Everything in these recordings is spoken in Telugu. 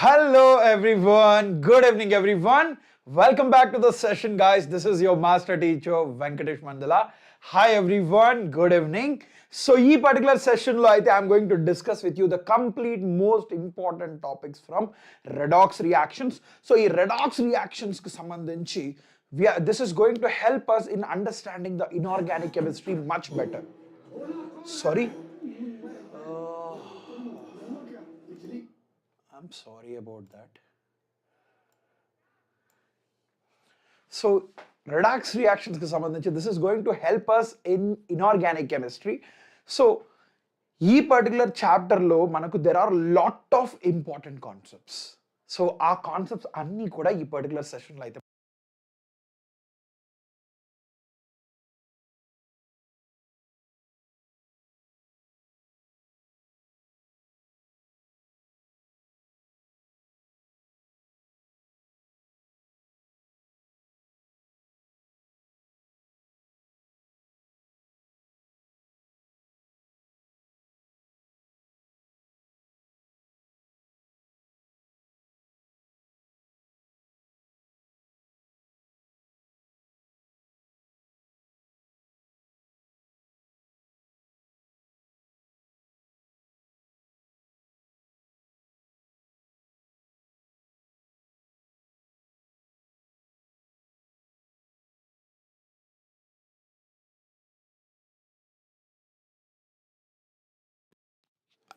Hello everyone, good evening everyone. Welcome back to the session guys. This is your master teacher Venkatesh Mandala. Hi everyone, good evening. So in this particular session I am going to discuss with you the complete most important topics from redox reactions. So in redox reactions ki sambandhinchi this is going to help us in understanding the inorganic chemistry much better. Sorry. I'm sorry about that. So redox reactions ki sambandhinchi, this is going to help us in inorganic chemistry. So this particular chapter lo manaku there are lot of important concepts. So our concepts anni kuda this particular session lo aithe.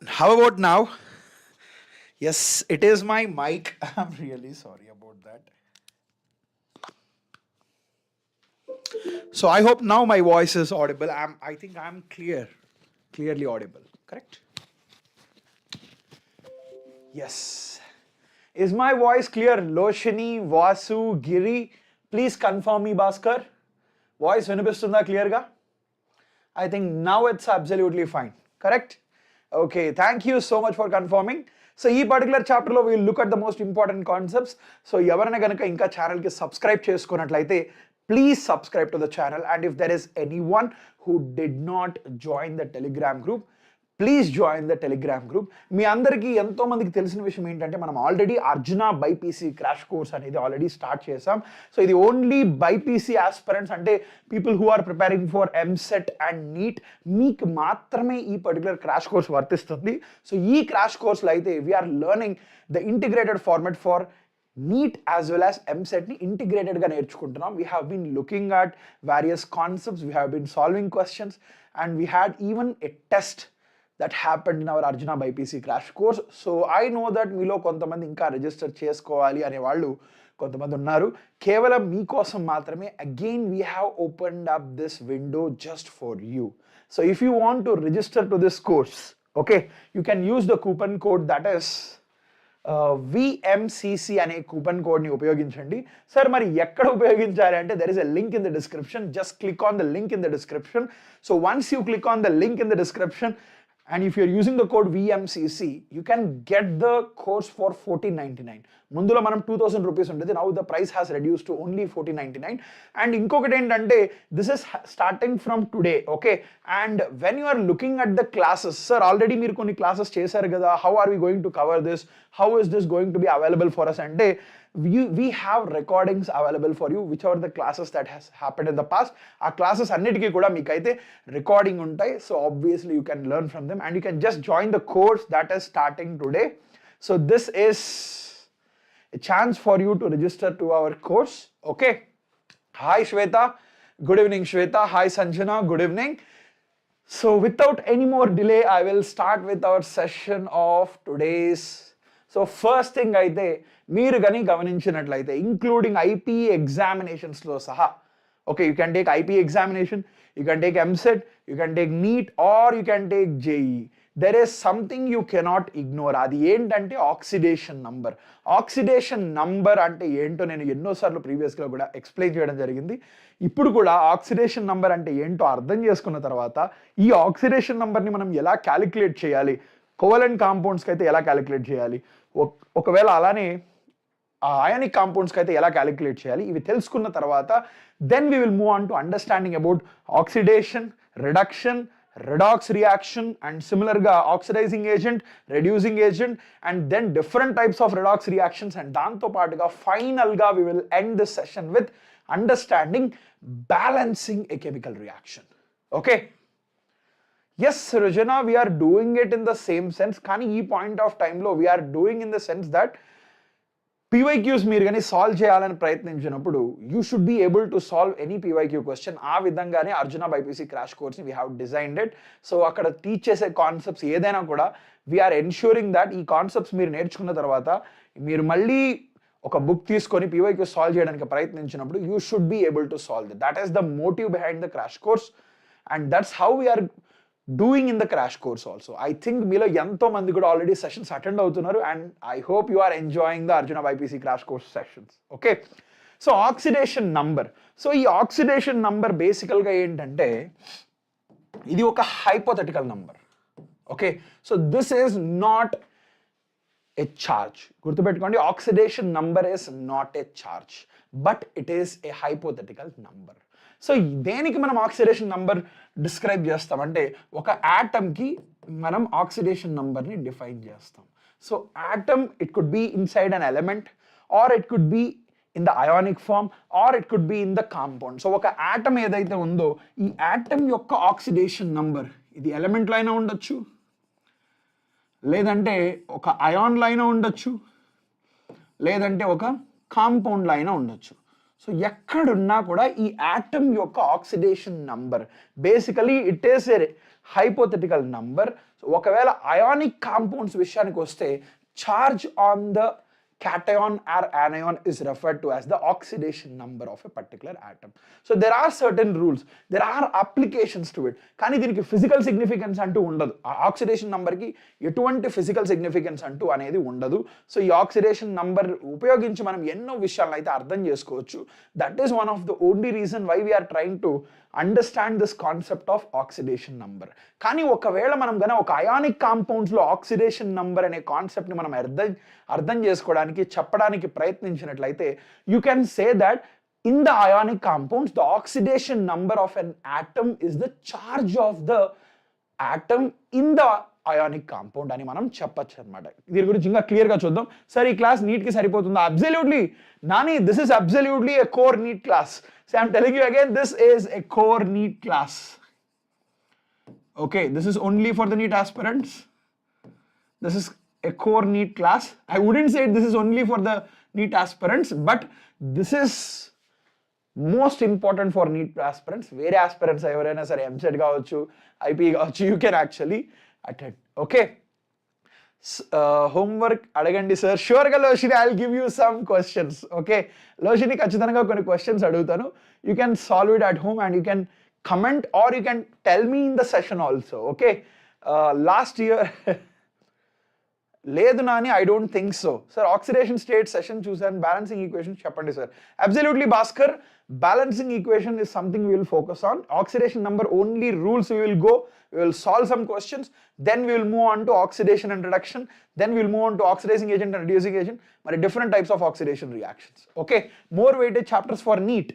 How about now? Yes, it is my mic. I'm really sorry about that. So I hope now my voice is audible. I think I'm clearly audible. Correct? Yes. Is my voice clear? Loshini, Vasu, Giri, please confirm me, Bhaskar. Voice vinipistunda clear ga? I think now it's absolutely fine. Correct? Okay, thank you so much for confirming. So this particular chapter lo we will look at the most important concepts. So evarana ganaka inka channel ki subscribe chesukunnatlaithe please subscribe to the channel, and if there is anyone who did not join the Telegram group, please join the Telegram group. మీ అందరికీ ఎంతో మందికి తెలిసిన విషయం ఏంటంటే మనం already Arjuna BiPC crash course అనేది ఆల్రెడీ స్టార్ట్ చేసాం. సో ఇది ఓన్లీ బైపీసీ ఆస్పిరెంట్స్ అంటే people who are preparing for EAMCET and NEET మీకు మాత్రమే ఈ పర్టికులర్ క్రాష్ కోర్స్ వర్తిస్తుంది. సో ఈ క్రాష్ కోర్స్లో అయితే we are learning the integrated format for NEET as well as MSET ni integrated ga నేర్చుకుంటున్నాం. We have been looking at various concepts, we have been solving questions, and we had even a test that happened in our Arjuna BPC crash course. So I know that మీలో కొంతమంది ఇంకా రిజిస్టర్ చేసుకోవాలి అనే వాళ్ళు కొంతమంది ఉన్నారు. కేవలం మీకోసం మాత్రమే again we have opened up this window just for you. So if you want to register to this course, okay, you can use the coupon code that is VMCC అనే కూపన్ కోడ్ని ఉపయోగించండి. సార్ మరి ఎక్కడ ఉపయోగించాలి అంటే there is a link in the description. Just click on the link in the description. So once you click on the link in the description, and if you're using the code VMCC, you can get the course for 1499. ముందులో మనం 2000 రూపీస్ ఉంటుంది. Now the price has reduced to only 1499. And ఇంకొకటి ఏంటంటే this is starting from today, okay? And when you are looking at the classes, sir already మీరు కొన్ని క్లాసెస్ చేశారు కదా, how are we going to cover this? How is this going to be available for us? అంటే we have recordings available for you, which are the classes that has happened in the past. ఆ క్లాసెస్ అన్నిటికీ కూడా మీకైతే రికార్డింగ్ ఉంటాయి. So obviously you can learn from them and you can just join the course that is starting today. So this is a chance for you to register to our course. Okay. Hi Shweta. Good evening Shweta. Hi Sanjana. Good evening. So without any more delay, I will start with our session of today's. So first thing అయితే మీరు కానీ గమనించినట్లయితే ఇంక్లూడింగ్ ఐపీ ఎగ్జామినేషన్స్లో సహా, okay, you can take IP examination, you can take MSET, you can take NEET, or you can take JEE. There is something you cannot ignore. అది ఏంటంటే ఆక్సిడేషన్ నంబర్. ఆక్సిడేషన్ నంబర్ అంటే ఏంటో నేను ఎన్నోసార్లు ప్రీవియస్గా కూడా ఎక్స్ప్లెయిన్ చేయడం జరిగింది. ఇప్పుడు కూడా ఆక్సిడేషన్ నంబర్ అంటే ఏంటో అర్థం చేసుకున్న తర్వాత ఈ ఆక్సిడేషన్ నంబర్ని మనం ఎలా క్యాలిక్యులేట్ చేయాలి, కోవలెంట్ కాంపౌండ్స్కి అయితే ఎలా క్యాలిక్యులేట్ చేయాలి, ఒకవేళ అలానే అయానిక్ కాంపౌండ్స్కి అయితే ఎలా క్యాలిక్యులేట్ చేయాలి, ఇవి తెలుసుకున్న తర్వాత then we will move on to understanding about oxidation, reduction, redox reaction, and similarly oxidizing agent, reducing agent, and then different types of redox reactions, and danto paatuga final ga we will end this session with understanding balancing a chemical reaction. Okay, yes Rajana, we are doing it in the same sense, kani ee point of time lo we are doing in the sense that PYQs మీరు కానీ సాల్వ్ చేయాలని ప్రయత్నించినప్పుడు you should be able to solve any PYQ question. ఆ విధంగానే అర్జున బైపీసీ క్రాష్ కోర్స్ని we have designed it. So అక్కడ టీచ్ చేసే కాన్సెప్ట్స్ ఏదైనా కూడా వీఆర్ ఎన్ష్యూరింగ్ దట్ ఈ కాన్సెప్ట్స్ మీరు నేర్చుకున్న తర్వాత మీరు మళ్ళీ ఒక బుక్ తీసుకొని PYQ సాల్వ్ చేయడానికి ప్రయత్నించినప్పుడు you should be able to solve it. That is the motive behind the crash course and that's how we are doing in the crash course also. I think మీలో ఎంతో మంది కూడా ఆల్రెడీ సెషన్స్ అటెండ్ అవుతున్నారు and I hope you are enjoying the Arjuna BiPC crash course sessions. Okay, so oxidation number. So ఈ ఆక్సిడేషన్ నంబర్ బేసికల్గా ఏంటంటే ఇది ఒక hypothetical number. Okay, so this is not a charge. గుర్తుపెట్టుకోండి, oxidation number is not a charge but it is a hypothetical number. So దేనికి మనం ఆక్సిడేషన్ నంబర్ డిస్క్రైబ్ చేస్తామంటే ఒక యాటమ్కి మనం ఆక్సిడేషన్ నంబర్ని డిఫైన్ చేస్తాం. So atom it could be inside an element or it could be in the ionic form or it could be in the compound. So ఒక యాటమ్ ఏదైతే ఉందో ఈ యాటమ్ యొక్క ఆక్సిడేషన్ నంబర్ ఇది ఎలిమెంట్లో అయినా ఉండొచ్చు, లేదంటే ఒక అయాన్లో అయినా ఉండొచ్చు, లేదంటే ఒక కాంపౌండ్లో అయినా ఉండొచ్చు. సో ఎక్కడున్నా కూడా ఈ యాటమ్ యొక్క oxidation number basically it is a hypothetical number. So ఒకవేళ అయానిక్ కాంపౌండ్స్ విషయానికి వస్తే charge on the cation or anion is referred to as the oxidation number of a particular atom. So there are certain rules, there are applications to it, కానీ దీనికి ఫిజికల్ సిగ్నిఫికెన్స్ అంటూ ఉండదు. ఆ ఆక్సిడేషన్ నంబర్కి ఎటువంటి ఫిజికల్ సిగ్నిఫికెన్స్ అంటూ అనేది ఉండదు. సో ఈ ఆక్సిడేషన్ నంబర్ ఉపయోగించి మనం ఎన్నో విషయాలను అయితే అర్థం చేసుకోవచ్చు. That is one of the only reason why we are trying to understand this concept of oxidation number. కానీ ఒకవేళ మనం కనుక ఒక అయానిక్ కాంపౌండ్స్లో ఆక్సిడేషన్ నంబర్ అనే కాన్సెప్ట్ని మనం అర్థం చేసుకోవడానికి చెప్పడానికి ప్రయత్నించినట్లయితే you can say that in the ionic compounds the oxidation number of an atom is the charge of the atom in the ionic compound అని మనం చెప్పచ్చు అనమాట. దీని గురించి ఇంకా క్లియర్గా చూద్దాం. సార్ ఈ క్లాస్ నీట్కి సరిపోతుందా? Absolutely Nani, this is absolutely a core NEET class. So I'm telling you again, this is a core NEET class. Okay, this is only for the NEET aspirants. This is a core NEET class. I wouldn't say this is only for the NEET aspirants, but this is most important for NEET aspirants. Where aspirants ఎవరైనా సరే MCET కావచ్చు, IP కావచ్చు, you can actually attend. Okay. Homework అడగండి సార్. షూర్గా Loshini, I will give you some questions. Okay, Loshini ఖచ్చితంగా కొన్ని క్వశ్చన్స్ అడుగుతాను. You can solve it at home and you can comment or you can tell me in the session also. Okay, last year లేదు Nani, I don't think so. Sir oxidation state session చూసాను, బ్యాలెన్సింగ్ ఈక్వేషన్ చెప్పండి sir. Absolutely Bhaskar, balancing equation is something we will focus on. Oxidation number only rules we will go, we will solve some questions, then we will move on to oxidation and reduction, then we will move on to oxidizing agent and reducing agent, but different types of oxidation reactions. Okay, more weighted chapters for NEET.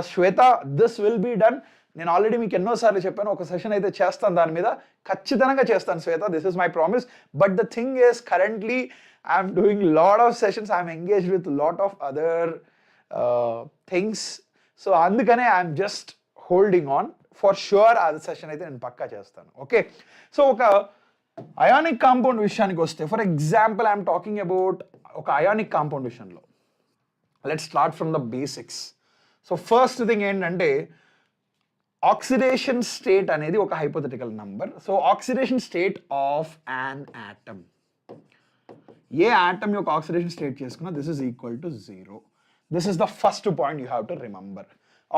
Shweta, this will be done. నేను ఆల్రెడీ మీకు ఎన్నోసార్లు చెప్పాను, ఒక సెషన్ అయితే చేస్తాను దాని మీద, ఖచ్చితంగా చేస్తాను Shweta, this is my promise. But the thing is currently I'm doing lot of sessions, I'm engaged with lot of other things. So అందుకనే I'm just holding on. For sure ఆ సెషన్ అయితే నేను పక్కా చేస్తాను. ఓకే, సో ఒక అయానిక్ కాంపౌండ్ విషయానికి వస్తే, for example I'm talking about ఒక అయానిక్ కాంపౌండ్ విషయంలో, let's start from the basics. So first thing ఏంటంటే ఆక్సిడేషన్ స్టేట్ అనేది ఒక hypothetical number. So oxidation state of an atom, A atom యొక్క ఆక్సిడేషన్ స్టేట్ చేసుకున్నా this is equal to 0. This is the first point you have to remember.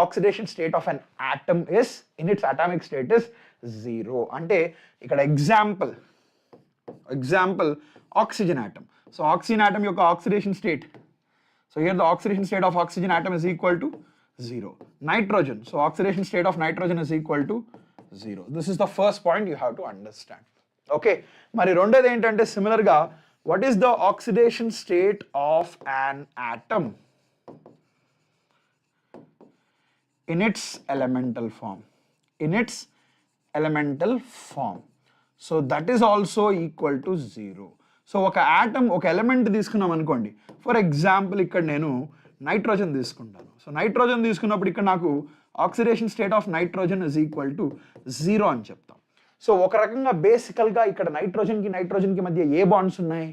Oxidation state of an atom is, in its atomic state is 0. అంటే ఇక్కడ example oxygen atom. So oxygen atom యొక్క oxidation state. So here the oxidation state of oxygen atom is equal to 0. Nitrogen. So oxidation state of nitrogen is equal to 0. This is the first point you have to understand. Okay. మరి రెండోది ఏంటంటే similar గా what is the oxidation state of an atom in its elemental form? In its elemental form. So that is also equal to 0. So ఒక ఆటమ్ ఒక ఎలిమెంట్ తీసుకున్నాం అనుకోండి, ఫర్ ఎగ్జాంపుల్ ఇక్కడ నేను నైట్రోజన్ తీసుకుంటాను. సో నైట్రోజన్ తీసుకున్నప్పుడు ఇక్కడ నాకు oxidation state of nitrogen is equal to 0 అని చెప్తాం. సో ఒక రకంగా బేసికల్గా ఇక్కడ నైట్రోజన్కి మధ్య ఏ బాండ్స్ ఉన్నాయి?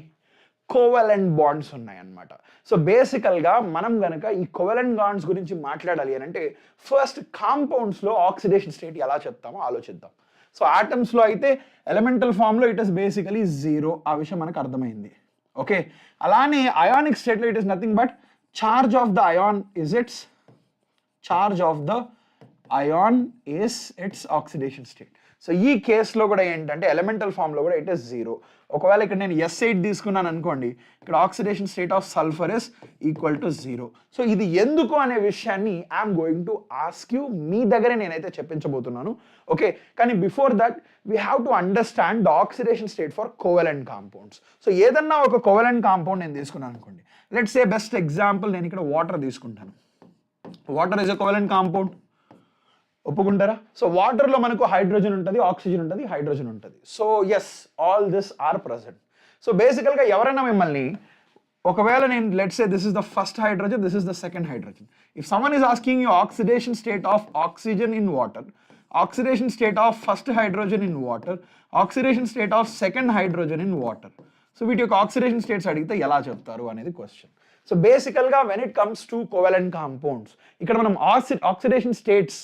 కోవలెంట్ బాండ్స్ ఉన్నాయి అన్నమాట. సో బేసికల్గా మనం కనుక ఈ కోవలెంట్ బాండ్స్ గురించి మాట్లాడాలి అని అంటే ఫస్ట్ కాంపౌండ్స్లో ఆక్సిడేషన్ స్టేట్ ఎలా చెప్తామో ఆలోచిద్దాం. సో ఆటమ్స్లో అయితే ఎలిమెంటల్ ఫామ్లో ఇట్ ఇస్ బేసికలీ 0, ఆ విషయం మనకు అర్థమైంది. ఓకే, అలానే అయానిక్ స్టేట్లో it is nothing but charge of the ion is its oxidation state. So ఈ కేసులో కూడా ఏంటంటే ఎలిమెంటల్ ఫామ్లో కూడా ఇట్ ఇస్ 0. ఒకవేళ ఇక్కడ నేను S8 తీసుకున్నాను అనుకోండి, ఇక్కడ oxidation state of sulphur is equal to 0. So ఇది ఎందుకు అనే విషయాన్ని I'm going to ask you, మీ దగ్గరే నేనైతే చెప్పించబోతున్నాను. ఓకే, కానీ before that we have to understand the oxidation state for covalent compounds. So ఏదన్నా ఒక కోవలెంట్ కాంపౌండ్ నేను తీసుకున్నాను అనుకోండి, లెట్స్ సే బెస్ట్ ఎగ్జాంపుల్ నేను ఇక్కడ వాటర్ తీసుకుంటాను. Water is a covalent compound, ఒప్పుకుంటారా? సో వాటర్లో మనకు హైడ్రోజన్ ఉంటుంది, ఆక్సిజన్ ఉంటుంది, హైడ్రోజన్ ఉంటుంది. So yes, all this are present. So బేసికల్గా ఎవరైనా మిమ్మల్ని ఒకవేళ నేను let's say this is the first hydrogen, this is the second hydrogen, if someone is asking you oxidation state of oxygen in water, oxidation state of first hydrogen in water, oxidation state of second hydrogen in water, so వీటి యొక్క ఆక్సిడేషన్ స్టేట్స్ అడిగితే ఎలా చెప్తారు అనేది క్వశ్చన్. సో బేసికల్గా when it comes to covalent compounds, ఇక్కడ మనం ఆక్సిడేషన్ స్టేట్స్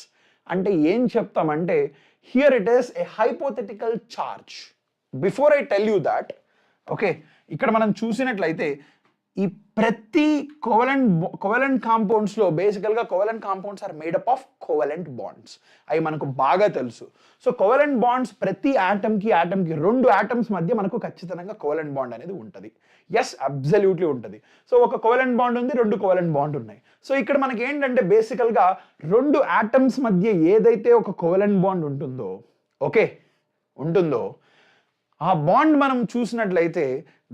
అంటే ఏం చెప్తామంటే here it is a hypothetical charge. Before I tell you that, okay, ఇక్కడ మనం చూసినట్లయితే ఈ ప్రతి కోవలెంట్ కాంపౌండ్స్లో బేసికల్గా covalent compounds are made up of covalent bonds, అవి మనకు బాగా తెలుసు. సో కోవలెంట్ బాండ్స్ ప్రతి ఆటమ్కి 2 ఆటమ్స్ మధ్య మనకు ఖచ్చితంగా కోవలెంట్ బాండ్ అనేది ఉంటుంది. ఎస్, అబ్సల్యూట్లీ ఉంటుంది. సో ఒక కోవలెంట్ బాండ్ ఉంది, 2 కోవలెంట్ బాండ్ ఉన్నాయి. సో ఇక్కడ మనకి ఏంటంటే బేసికల్గా 2 ఆటమ్స్ మధ్య ఏదైతే ఒక కోవలెంట్ బాండ్ ఉంటుందో, ఓకే, ఆ బాండ్ మనం చూసినట్లయితే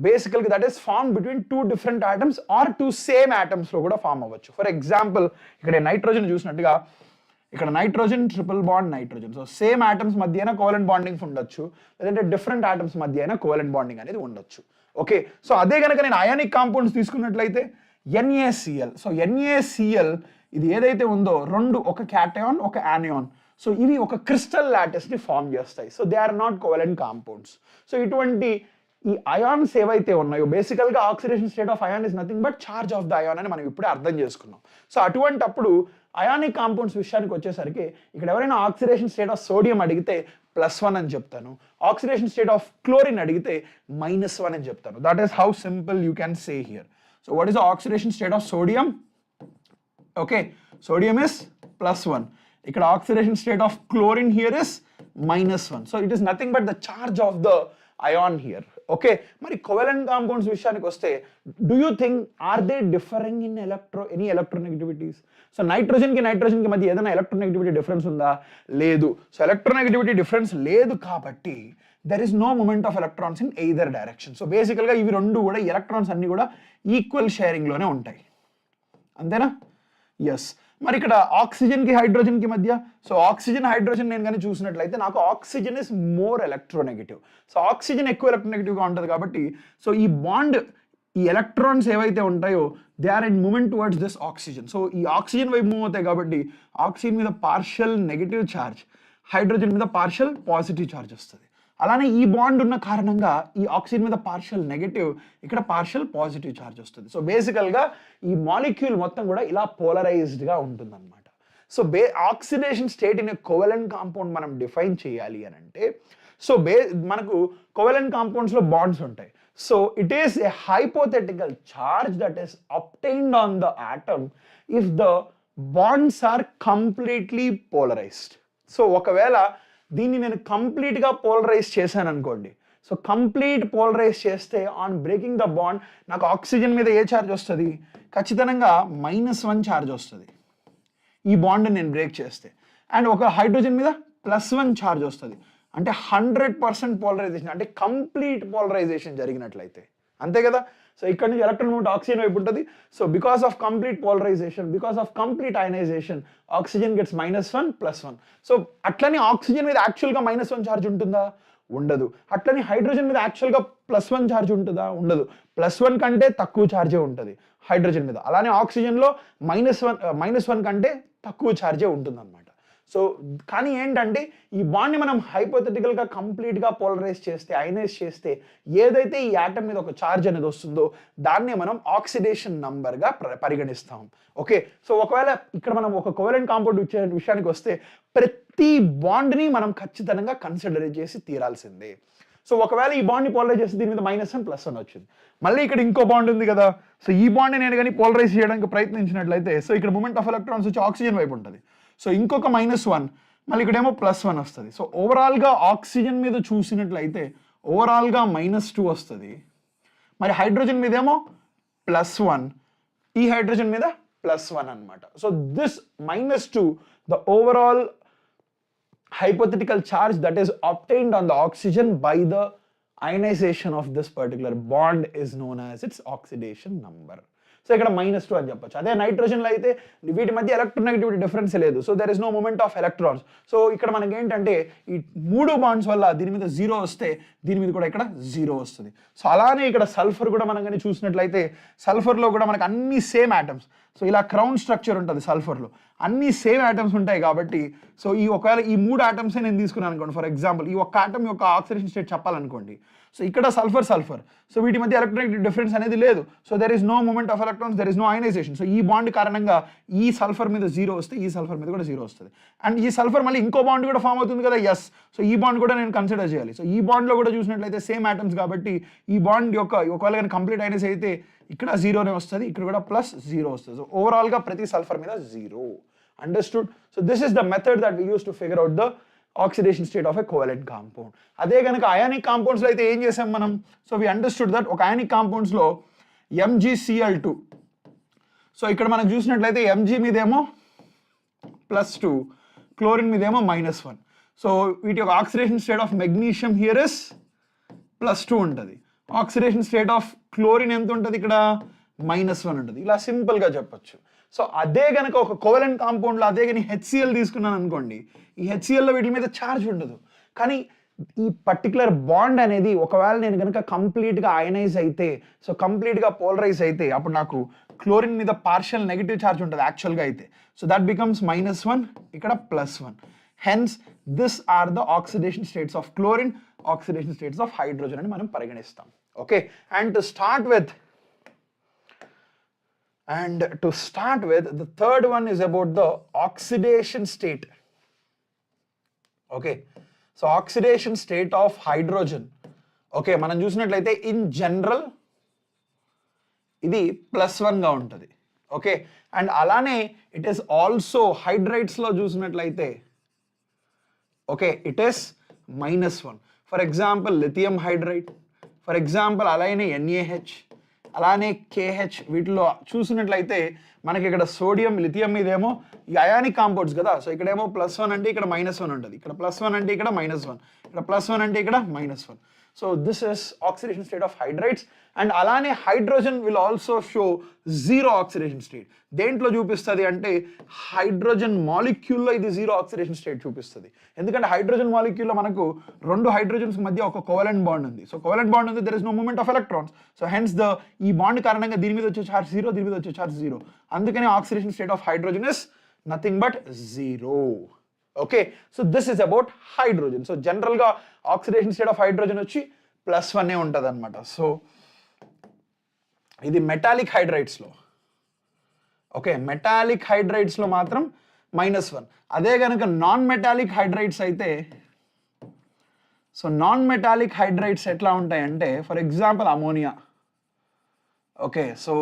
బేసికల్గా that is form between 2 different atoms or 2 same ఆటమ్స్లో కూడా ఫామ్ అవ్వచ్చు. ఫర్ ఎగ్జాంపుల్ ఇక్కడ నైట్రోజన్ చూసినట్టుగా ఇక్కడ nitrogen triple bond nitrogen, so same atoms మధ్య అయినా కోవలెంట్ బాండింగ్ ఉండొచ్చు, లేదంటే డిఫరెంట్ ఆటమ్స్ మధ్య అయినా కోవలెంట్ బాండింగ్ అనేది ఉండొచ్చు. ఓకే, సో అదే కనుక నేను అయానిక్ కాంపౌండ్స్ తీసుకున్నట్లయితే NaCl, సో NaCl ఇది ఏదైతే ఉందో 2, ఒక క్యాటయాన్ ఒక యానియాన్, సో ఇవి ఒక క్రిస్టల్ లాటిస్ని ఫామ్ చేస్తాయి. So they are not covalent compounds. So ఇటువంటి ఈ అయాన్స్ ఏవైతే ఉన్నాయో బేసికల్గా oxidation state of ion is nothing but charge of the ion అని మనం ఇప్పుడే అర్థం చేసుకున్నాం. సో అటువంటప్పుడు అయానిక్ కాంపౌండ్స్ విషయానికి వచ్చేసరికి ఇక్కడ ఎవరైనా ఆక్సిడేషన్ స్టేట్ ఆఫ్ సోడియం అడిగితే +1 అని చెప్తాను, ఆక్సిడేషన్ స్టేట్ ఆఫ్ క్లోరిన్ అడిగితే -1 అని చెప్తాను. That is how simple you can say here. So what is the oxidation state of sodium? Okay, sodium is +1. ఇక్కడ oxidation state of chlorine here is -1. So it is nothing but the charge of the ion here. Okay, మరి కోవలెంట్ కాంపౌండ్స్ విషయానికి వస్తే do you think are they differing in any electronegativities? So నైట్రోజన్కి మధ్య ఏదైనా ఎలక్ట్రోనెగటివిటీ డిఫరెన్స్ ఉందా? లేదు. సో ఎలక్ట్రోనెగటివిటీ డిఫరెన్స్ లేదు కాబట్టి there is no moment of electrons in either direction. So బేసికల్గా ఇవి 2 కూడా ఎలక్ట్రాన్స్ అన్ని కూడా ఈక్వల్ షేరింగ్లోనే ఉంటాయి, అంతేనా? ఎస్. మరి ఇక్కడ ఆక్సిజన్కి హైడ్రోజన్కి మధ్య, సో ఆక్సిజన్ హైడ్రోజన్ నేను కానీ చూసినట్లయితే నాకు oxygen is more electronegative. So oxygen ఎక్కువ ఎలక్ట్రోనెగటివ్గా ఉంటుంది కాబట్టి సో ఈ బాండ్, ఈ ఎలక్ట్రాన్స్ ఏవైతే ఉంటాయో they are in moment towards this oxygen. So ఈ ఆక్సిజన్ వైపు మూవ్ అవుతాయి కాబట్టి ఆక్సిజన్ మీద పార్షియల్ నెగటివ్ ఛార్జ్, హైడ్రోజన్ మీద పార్షియల్ పాజిటివ్ ఛార్జ్ వస్తుంది. అలానే ఈ బాండ్ ఉన్న కారణంగా ఈ ఆక్సిజన్ మీద పార్షియల్ నెగటివ్, ఇక్కడ పార్షియల్ పాజిటివ్ ఛార్జ్ వస్తుంది. సో బేసికల్గా ఈ మాలిక్యూల్ మొత్తం కూడా ఇలా పోలరైజ్డ్గా ఉంటుంది అనమాట. So oxidation state in covalent compound మనం డిఫైన్ చేయాలి అని అంటే సో మనకు కోవలెంట్ కాంపౌండ్స్లో బాండ్స్ ఉంటాయి. So it is a hypothetical charge that is obtained on the atom if the bonds are completely polarised. So ఒకవేళ దీన్ని నేను కంప్లీట్గా పోలరైజ్ చేశాను అనుకోండి, సో కంప్లీట్ పోలరైజ్ చేస్తే ఆన్ బ్రేకింగ్ ద బాండ్ నాకు ఆక్సిజన్ మీద ఏ ఛార్జ్ వస్తుంది? ఖచ్చితంగా -1 ఛార్జ్ వస్తుంది ఈ బాండ్ నేను బ్రేక్ చేస్తే. అండ్ ఒక హైడ్రోజన్ మీద +1 ఛార్జ్ వస్తుంది. అంటే 100% పోలరైజేషన్, అంటే కంప్లీట్ పోలరైజేషన్ జరిగినట్లయితే, అంతే కదా? సో ఇక్కడ నుంచి ఎలక్ట్రాన్ మూవ్మెంట్ ఆక్సిజన్ వైపు ఉంటుంది. So because of complete polarisation, because of complete ionisation, oxygen gets -1 +1. So అట్లనే ఆక్సిజన్ మీద యాక్చువల్గా -1 ఛార్జ్ ఉంటుందా? ఉండదు. అట్లనే హైడ్రోజన్ మీద యాక్చువల్గా +1 ఛార్జ్ ఉంటుందా? ఉండదు. +1 కంటే తక్కువ ఛార్జే ఉంటుంది హైడ్రోజన్ మీద. అలానే ఆక్సిజన్లో -1 కంటే తక్కువ ఛార్జే ఉంటుంది అనమాట. సో కానీ ఏంటంటే ఈ బాండ్ని మనం హైపోథెటికల్గా కంప్లీట్గా పోలరైజ్ చేస్తే, అయనైజ్ చేస్తే ఏదైతే ఈ యాటమ్ మీద ఒక ఛార్జ్ అనేది వస్తుందో దాన్నే మనం ఆక్సిడేషన్ నంబర్గా పరిగణిస్తాం. ఓకే, సో ఒకవేళ ఇక్కడ మనం ఒక కోవలెంట్ కాంపౌండ్ విషయానికి వస్తే ప్రతి బాండ్ని మనం ఖచ్చితంగా కన్సిడర్ చేసి తీరాల్సిందే. సో ఒకవేళ ఈ బాండ్ని పోలరైజ్ చేస్తే దీని మీద -1 +1 వచ్చింది. మళ్ళీ ఇక్కడ ఇంకో బాండ్ ఉంది కదా, సో ఈ బాండ్ని నేను కానీ పోలరైజ్ చేయడానికి ప్రయత్నించినట్లయితే సో ఇక్కడ మూమెంట్ ఆఫ్ ఎలక్ట్రాన్స్ వచ్చి ఆక్సిజన్ వైపు ఉంటుంది. సో ఇంకొక -1, మళ్ళీ ఇక్కడేమో +1 వస్తుంది. సో ఓవరాల్గా ఆక్సిజన్ మీద చూసినట్లయితే ఓవరాల్గా -2 వస్తుంది. మరి హైడ్రోజన్ మీద ఏమో +1, ఈ హైడ్రోజన్ మీద +1 అనమాట. So this -2, the overall hypothetical charge that is obtained on the oxygen by the ionization of this particular bond is known as its oxidation number. So ఇక్కడ -2 అని చెప్పొచ్చు. అదే నైట్రోజన్లో అయితే వీటి మధ్య ఎలక్ట్రోనెగటివిటీ డిఫరెన్స్ లేదు. So there is no moment of electrons. So ఇక్కడ మనకి ఏంటంటే ఈ 3 బాండ్స్ వల్ల దీని మీద 0 వస్తే దీని మీద కూడా ఇక్కడ 0 వస్తుంది. సో అలానే ఇక్కడ సల్ఫర్ కూడా మనం కానీ చూసినట్లయితే సల్ఫర్లో కూడా మనకు అన్ని సేమ్ ఆటమ్స్. సో ఇలా క్రౌన్ స్ట్రక్చర్ ఉంటుంది సల్ఫర్లో, అన్ని సేమ్ ఆటమ్స్ ఉంటాయి కాబట్టి సో ఈ ఒకవేళ ఈ 3 ఆటమ్సే నేను తీసుకున్నాను అనుకోండి, ఫర్ ఎగ్జాంపుల్ ఈ ఒక్క ఆటమ్ యొక్క ఆక్సిడేషన్ స్టేట్ చెప్పాలనుకోండి. సో ఇక్కడ సల్ఫర్, సో వీటి మధ్య ఎలక్ట్రోనెగటివ్ డిఫరెన్స్ అనేది లేదు. So there is no moment of electrons, there is no ionisation. So ఈ బాండ్ కారణంగా ఈ సల్ఫర్ మీద 0 వస్తే ఈ సల్ఫర్ మీద కూడా 0 వస్తుంది. అండ్ ఈ సల్ఫర్ మళ్ళీ ఇంకో బాండ్ కూడా ఫామ్ అవుతుంది కదా, ఎస్. సో ఈ బాండ్ కూడా నేను కన్సిడర్ చేయాలి. సో ఈ బాండ్లో కూడా చూసినట్లయితే సేమ్ ఆటమ్స్ కాబట్టి ఈ బాండ్ యొక్క ఒకవేళ కానీ కంప్లీట్ అయనైజ్ అయితే ఇక్కడ 0నే వస్తుంది, ఇక్కడ కూడా +0 వస్తుంది. సో ఓవరాల్గా ప్రతి సల్ఫర్ మీద 0. Understood? So this is the method that we use to figure out the oxidation state of a covalent compound. అదే కనుక అయానిక్ కాంపౌండ్స్లో అయితే ఏం చేసాం మనం? సో వీ అండర్స్టూడ్ దట్ ఒక అయానిక్ కాంపౌండ్స్లో MgCl2, సో ఇక్కడ మనం చూసినట్లయితే Mg మీదేమో +2, క్లోరిన్ మీదేమో -1. సో వీటి యొక్క oxidation state of magnesium here is +2 ఉంటుంది. ఆక్సిడేషన్ స్టేట్ ఆఫ్ క్లోరిన్ ఎంత ఉంటుంది? ఇక్కడ -1 ఉంటుంది. ఇలా సింపుల్గా చెప్పొచ్చు. సో అదే కనుక ఒక కోవలెంట్ కాంపౌండ్లో అదే కానీ HCl తీసుకున్నాను అనుకోండి, ఈ HClలో వీటి మీద ఛార్జ్ ఉండదు. కానీ ఈ పర్టికులర్ బాండ్ అనేది ఒకవేళ నేను కనుక కంప్లీట్గా అయనైజ్ అయితే, సో కంప్లీట్గా పోలరైజ్ అయితే అప్పుడు నాకు క్లోరిన్ మీద పార్షియల్ నెగిటివ్ ఛార్జ్ ఉంటుంది యాక్చువల్గా అయితే. సో దట్ బికమ్స్ -1, ఇక్కడ +1. Hence this are the oxidation states of chlorine, oxidation states of hydrogen అని మనం పరిగణిస్తాం. Okay, and to start with the third one is about the oxidation state. Okay, so oxidation state of hydrogen. Okay, మనం చూసినట్లయితే ఇన్ జనరల్ ఇది +1 గా ఉంటుంది. ఓకే, అండ్ అలానే ఇట్ ఈస్ ఆల్సో హైడ్రైడ్స్లో చూసినట్లయితే okay it is -1. For example lithium hydride, for example అలానే NaH, అలానే KH, వీటిలో చూసినట్లయితే మనకి ఇక్కడ సోడియం, లిథియం మీదేమో ఈ అయానిక్ కాంపౌండ్స్ కదా. సో ఇక్కడేమో +1 అంటే ఇక్కడ -1 ఉంటుంది, ఇక్కడ +1 అంటే ఇక్కడ -1, ఇక్కడ +1 అంటే ఇక్కడ -1. So this is oxidation state of hydrides. And అలానే hydrogen will also show 0 oxidation state. దేంట్లో చూపిస్తుంది అంటే హైడ్రోజన్ మాలిక్యూల్లో ఇది 0 ఆక్సిడేషన్ స్టేట్ చూపిస్తుంది. ఎందుకంటే హైడ్రోజన్ మాలిక్యూల్లో మనకు 2 హైడ్రోజన్స్ మధ్య ఒక కోవలెంట్ బాండ్ ఉంది. సో కోవలెంట్ బాండ్ ఉంది, there is no moment of electrons. So hence ఈ బాండ్ కారణంగా దీని మీద వచ్చే ఛార్జ్ 0, దీని మీద వచ్చే ఛార్జ్ 0. అందుకని oxidation state of hydrogen is nothing but 0. Okay, so this is about hydrogen. So జనరల్గా ఆక్సిడేషన్ స్టేట్ ఆఫ్ హైడ్రోజన్ వచ్చి +1 ఉంటుంది అనమాట. సో ఇది మెటాలిక్ హైడ్రైడ్స్లో. ఓకే, మెటాలిక్ హైడ్రైడ్స్లో మాత్రం -1. అదే కనుక నాన్ మెటాలిక్ హైడ్రైడ్స్ అయితే, సో నాన్ మెటాలిక్ హైడ్రైడ్స్ ఎట్లా ఉంటాయంటే for example ammonia. Okay, so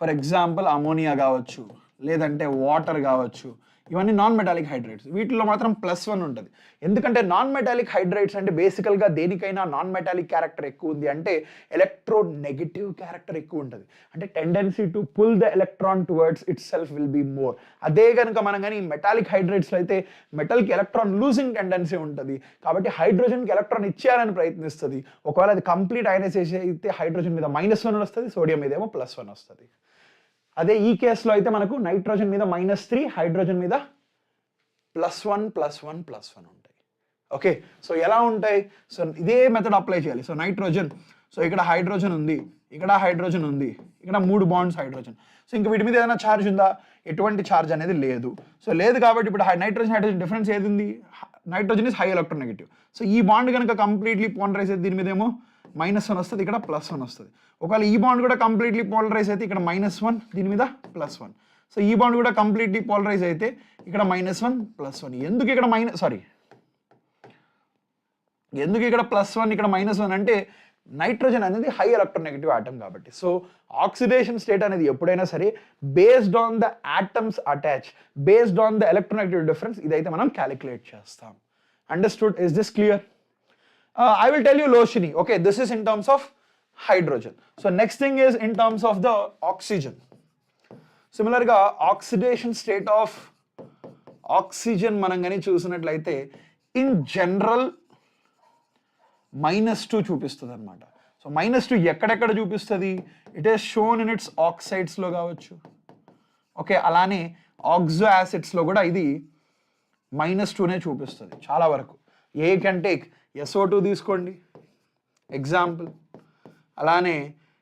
for example ammonia కావచ్చు, లేదంటే వాటర్ కావచ్చు, ఇవన్నీ నాన్ మెటాలిక్ హైడ్రేట్స్. వీటిలో మాత్రం +1 ఉంటుంది. ఎందుకంటే నాన్ మెటాలిక్ హైడ్రేట్స్ అంటే బేసికల్గా దేనికైనా నాన్ మెటాలిక్ క్యారెక్టర్ ఎక్కువ ఉంది అంటే ఎలక్ట్రోనెగటివ్ క్యారెక్టర్ ఎక్కువ ఉంటుంది. అంటే tendency to pull the electron towards itself will be more. అదే కనుక మనం కానీ మెటాలిక్ హైడ్రేట్స్లో అయితే మెటల్కి ఎలక్ట్రాన్ లూజింగ్ టెండెన్సీ ఉంటుంది. కాబట్టి హైడ్రోజన్కి ఎలక్ట్రాన్ ఇచ్చేయాలని ప్రయత్నిస్తుంది. ఒకవేళ అది కంప్లీట్ అయనైజేషన్ అయితే హైడ్రోజన్ మీద -1 వస్తుంది, సోడియం మీద ఏమో +1 వస్తుంది. అదే ఈ కేసులో అయితే మనకు నైట్రోజన్ మీద -3, హైడ్రోజన్ మీద +1 +1 +1 ఉంటాయి. ఓకే, సో ఎలా ఉంటాయి? సో ఇదే మెథడ్ అప్లై చేయాలి. సో నైట్రోజన్, సో ఇక్కడ హైడ్రోజన్ ఉంది, ఇక్కడ హైడ్రోజన్ ఉంది, ఇక్కడ 3 బాండ్స్ హైడ్రోజన్. సో ఇంకా వీటి మీద ఏదైనా ఛార్జ్ ఉందా? ఎటువంటి ఛార్జ్ అనేది లేదు. సో లేదు కాబట్టి ఇప్పుడు నైట్రోజన్ హైడ్రోజన్ డిఫరెన్స్ ఏది ఉంది? Nitrogen is high electronegative. So ఈ బాండ్ కనుక కంప్లీట్లీ పోలరైజ్ అయితే దీని మీద ఏమో -1 వస్తుంది, ఇక్కడ +1 వస్తుంది. ఒకవేళ ఈ బాండ్ కూడా కంప్లీట్లీ పోలరైజ్ అయితే ఇక్కడ -1, దీని మీద +1. సో ఈ బాండ్ కూడా కంప్లీట్లీ పోలరైజ్ అయితే ఇక్కడ -1 +1. ఎందుకు ఇక్కడ ఎందుకు ఇక్కడ +1 ఇక్కడ -1 అంటే నైట్రోజన్ అనేది హై ఎలక్ట్రోనెగటివ్ ఆటమ్ కాబట్టి. సో ఆక్సిడేషన్ స్టేట్ అనేది ఎప్పుడైనా సరే based on the atoms attach, based on the electronegative difference, ఇదైతే మనం క్యాలిక్యులేట్ చేస్తాం. Understood? Is this clear? I will tell you Loshini. Okay, this is in terms of hydrogen. So next thing is in terms of the oxygen. Similarly, oxidation state of oxygen మనం కానీ చూసినట్లయితే in general -2 చూపిస్తుంది అనమాట. సో -2 ఎక్కడెక్కడ చూపిస్తుంది? It is shown in its ఆక్సైడ్స్లో కావచ్చు. ఓకే, అలానే ఆక్సో యాసిడ్స్లో కూడా ఇది -2నే చూపిస్తుంది చాలా వరకు. ఏ కెన్ టేక్ SO2 తీసుకోండి ఎగ్జాంపుల్. అలానే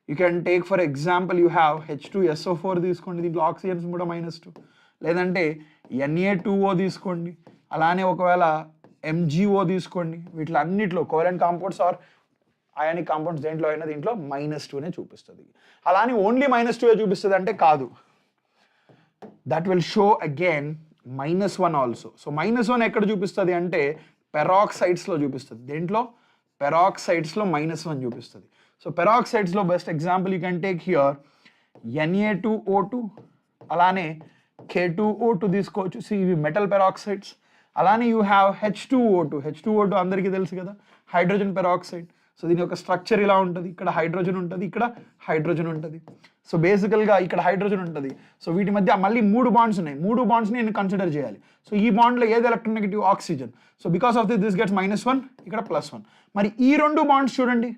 you can take for example you have H2SO4 తీసుకోండి, దీంట్లో ఆక్సిజన్స్ కూడా -2. లేదంటే Na2O తీసుకోండి, అలానే ఒకవేళ MgO తీసుకోండి. వీటిలో అన్నిట్లో covalent compounds or ionic compounds దేంట్లో అయినా దీంట్లో -2నే చూపిస్తుంది. అలానే ఓన్లీ -2 చూపిస్తుంది అంటే కాదు, that will show again -1 also. So -1 ఎక్కడ చూపిస్తుంది అంటే పెరాక్సైడ్స్లో చూపిస్తుంది. దేంట్లో? పెరాక్సైడ్స్లో -1 చూపిస్తుంది. సో పెరాక్సైడ్స్లో best example you can take here Na2O2, అలానే K2O2 తీసుకోవచ్చు. సో ఇవి మెటల్ పెరాక్సైడ్స్. అలానే యూ హ్యావ్ H2O2 అందరికీ తెలుసు కదా, హైడ్రోజన్ పెరాక్సైడ్. సో దీని యొక్క స్ట్రక్చర్ ఇలా ఉంటుంది, ఇక్కడ హైడ్రోజన్ ఉంటుంది, ఇక్కడ హైడ్రోజన్ ఉంటుంది. సో బేసికల్గా ఇక్కడ హైడ్రోజన్ ఉంటుంది. సో వీటి మధ్య మళ్ళీ 3 బాండ్స్ ఉన్నాయి. 3 బాండ్స్ని నేను కన్సిడర్ చేయాలి. సో ఈ బాండ్లో ఏది electronegative? Oxygen. So because of this gets -1, ఇక్కడ +1. మరి ఈ 2 బాండ్స్ చూడండి,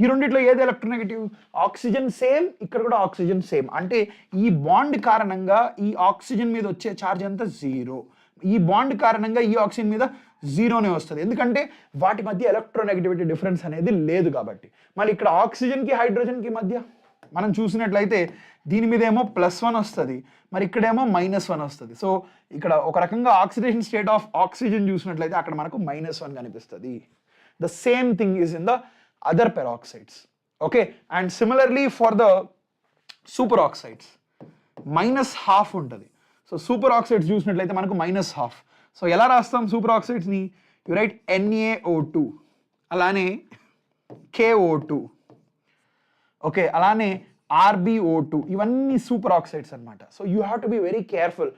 ఈ రెండిట్లో ఏది ఎలక్ట్రోనెగటివ్? ఆక్సిజన్ సేమ్, ఇక్కడ కూడా ఆక్సిజన్ సేమ్. అంటే ఈ బాండ్ కారణంగా ఈ ఆక్సిజన్ మీద వచ్చే ఛార్జ్ అంతా 0. ఈ బాండ్ కారణంగా ఈ ఆక్సిజన్ మీద 0నే వస్తుంది, ఎందుకంటే వాటి మధ్య ఎలక్ట్రోనెగటివిటీ డిఫరెన్స్ అనేది లేదు కాబట్టి. మళ్ళీ ఇక్కడ ఆక్సిజన్కి హైడ్రోజన్కి మధ్య మనం చూసినట్లయితే దీని మీద ఏమో +1 వస్తుంది, మరి ఇక్కడేమో -1 వస్తుంది. సో ఇక్కడ ఒక రకంగా ఆక్సిడేషన్ స్టేట్ ఆఫ్ ఆక్సిజన్ చూసినట్లయితే అక్కడ మనకు -1 కనిపిస్తుంది. The same thing is in the other peroxides. Okay, and similarly for the super oxides -1/2 ఉంటుంది. సో సూపర్ ఆక్సైడ్స్ చూసినట్లయితే మనకు -1/2. సో ఎలా రాస్తాం సూపర్ ఆక్సైడ్స్ని? యు రైట్ NaO2, అలానే KO2, ఓకే, అలానే RbO2. ఇవన్నీ సూపర్ ఆక్సైడ్స్ అనమాట. So you have to be very careful,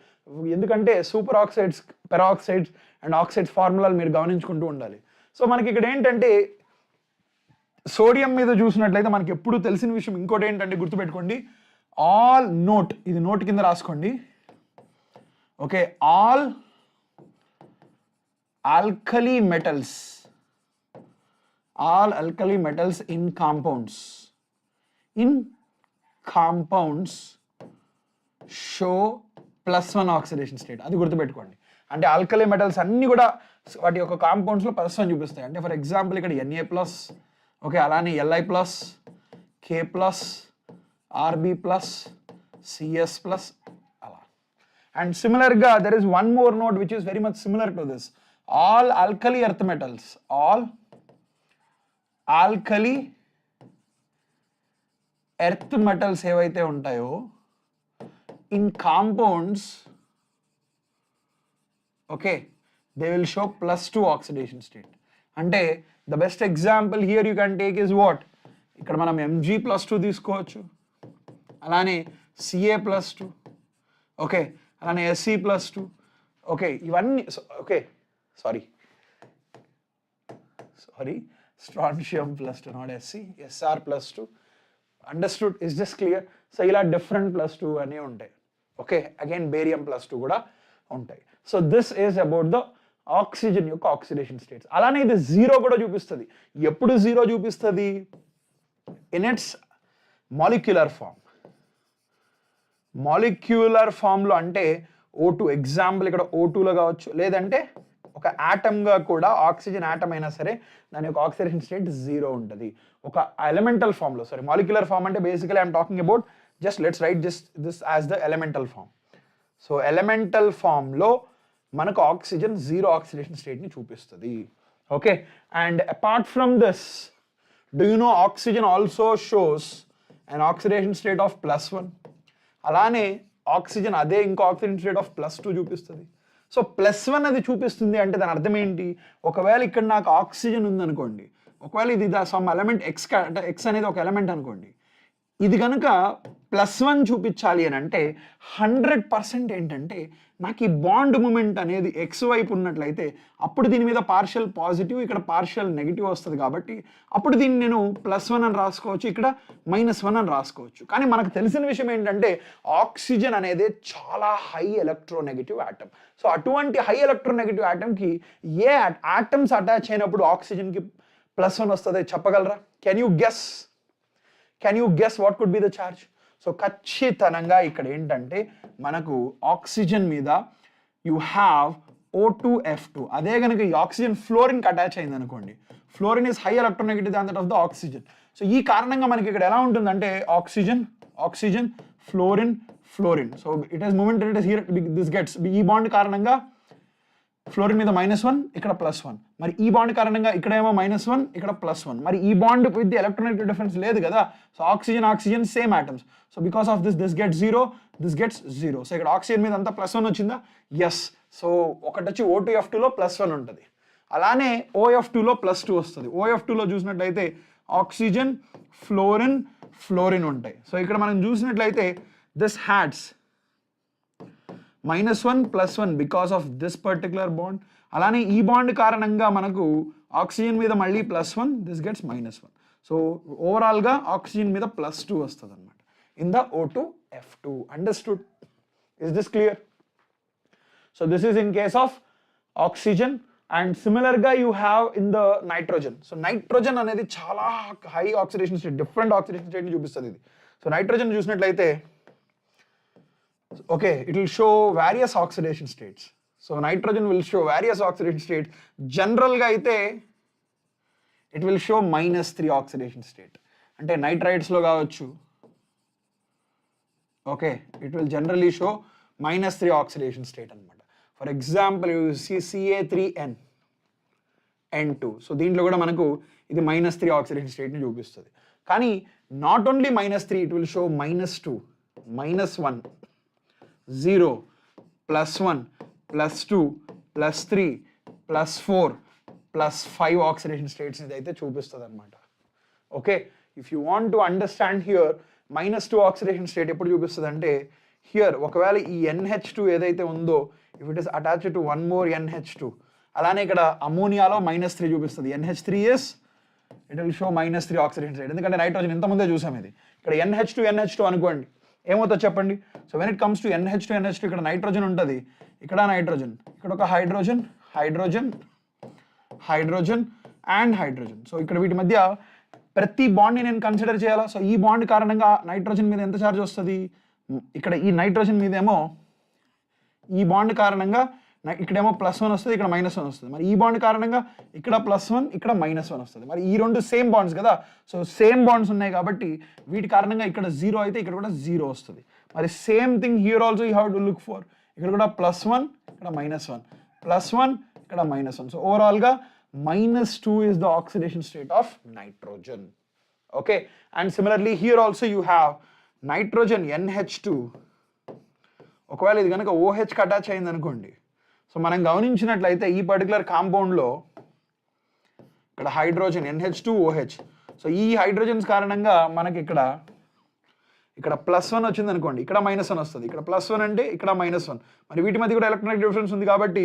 ఎందుకంటే super oxides, peroxides and oxides ఫార్ములాలు మీరు గమనించుకుంటూ ఉండాలి. సో మనకి ఇక్కడ ఏంటంటే సోడియం మీద చూసినట్లయితే మనకి ఎప్పుడు తెలిసిన విషయం ఇంకోటి ఏంటంటే గుర్తుపెట్టుకోండి, ఆల్ నోట్, ఇది నోట్ కింద రాసుకోండి. Okay, all alkali metals, all alkali metals in compounds show +1 oxidation state. అది గుర్తుపెట్టుకోండి. అంటే ఆల్కలీ మెటల్స్ అన్ని కూడా వాటి యొక్క కాంపౌండ్స్లో +1 చూపిస్తాయి. అంటే ఫర్ ఎగ్జాంపుల్ ఇక్కడ Na+, ఓకే, అలానే Li+, K+, Rb+, Cs+, అలా. అండ్ సిమిలర్గా there is one more note which is very much similar to this. All alkali earth metals, all alkali earth metals ఏవైతే ఉంటాయో in compounds, okay, they will show +2 oxidation state. అంటే the best example here you can take is what? ఇక్కడ మనం Mg+2 తీసుకోవచ్చు, అలానే Ca+2, ఓకే, అలానే Se+2, ఓకే ఇవన్నీ okay sorry strontium plus 2 not Sc, Sr plus 2 understood, is this clear? So ఇలా డిఫరెంట్ ప్లస్ 2 అని ఉంటాయి. ఓకే అగైన్ బేరియం ప్లస్ 2 కూడా ఉంటాయి. So this is about the oxygen యొక్క ఆక్సిడేషన్ స్టేట్స్. అలానే ఇది జీరో కూడా చూపిస్తుంది. ఎప్పుడు జీరో చూపిస్తుంది? In its molecular form. Molecular ఫామ్లో అంటే O2 ఎగ్జాంపుల్ ఇక్కడ O2లో కావచ్చు, లేదంటే ఒక యాటమ్గా కూడా ఆక్సిజన్ యాటమ్ అయినా సరే దాని యొక్క ఆక్సిడేషన్ స్టేట్ జీరో ఉంటుంది. ఒక ఎలిమెంటల్ ఫామ్లో, సారీ మాలిక్యులర్ ఫామ్ అంటే basically I'm talking about just let's write this as the elemental form. So elemental ఫామ్లో మనకు ఆక్సిజన్ జీరో ఆక్సిడేషన్ స్టేట్ని చూపిస్తుంది. Okay and apart from this do you know oxygen also shows and oxidation state of +1. అలానే ఆక్సిజన్ అదే ఇంకో ఆక్సిడేషన్ స్టేట్ ఆఫ్ +2 చూపిస్తుంది. సో +1 అది చూపిస్తుంది అంటే దాని అర్థం ఏంటి? ఒకవేళ ఇక్కడ నాకు ఆక్సిజన్ ఉందనుకోండి, ఒకవేళ ఇది సమ్ ఎలిమెంట్ ఎక్స్ అనేది ఒక ఎలిమెంట్ అనుకోండి, ఇది కనుక +1 చూపించాలి అని అంటే 100% ఏంటంటే నాకు ఈ బాండ్ మూమెంట్ అనేది ఎక్స్ వైపు ఉన్నట్లయితే అప్పుడు దీని మీద పార్షియల్ పాజిటివ్, ఇక్కడ పార్షియల్ నెగిటివ్ వస్తుంది. కాబట్టి అప్పుడు దీన్ని నేను +1 అని రాసుకోవచ్చు, ఇక్కడ -1 అని రాసుకోవచ్చు. కానీ మనకు తెలిసిన విషయం ఏంటంటే ఆక్సిజన్ అనేది చాలా హై ఎలక్ట్రోనెగటివ్ ఆటమ్. సో అటువంటి హై ఎలక్ట్రోనెగటివ్ ఆటమ్కి ఏ ఆటమ్స్ అటాచ్ అయినప్పుడు ఆక్సిజన్కి +1 వస్తుంది చెప్పగలరా? Can you guess what could be the charge? So ఖచ్చితంగా ఇక్కడ ఏంటంటే మనకు ఆక్సిజన్ మీద యూ హ్యావ్ O2F2. అదే కనుక ఈ ఆక్సిజన్ ఫ్లోరిన్కి అటాచ్ అయింది అనుకోండి, fluorine is high electronegative than that of the oxygen. So ఈ కారణంగా మనకి ఇక్కడ ఎలా ఉంటుందంటే oxygen fluorine. So it is moment it is here this gets ఈ బాండ్ కారణంగా ఫ్లోరిన్ మీద -1 ఇక్కడ +1, మరి ఈ బాండ్ కారణంగా ఇక్కడ ఏమో -1 ఇక్కడ +1, మరి ఈ bond with the electronegative difference లేదు కదా. So oxygen same atoms. So because of this gets zero. So ఇక్కడ ఆక్సిజన్ మీద అంతా +1 వచ్చిందా? ఎస్. సో ఒకటి వచ్చి O2F2లో +1 ఉంటుంది, అలానే OF2లో +2 వస్తుంది. OF2లో చూసినట్లయితే ఆక్సిజన్ ఫ్లోరిన్ ఉంటాయి. సో ఇక్కడ మనం చూసినట్లయితే this has -1 +1 because of this particular bond. అలానే ఈ బాండ్ కారణంగా మనకు ఆక్సిజన్ మీద మళ్ళీ +1, దిస్ గెట్స్ -1. సో ఓవరాల్గా ఆక్సిజన్ మీద +2 వస్తుంది అనమాట in the O2F2. Understood? Is this clear? So this is in case of oxygen. And సిమిలర్గా you have in the nitrogen. So nitrogen అనేది చాలా high oxidation state, different oxidation స్టేట్ని చూపిస్తుంది ఇది. సో నైట్రోజన్ చూసినట్లయితే okay, it will show various oxidation states. So nitrogen will show various oxidation states. General ga aithe it will show -3 oxidation state. Ante nitrides lo gaavachu. Okay, it will generally show -3 oxidation state anamata. For example, you see Ca3n N2. So దీంట్లో కూడా మనకు ఇది -3 oxidation state ని చూపిస్తుంది. కానీ not only -3, it will show -2, -1, 0, +1, +2, +3, +4, +5 oxidation states అయితే చూపిస్తుంది అనమాట. Okay, if you want to understand here -2 oxidation state ఎప్పుడు చూపిస్తుంది అంటే హియర్ ఒకవేళ ఈ NH2 ఏదైతే ఉందో if it is attached to 1 more NH2, అలానే ఇక్కడ అమోనియాలో -3 చూపిస్తుంది. NH3 is it will show -3 oxidation state. ఎందుకంటే నైట్రోజన్ ఇంతకుముందే చూసాం ఇది. ఇక్కడ NH2 అనుకోండి ఏమవుతుందో చెప్పండి. So when it comes to NH2 ఇక్కడ నైట్రోజన్ ఉంటుంది, ఇక్కడ నైట్రోజన్, ఇక్కడ ఒక హైడ్రోజన్ అండ్ హైడ్రోజన్. సో ఇక్కడ వీటి మధ్య ప్రతి బాండ్ని నేను కన్సిడర్ చేయాలా. సో ఈ బాండ్ కారణంగా నైట్రోజన్ మీద ఎంత ఛార్జ్ వస్తుంది? ఇక్కడ ఈ నైట్రోజన్ మీద ఏమో ఈ బాండ్ కారణంగా ఇక్కడేమో +1 వస్తుంది, ఇక్కడ -1 వస్తుంది. మరి ఈ బాండ్ కారణంగా ఇక్కడ +1 ఇక్కడ -1 వస్తుంది. మరి ఈ రెండు సేమ్ బాండ్స్ కదా. సో సేమ్ బాండ్స్ ఉన్నాయి కాబట్టి వీటి కారణంగా ఇక్కడ 0 అయితే ఇక్కడ కూడా 0 వస్తుంది. మరి same thing here also you have to look for. ఇక్కడ కూడా +1 ఇక్కడ -1, +1 ఇక్కడ -1. సో ఓవరాల్గా -2 is the oxidation state of nitrogen. Okay, and similarly here also you have nitrogen NH2. ఒకవేళ ఇది కనుక OH కి అటాచ్ అయింది అనుకోండి. సో మనం గమనించినట్లయితే ఈ పర్టికులర్ కాంపౌండ్లో ఇక్కడ హైడ్రోజన్ NH2OH. సో ఈ హైడ్రోజన్స్ కారణంగా మనకి ఇక్కడ ఇక్కడ +1 వచ్చింది అనుకోండి, ఇక్కడ -1 వస్తుంది. ఇక్కడ +1 అంటే ఇక్కడ -1. మరి వీటి మధ్య కూడా ఎలక్ట్రోనెగటివ్ డిఫరెన్స్ ఉంది కాబట్టి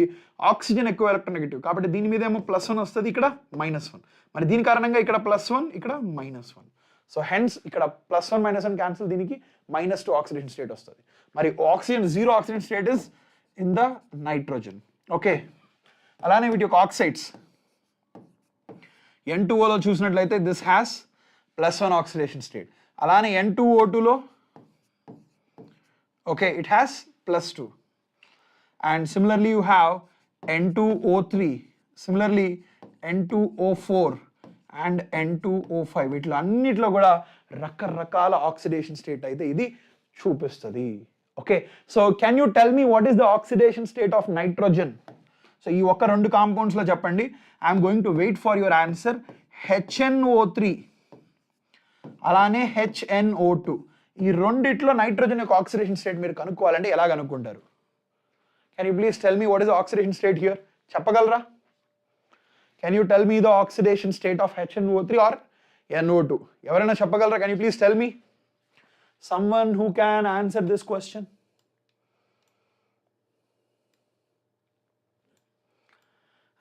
ఆక్సిజన్ ఎక్కువ ఎలక్ట్రోనెగటివ్. కాబట్టి దీని మీద ఏమో +1 వస్తుంది, ఇక్కడ -1. మరి దీని కారణంగా ఇక్కడ +1, ఇక్కడ -1. సో హెన్స్ ఇక్కడ +1 -1 క్యాన్సిల్, దీనికి -2 ఆక్సిడేషన్ స్టేట్ వస్తుంది. మరి oxygen 0 oxidation state is in the nitrogen. Okay, అలానే వీటి యొక్క ఆక్సైడ్స్ N2Oలో చూసినట్లయితే దిస్ హ్యాస్ +1 ఆక్సిడేషన్ స్టేట్. అలానే N2O2లో okay it has +2. And similarly you have N2O3, similarly N2O4 and N2O5. వీటిలో అన్నిట్లో కూడా రకరకాల ఆక్సిడేషన్ స్టేట్ అయితే ఇది చూపిస్తుంది. Okay, so can you tell me what is the oxidation state of nitrogen? So ఈ ఒక్క 2 కాంపౌండ్స్లో చెప్పండి. I'm going to wait for your answer. HNO3 అలానే HNO2, ఈ రెండిట్లో నైట్రోజన్ యొక్క ఆక్సిడేషన్ స్టేట్ మీరు కనుక్కోవాలంటే ఎలా కనుక్కుంటారు? Can you please tell me what is the oxidation state here? చెప్పగలరా? Can you tell me the oxidation state of HNO3 or NO2? ఎవరైనా చెప్పగలరా? Can you please tell me someone who can answer this question?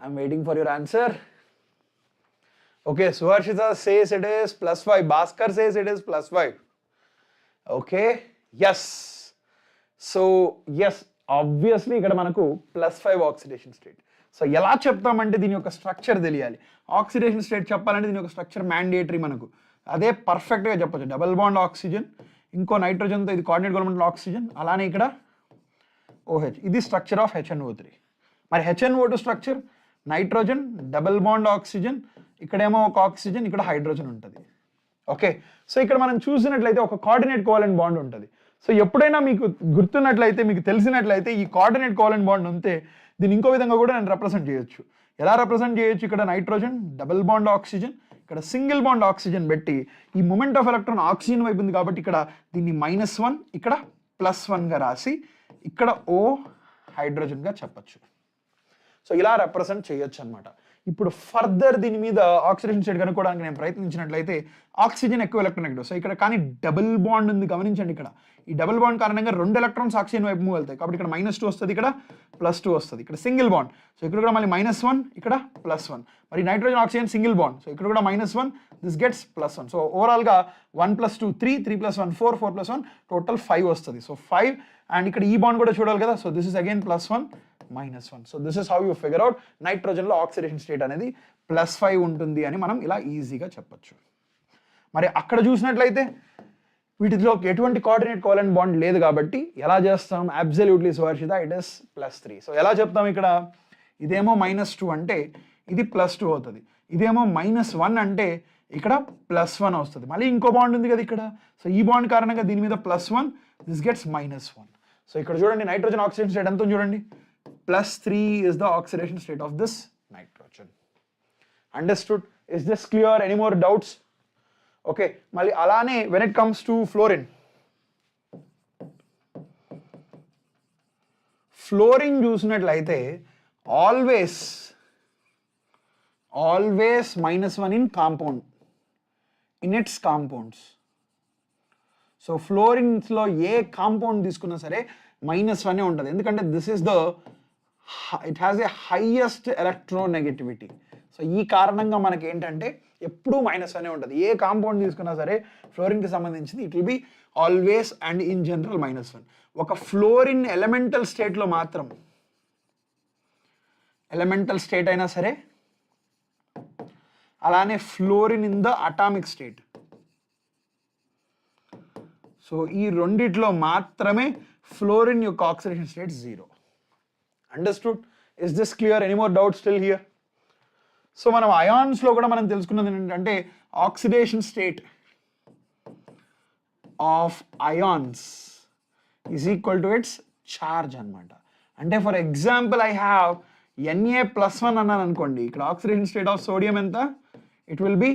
I'm waiting for your answer. Okay, Suharshita says it is +5. Bhaskar says it is +5. Okay, yes. So yes, obviously ikkada manaku +5 oxidation state. So ఎలా చెప్తామంటే దీని యొక్క స్ట్రక్చర్ తెలియాలి. ఆక్సిడేషన్ స్టేట్ చెప్పాలంటే దీని యొక్క స్ట్రక్చర్ మ్యాండేటరీ మనకు. అదే పర్ఫెక్ట్గా చెప్పొచ్చు. డబుల్ బాండ్ ఆక్సిజన్, ఇంకో నైట్రోజన్తో ఇది కోఆర్డినేట్ గవర్నమెంట్ ఆక్సిజన్, అలానే ఇక్కడ OH. ఇది స్ట్రక్చర్ ఆఫ్ HNO3. మరి HNO2 structure nitrogen, double bond oxygen, ఇక్కడేమో ఒక ఆక్సిజన్, ఇక్కడ హైడ్రోజన్ ఉంటుంది. ఓకే, సో ఇక్కడ మనం చూసినట్లయితే ఒక కోఆర్డినేట్ కోవలెంట్ బాండ్ ఉంటుంది. సో ఎప్పుడైనా మీకు గుర్తున్నట్లయితే, మీకు తెలిసినట్లయితే ఈ కోఆర్డినేట్ కోవలెంట్ బాండ్ ఉంటే దీన్ని ఇంకో విధంగా కూడా నేను రిప్రజెంట్ చేయొచ్చు. ఎలా రిప్రజెంట్ చేయొచ్చు? ఇక్కడ నైట్రోజన్, డబుల్ బాండ్ ఆక్సిజన్, ఇక్కడ సింగిల్ బాండ్ ఆక్సిజన్ పెట్టి ఈ మూమెంట్ ఆఫ్ ఎలక్ట్రాన్ ఆక్సిజన్ వైపు ఉంది కాబట్టి ఇక్కడ దీన్ని -1, ఇక్కడ +1గా రాసి ఇక్కడ O హైడ్రోజన్గా చెప్పచ్చు. సో ఇలా రిప్రజెంట్ చేయొచ్చు అనమాట. ఇప్పుడు ఫర్దర్ దీని మీద ఆక్సిడేషన్ స్టేట్ కనుక్కోవడానికి నేను ప్రయత్నించినట్లయితే ఆక్సిజన్ ఎక్కువ ఎలక్ట్రోనెగటివ్. సో ఇక్కడ కానీ డబుల్ బాండ్ ఉంది, గమనించండి. ఇక్కడ ఈ డబుల్ బాండ్ కారణంగా 2 ఎలక్ట్రాన్స్ ఆక్సిజన్ వైపు మూవ్ వెళ్తాయి కాబట్టి ఇక్కడ -2 వస్తుంది, ఇక్కడ +2 వస్తుంది. ఇక్కడ సింగిల్ బాండ్, సో ఇక్కడ కూడా మళ్ళీ -1, ఇక్కడ +1. మరి nitrogen oxygen single bond, so ఇక్కడ కూడా -1, దిస్ గెట్స్ +1. సో ఓవరాల్గా 1 + 2 3, 3 + 1 4, 4 + 1 టోటల్ 5 వస్తుంది. సో 5, అండ్ ఇక్కడ ఈ బాండ్ కూడా చూడాలి కదా. So this is again +1, -1. So this is how you figure out నైట్రోజన్లో ఆక్సిడేషన్ స్టేట్ అనేది +5 ఉంటుంది అని మనం ఇలా ఈజీగా చెప్పొచ్చు. మరి అక్కడ చూసినట్లయితే వీటిలో ఎటువంటి కోఆర్డినేట్ కోవలెంట్ బాండ్ లేదు కాబట్టి ఎలా చేస్తాం? Absolutely Suvarshita, it is +3. So ఎలా చెప్తాం? ఇక్కడ ఇదేమో -2 అంటే ఇది +2 అవుతుంది, ఇదేమో -1 అంటే ఇక్కడ +1 వస్తుంది. మళ్ళీ ఇంకో బాండ్ ఉంది కదా ఇక్కడ. సో ఈ బాండ్ కారణంగా దీని మీద +1, దిస్ గెట్స్ -1. సో ఇక్కడ చూడండి నైట్రోజన్ ఆక్సిడేషన్ స్టేట్ ఎంత చూడండి, +3 is the oxidation state of this nitrogen. Understood? Is this clear? Any more doubts? Okay, mali alane when it comes to fluorine చూసినట్లయితే always -1 in compound, in its compounds. So fluorines లో ఏ కాంపౌండ్ తీసుకున్నా సరే -1 ఉంటుంది, ఎందుకంటే this is the it has a highest electronegativity. So ఈ కారణంగా మనకి ఏంటంటే ఎప్పుడూ -1 ఉంటుంది. ఏ కాంపౌండ్ తీసుకున్నా సరే ఫ్లోరిన్కి సంబంధించింది it will be always and in general -1. ఒక ఫ్లోరిన్ ఎలిమెంటల్ స్టేట్లో మాత్రం, ఎలిమెంటల్ స్టేట్ అయినా సరే, అలానే fluorine in the atomic state, so ఈ రెండిట్లో మాత్రమే ఫ్లోరిన్ యొక్క oxidation state 0. Understood? Is this clear? Any more doubt still here? So మనం అయాన్స్లో కూడా మనం తెలుసుకున్నది ఏంటంటే oxidation state of ions is equal to it's charge అనమాట. అంటే for example I have Na+1 అన్నాను అనుకోండి, ఇక్కడ ఆక్సిడేషన్ స్టేట్ ఆఫ్ సోడియం ఎంత? It will be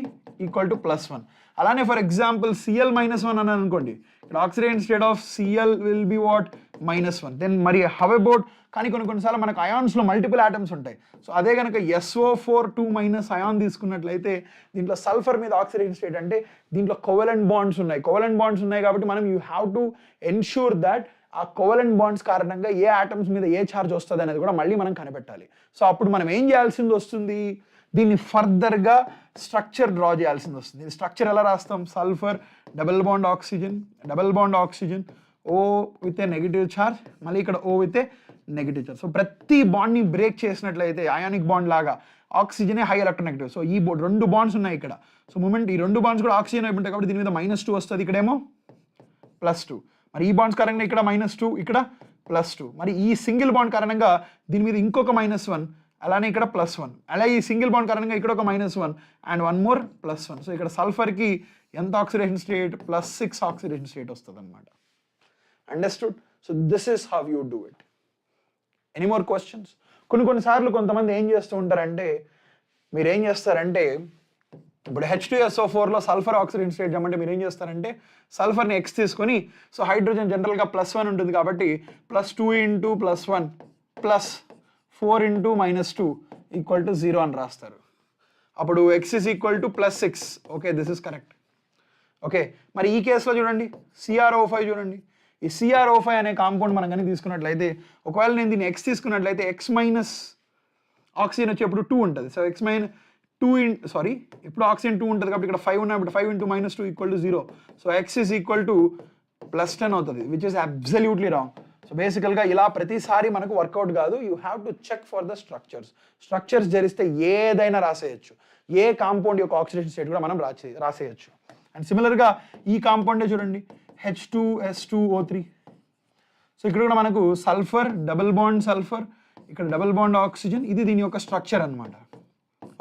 equal to +1. అలానే ఫర్ ఎగ్జాంపుల్ Cl-1 అన్నాను అనుకోండి, ఇక్కడ oxidation state of Cl will be what? -1. Then మరి హౌ అబౌట్, కానీ కొన్నిసార్లు మనకు అయాన్స్లో మల్టిపుల్ ఆటమ్స్ ఉంటాయి. సో అదే కనుక SO4 2- అయాన్ తీసుకున్నట్లయితే దీంట్లో సల్ఫర్ మీద ఆక్సిడేషన్ స్టేట్ అంటే దీంట్లో కోవలెంట్ బాండ్స్ ఉన్నాయి కాబట్టి మనం you have to ensure that ఆ కోవలెంట్ బాండ్స్ కారణంగా ఏ ఆటమ్స్ మీద ఏ ఛార్జ్ వస్తుంది అనేది కూడా మళ్ళీ మనం కనిపెట్టాలి. సో అప్పుడు మనం ఏం చేయాల్సింది వస్తుంది, దీన్ని ఫర్దర్గా స్ట్రక్చర్ డ్రా చేయాల్సింది వస్తుంది. ఈ స్ట్రక్చర్ ఎలా రాస్తాం, sulphur double bond oxygen O with a negative charge, మళ్ళీ ఇక్కడ O with a negative charge. So ప్రతి బాండ్ని బ్రేక్ చేసినట్లయితే అయానిక్ బాండ్ లాగా ఆక్సిజనే హై ఎలక్ట్రోనెగటివ్. సో ఈ రెండు బాండ్స్ ఉన్నాయి ఇక్కడ. సో మూమెంట్ ఈ రెండు బాండ్స్ కూడా ఆక్సిజన్ అయిపోయి ఉంటాయి కాబట్టి దీని మీద -2 వస్తుంది, ఇక్కడేమో +2. మరి ఈ బాండ్స్ కారణంగా ఇక్కడ -2, ఇక్కడ +2. మరి ఈ సింగిల్ బాండ్ కారణంగా దీని మీద ఇంకొక -1, అలానే ఇక్కడ +1. అలా ఈ సింగిల్ బాండ్ కారణంగా ఇక్కడ ఒక -1 అండ్ వన్ మోర్ +1. సో ఇక్కడ సల్ఫర్కి ఎంత ఆక్సిడేషన్ స్టేట్, +6 ఆక్సిడేషన్ స్టేట్ వస్తుంది అనమాట. Understood? So this is how you do it. Any more questions? కొన్నిసార్లు కొంతమంది ఏం చేస్తూ ఉంటారంటే, మీరు ఏం చేస్తారంటే ఇప్పుడు H2SO4లో సల్ఫర్ ఆక్సిడేషన్ స్టేట్ చేయమంటే మీరు ఏం చేస్తారంటే సల్ఫర్ని X తీసుకొని, సో హైడ్రోజన్ జనరల్గా +1 ఉంటుంది కాబట్టి +2 × +1 +4 × -2 = 0 అని రాస్తారు. అప్పుడు X = +6. Okay, this is correct. Okay, మరి ఈ కేసులో చూడండి CrO5 చూడండి. ఈ CrO5 అనే కాంపౌండ్ మనం కానీ తీసుకున్నట్లయితే, ఒకవేళ నేను దీన్ని X తీసుకున్నట్లయితే X మైనస్ ఆక్సిజన్ వచ్చేప్పుడు 2 ఉంటుంది. సో X మైనస్ 2 ఇప్పుడు ఆక్సిజన్ 2 ఉంటుంది కాబట్టి ఇక్కడ 5 ఉన్నప్పుడు 5 × -2 = 0. సో X +10 అవుతుంది, which is absolutely wrong. So బేసికల్గా ఇలా ప్రతిసారి మనకు వర్కౌట్ కాదు. You have to check for the structures జరిస్తే ఏదైనా రాసేయచ్చు, ఏ కాంపౌండ్ యొక్క ఆక్సిడేషన్ స్టేట్ కూడా మనం రాసేయచ్చు. అండ్ సిమిలర్గా ఈ కాంపౌండే చూడండి H2S2O3. సో ఇక్కడ కూడా మనకు సల్ఫర్ డబుల్ బాండ్ సల్ఫర్, ఇక్కడ డబుల్ బాండ్ ఆక్సిజన్, ఇది దీని యొక్క స్ట్రక్చర్ అనమాట.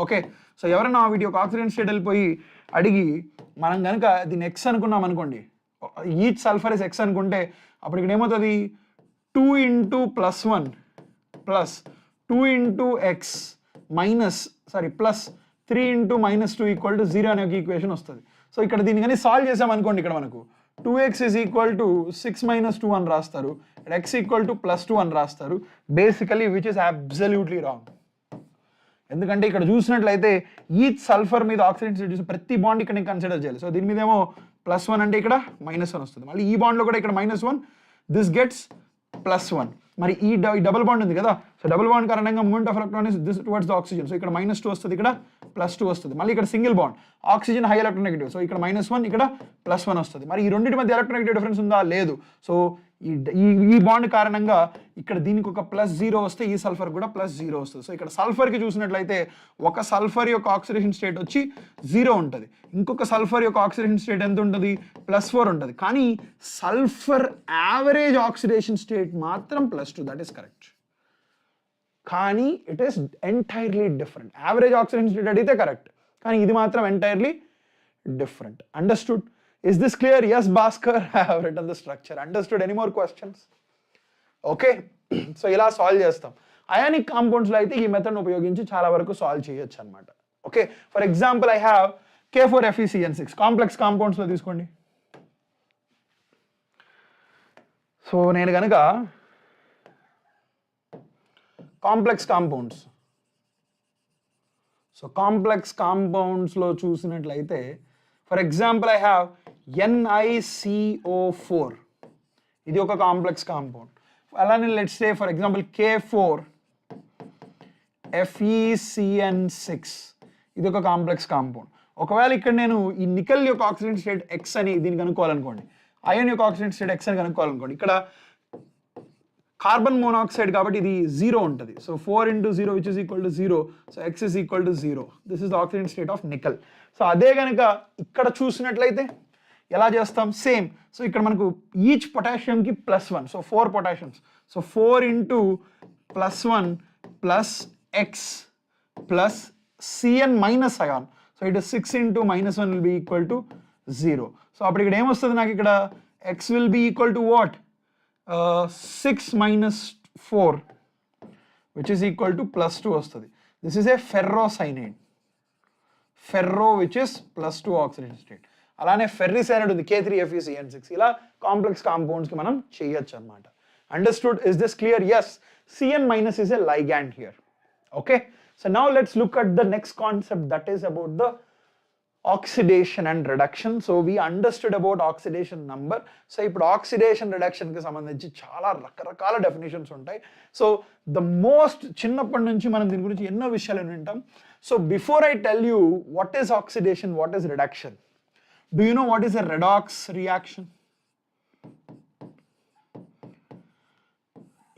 ఓకే, సో ఎవరైనా వీటి యొక్క ఆక్సిడేషన్ స్టేట్ వెళ్ళిపోయి అడిగి మనం కనుక దీన్ని X అనుకున్నాం అనుకోండి, ఈచ్ సల్ఫర్ ఇస్ X అనుకుంటే అప్పుడు ఇక్కడ ఏమవుతుంది, 2 × +1 +2 × X +3 × -2 = 0 అనే ఒక ఈక్వేషన్ వస్తుంది. సో ఇక్కడ దీన్ని కానీ సాల్వ్ చేసామనుకోండి, ఇక్కడ మనకు 2x = 6 - 2 అని రాస్తారు, X = +2 అని రాస్తారు. Basically which is absolutely wrong. ఎందుకంటే ఇక్కడ చూసినట్లయితే ఈచ్ సల్ఫర్ మీద ఆక్సిడేషన్ స్టేట్ చూసి ప్రతి బాండ్ ఇక్కడ కన్సిడర్ చేయాలి. సో దీని మీద ఏమో +1 అంటే ఇక్కడ -1 వస్తుంది, మళ్ళీ ఈ బాండ్లో కూడా ఇక్కడ -1, దిస్ గెట్స్ +1. మరి ఈ డబుల్ బాండ్ ఉంది కదా, సో డబుల్ బాండ్ కారణంగా moment of electron is this towards the oxygen. So ఇక్కడ -2 వస్తుంది, ఇక్కడ +2 వస్తుంది. మళ్ళీ ఇక్కడ single bond oxygen high electronegative, so ఇక్కడ -1, ఇక్కడ +1 వస్తుంది. మరి ఈ రెండింటి మధ్య ఎలక్ట్రోనెగటివ్ డిఫరెన్స్ ఉందా, లేదు. సో ఈ బాండ్ కారణంగా ఇక్కడ దీనికి ఒక +0 వస్తే ఈ సల్ఫర్ కూడా +0 వస్తుంది. సో ఇక్కడ సల్ఫర్కి చూసినట్లయితే ఒక సల్ఫర్ యొక్క ఆక్సిడేషన్ స్టేట్ వచ్చి 0 ఉంటుంది, ఇంకొక సల్ఫర్ యొక్క ఆక్సిడేషన్ స్టేట్ ఎంత ఉంటుంది, +4 ఉంటుంది. కానీ సల్ఫర్ యావరేజ్ ఆక్సిడేషన్ స్టేట్ మాత్రం +2. That is correct. కానీ it is entirely different. Average oxidation state అడిగితే కరెక్ట్, కానీ ఇది మాత్రం entirely different. Understood? Is this clear? Yes, Bhaskar, I have written the structure. Understood? Any more questions? Okay, so ఇలా సాల్వ్ చేస్తాం. అయానిక్ కాంపౌండ్స్లో అయితే ఈ మెథడ్ని ఉపయోగించి చాలా వరకు సాల్వ్ చేయొచ్చు అనమాట. Okay, for example I have K4FeCN6 complex కాంపౌండ్స్లో తీసుకోండి. సో నేను కనుక కాంప్లెక్స్ కాంపౌండ్స్లో చూసినట్లయితే, for example I have NiCO4, ఇది ఒక కాంప్లెక్స్ కాంపౌండ్. అలానే let's say for example K4FeCN6, ఇది ఒక కాంప్లెక్స్ కాంపౌండ్. ఒకవేళ ఇక్కడ నేను ఈ నికెల్ యొక్క ఆక్సిడేషన్ స్టేట్ X అని దీన్ని కనుక్కోవాలనుకోండి, ఐరన్ యొక్క ఆక్సిడేషన్ స్టేట్ X అని కనుక్కోవాలనుకోండి, ఇక్కడ కార్బన్ మోనాక్సైడ్ కాబట్టి ఇది 0 ఉంటుంది. So 4 × 0 which is equal to 0. So X is equal to 0. This is the oxidation state of nickel. So అదే కనుక ఇక్కడ చూసినట్లయితే ఎలా చేస్తాం, సేమ్. సో ఇక్కడ మనకు ఈచ్ పొటాషియంకి +1, so 4 potassiums. So 4 × +1 + X +Cn minus ion. So it 6 × -1 will be equal to 0. So అప్పుడు ఇక్కడ ఏమొస్తుంది నాకు, ఇక్కడ X will be equal to what, 6 - 4 which is equal to +2 వస్తుంది. This is a ferrocyanide, which is +2 oxidation state. అలానే ఫెర్రిసైనైడ్ ఉంది K3FeCN6. ఇలా కాంప్లెక్స్ కాంపౌండ్స్కి మనం చేయొచ్చు అనమాట. Understood? Is this clear? Yes, Cn minus is a ligand here. Okay, so now let's look at the next concept, that is about the oxidation and reduction. So we understood about oxidation number. So ఇప్పుడు oxidation reduction కి సంబంధించి చాలా రకరకాల డెఫినేషన్స్ ఉంటాయి. సో ద మోస్ట్ చిన్నప్పటి నుంచి మనం దీని గురించి ఎన్నో విషయాలు వింటాం. So before I tell you what is oxidation, what is reduction, do you know what is a redox reaction?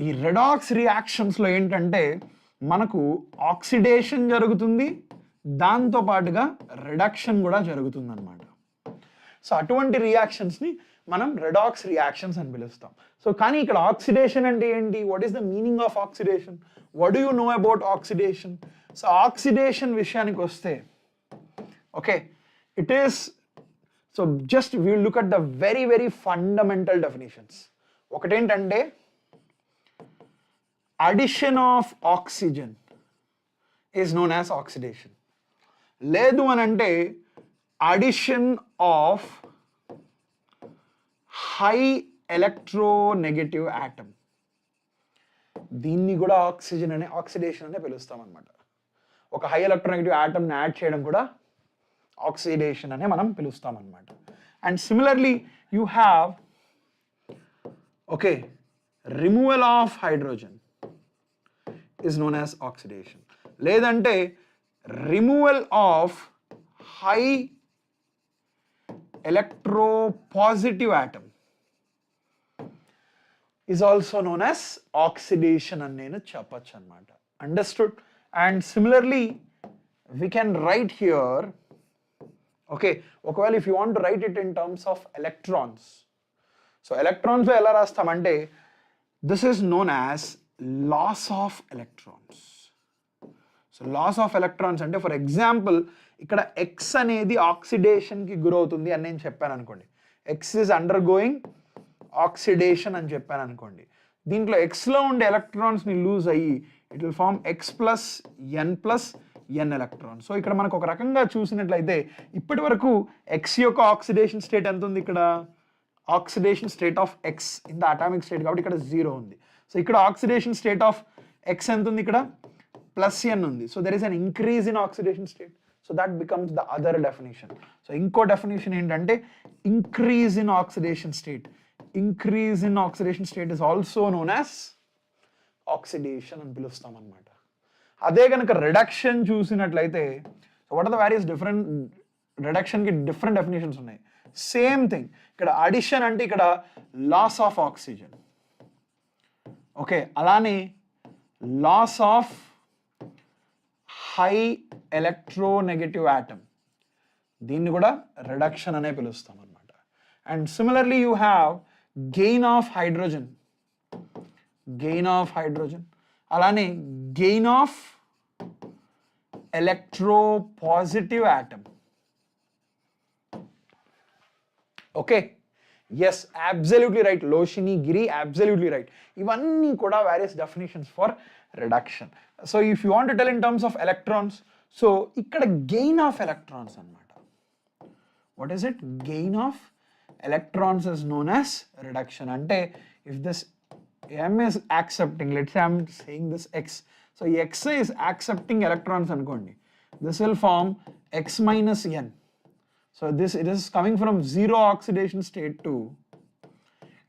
ఈ రెడాక్స్ రియాక్షన్స్లో ఏంటంటే మనకు ఆక్సిడేషన్ జరుగుతుంది, దాంతో పాటుగా రిడక్షన్ కూడా జరుగుతుంది అనమాట. సో అటువంటి రియాక్షన్స్ని మనం రెడాక్స్ రియాక్షన్స్ అని పిలుస్తాం. సో కానీ ఇక్కడ ఆక్సిడేషన్ అంటే ఏంటి? What is the meaning of oxidation? What do you know about oxidation? So oxidation విషయానికి వస్తే okay, it is, so just we look at the very very fundamental definitions. ఒకటేంటంటే addition of oxygen is known as oxidation. లేదు అని అంటే addition of high electronegative atom, దీన్ని కూడా ఆక్సిడేషన్ అనే పిలుస్తాం అనమాట. ఒక హై ఎలక్ట్రోనెగటివ్ ఆటమ్ని యాడ్ చేయడం కూడా ఆక్సిడేషన్ అనే మనం పిలుస్తాం అనమాట. And similarly you have okay removal of hydrogen is known as oxidation. లేదంటే removal of high electropositive atom is also known as oxidation అని నేను చెప్పచ్చు అనమాట. Understood? And similarly we can write here, okay, ఒకవేళ if you want to write it in terms of electrons, so electrons ఎలా రాస్తామంటే this is known as loss of electrons. So loss of electrons అంటే ఫర్ ఎగ్జాంపుల్ ఇక్కడ X అనేది ఆక్సిడేషన్కి గురవుతుంది అని నేను చెప్పాను అనుకోండి, X is undergoing oxidation అని చెప్పాను అనుకోండి, దీంట్లో Xలో ఉండే ఎలక్ట్రాన్స్ని లూజ్ అయ్యి it will form X plus N electron. So ఇక్కడ మనకు ఒక రకంగా చూసినట్లయితే ఇప్పటి వరకు X యొక్క ఆక్సిడేషన్ స్టేట్ ఎంత ఉంది? ఇక్కడ oxidation state of X in the atomic state కాబట్టి ఇక్కడ 0 ఉంది. సో ఇక్కడ ఆక్సిడేషన్ స్టేట్ ఆఫ్ X ఎంత ఉంది? ఇక్కడ +N ఉంది. So there is an increase in oxidation state. So that becomes the other definition. So ఇంకో డెఫినేషన్ ఏంటంటే increase in oxidation state. Increase in oxidation state is also known as oxidation అని పిలుస్తాం అనమాట. అదే కనుక రిడక్షన్ చూసినట్లయితే what are the various different రిడక్షన్కి డిఫరెంట్ డెఫినేషన్స్ ఉన్నాయి. సేమ్ థింగ్, ఇక్కడ అడిషన్ అంటే ఇక్కడ లాస్ ఆఫ్ ఆక్సిజన్, ఓకే, అలానే loss of high electronegative atom, దీన్ని కూడా రిడక్షన్ అనే పిలుస్తాం అనమాట. And similarly you have gain of hydrogen, అలానే gain of electropositive atom. Okay, yes, absolutely right, Loshini, Giri, absolutely right. ఇవన్నీ కూడా various definitions for reduction. So if you want to tell in terms of electrons, so ఇక్కడ gain of electrons అన్నమాట. What is it? Gain of electrons is known as reduction. అంటే if this M is accepting, let's say I'm saying this X, so X is accepting electrons అనుకోండి, this will form X minus N. So it is coming from 0 oxidation state to,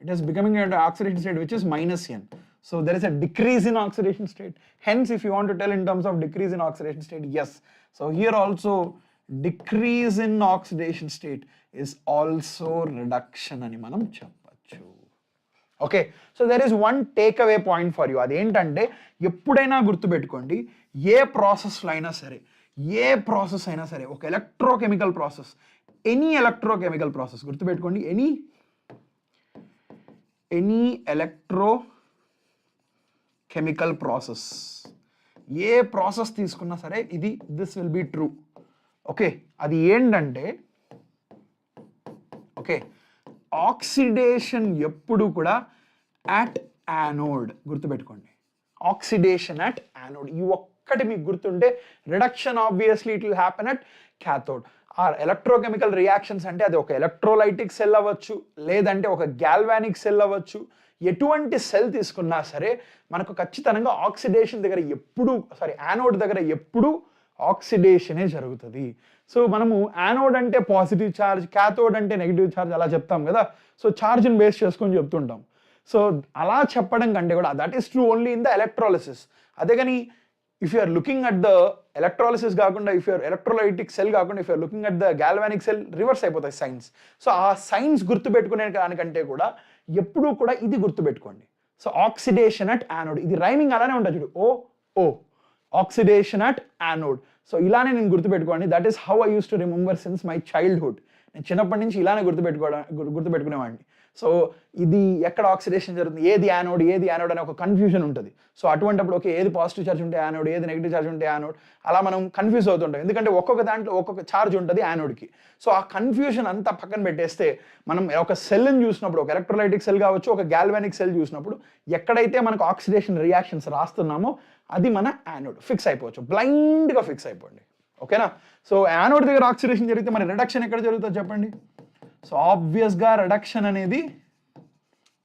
it is becoming an oxidation state which is -N. So there is a decrease in oxidation state. Hence, if you want to tell in terms of decrease in oxidation state, yes. So here also decrease in oxidation state is also reduction అని మనం చెప్పచ్చు. Okay, so there is one take away point for you. అదేంటంటే ఎప్పుడైనా గుర్తుపెట్టుకోండి, ఏ ప్రాసెస్లో అయినా సరే, ఒక electrochemical process, any electrochemical process గుర్తుపెట్టుకోండి, ఎనీ ఎలక్ట్రోకెమికల్ ప్రాసెస్, ఏ ప్రాసెస్ తీసుకున్నా సరే this will be true. Okay, అది ఏంటంటే ఓకే ఆక్సిడేషన్ ఎప్పుడు కూడా అట్ యానోడ్, గుర్తుపెట్టుకోండి, ఆక్సిడేషన్ అట్ యానోడ్. ఈ ఒక్కటి మీకు గుర్తుంటే reduction obviously it will happen at cathode. Or electrochemical reactions అంటే అది ఒక ఎలక్ట్రోలైటిక్ సెల్ అవ్వచ్చు, లేదంటే ఒక గ్యాల్వానిక్ సెల్ అవ్వచ్చు, ఎటువంటి సెల్ తీసుకున్నా సరే మనకు ఖచ్చితంగా ఆక్సిడేషన్ దగ్గర యానోడ్ దగ్గర ఎప్పుడు ఆక్సిడేషనే జరుగుతుంది. సో మనము యానోడ్ అంటే పాజిటివ్ ఛార్జ్, క్యాథోడ్ అంటే నెగిటివ్ ఛార్జ్ అలా చెప్తాం కదా. సో ఛార్జ్ని బేస్ చేసుకొని చెప్తుంటాం. సో అలా చెప్పడం కంటే కూడా that is true only in the electrolysis. అదే కానీ if you are looking at the electrolysis కాకుండా, ఇఫ్ యూఆర్ ఎలక్ట్రోలైటిక్ సెల్ కాకుండా, if you're looking at the galvanic cell, reverse అయిపోతాయి సైన్స్. సో ఆ సైన్స్ గుర్తుపెట్టుకునే దానికంటే కూడా ఎప్పుడూ కూడా ఇది గుర్తుపెట్టుకోండి. సో ఆక్సిడేషన్ అట్ యానోడ్, ఇది రైమింగ్ అలానే ఉంటుంది చూడు, oh oxidation at anode. So ఇలానే నేను గుర్తుపెట్టుకోండి. That is how I use to remember since my childhood. నేను చిన్నప్పటి నుంచి ఇలానే గుర్తుపెట్టుకునేవాడిని. సో ఇది ఎక్కడ ఆక్సిడేషన్ జరుగుతుంది, ఏది యానోడ్ అనే ఒక కన్ఫ్యూజన్ ఉంటుంది. సో అటువంటిప్పుడు ఓకే ఏది పాజిటివ్ ఛార్జ్ ఉంటే యానోడ్, ఏది నెగిటివ్ ఛార్జ్ ఉంటే యానోడ్, అలా మనం కన్ఫ్యూజ్ అవుతుంటాం. ఎందుకంటే ఒక్కొక్క దాంట్లో ఒక్కొక్క ఛార్జ్ ఉంటుంది యానోడ్కి. సో ఆ కన్ఫ్యూజన్ అంతా పక్కన పెట్టేస్తే మనం ఒక సెల్ని చూసినప్పుడు, ఒక ఎలక్ట్రోలైటిక్ సెల్ కావచ్చు, ఒక గాల్వానిక్ సెల్ చూసినప్పుడు ఎక్కడైతే మనకు ఆక్సిడేషన్ రియాక్షన్స్ రాస్తున్నామో అది మన యానోడ్. ఫిక్స్ అయిపోవచ్చు, బ్లైండ్గా ఫిక్స్ అయిపోండి. ఓకేనా? సో యానోడ్ దగ్గర ఆక్సిడేషన్ జరిగితే మరి రిడక్షన్ ఎక్కడ జరుగుతుందో చెప్పండి. సో ఆబ్వియస్గా రిడక్షన్ అనేది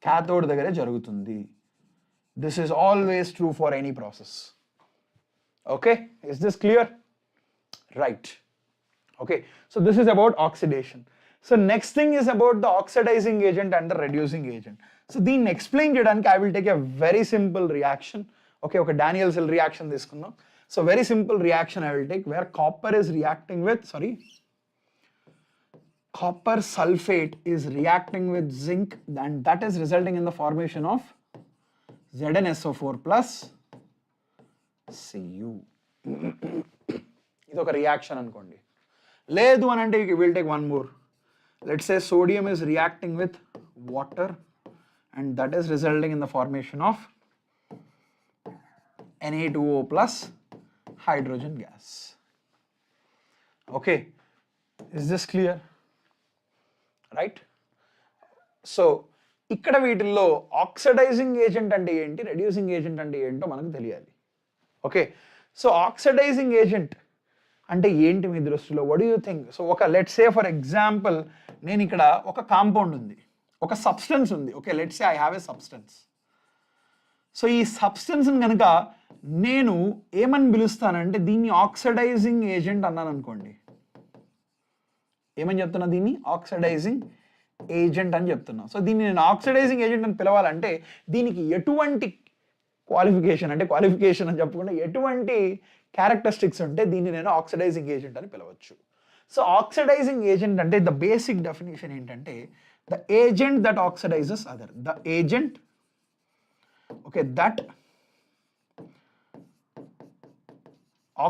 క్యాథోడ్ దగ్గరే జరుగుతుంది. This is always true for any process. Okay, is this clear? Right. Okay, so this is about oxidation. So next thing is about the oxidising agent and the reducing agent. So దీన్ని ఎక్స్ప్లెయిన్ చేయడానికి I will take a very simple reaction. Okay, ఒక డానియల్ సెల్ రియాక్షన్ తీసుకుందాం. So very simple reaction I will take where copper is reacting with, copper sulfate is reacting with zinc, and that is resulting in the formation of ZnSO4 plus Cu. ఇది ఒక రియాక్షన్ అనుకోండి. లేదు అని అంటే you will take one more. Let's say sodium is reacting with water and that is resulting in the formation of Na2O plus hydrogen gas. Okay, is this clear? Right? So ఇక్కడ వీటిల్లో ఆక్సిడైజింగ్ ఏజెంట్ అంటే ఏంటి, రెడ్యూసింగ్ ఏజెంట్ అంటే ఏంటో మనకు తెలియాలి. ఓకే, సో ఆక్సిడైజింగ్ ఏజెంట్ అంటే ఏంటి మీ దృష్టిలో? What do you think? So ఒక లెట్స్ సే ఫర్ ఎగ్జాంపుల్ నేను ఇక్కడ ఒక కాంపౌండ్ ఉంది, ఒక సబ్స్టెన్స్ ఉంది. Okay, let's say I have a substance. So ఈ సబ్స్టెన్స్ని కనుక నేను ఏమని పిలుస్తానంటే దీన్ని ఆక్సిడైజింగ్ ఏజెంట్ అన్నాను అనుకోండి. ఏమని చెప్తున్నా? దీన్ని ఆక్సిడైజింగ్ ఏజెంట్ అని చెప్తున్నా. సో దీన్ని నేను ఆక్సిడైజింగ్ ఏజెంట్ అని పిలవాలంటే దీనికి ఎటువంటి క్వాలిఫికేషన్ అని చెప్పకుండా ఎటువంటి క్యారెక్టరిస్టిక్స్ ఉంటే దీన్ని నేను ఆక్సిడైజింగ్ ఏజెంట్ అని పిలవచ్చు. సో ఆక్సిడైజింగ్ ఏజెంట్ అంటే ద బేసిక్ డెఫినేషన్ ఏంటంటే the agent that oxidises other, the agent okay that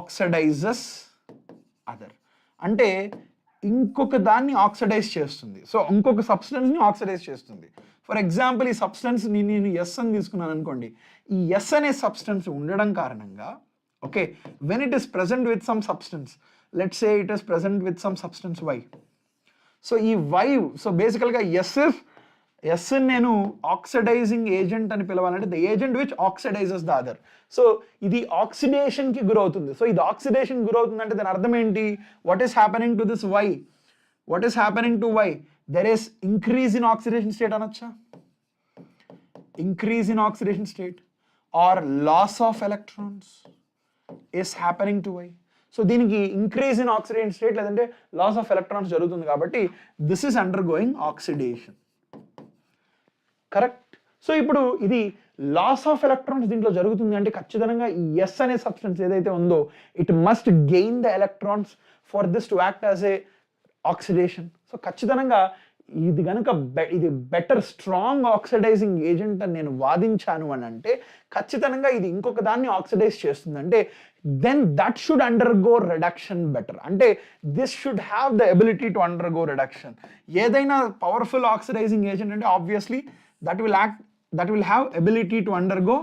oxidises other అంటే ఇంకొక దాన్ని ఆక్సిడైజ్ చేస్తుంది. సో ఇంకొక సబ్స్టెన్స్ని ఆక్సిడైజ్ చేస్తుంది. ఫర్ ఎగ్జాంపుల్ ఈ సబ్స్టెన్స్ నేను ఎస్ అని తీసుకున్నాను అనుకోండి. ఈ ఎస్ అనే సబ్స్టెన్స్ ఉండడం కారణంగా okay when it is present with some substance, let's say it is present with some substance Y. So ఈ వై, సో బేసికల్గా ఎస్ నేను ఆక్సిడైజింగ్ ఏజెంట్ అని పిలవాలంటే the agent which oxidises the other. So ఇది ఆక్సిడేషన్కి గురవుతుంది. సో ఇది ఆక్సిడేషన్ గురవుతుంది అంటే దాని అర్థం ఏంటి? What is happening to this Y? What is happening to Y? There is increase in oxidation state అనొచ్చా? Increase in oxidation state or loss of electrons is happening to Y. So దీనికి ఇంక్రీజ్ ఇన్ ఆక్సిడేషన్ స్టేట్ లేదంటే లాస్ ఆఫ్ ఎలక్ట్రాన్స్ జరుగుతుంది కాబట్టి this is undergoing oxidation. Correct. So ఇప్పుడు ఇది లాస్ ఆఫ్ ఎలక్ట్రాన్స్ దీంట్లో జరుగుతుంది అంటే ఖచ్చితంగా ఈ ఎస్ అనే సబ్స్టెన్స్ ఏదైతే ఉందో it must gain the electrons for this to act as a oxidation. So ఖచ్చితంగా ఇది కనుక ఇది బెటర్ స్ట్రాంగ్ ఆక్సిడైజింగ్ ఏజెంట్ అని నేను వాదించాను అని అంటే ఖచ్చితంగా ఇది ఇంకొక దాన్ని ఆక్సిడైజ్ చేస్తుంది అంటే then that should undergo reduction better. అంటే this should have the ability to undergo reduction. ఏదైనా పవర్ఫుల్ ఆక్సిడైజింగ్ ఏజెంట్ అంటే obviously that will have ability to undergo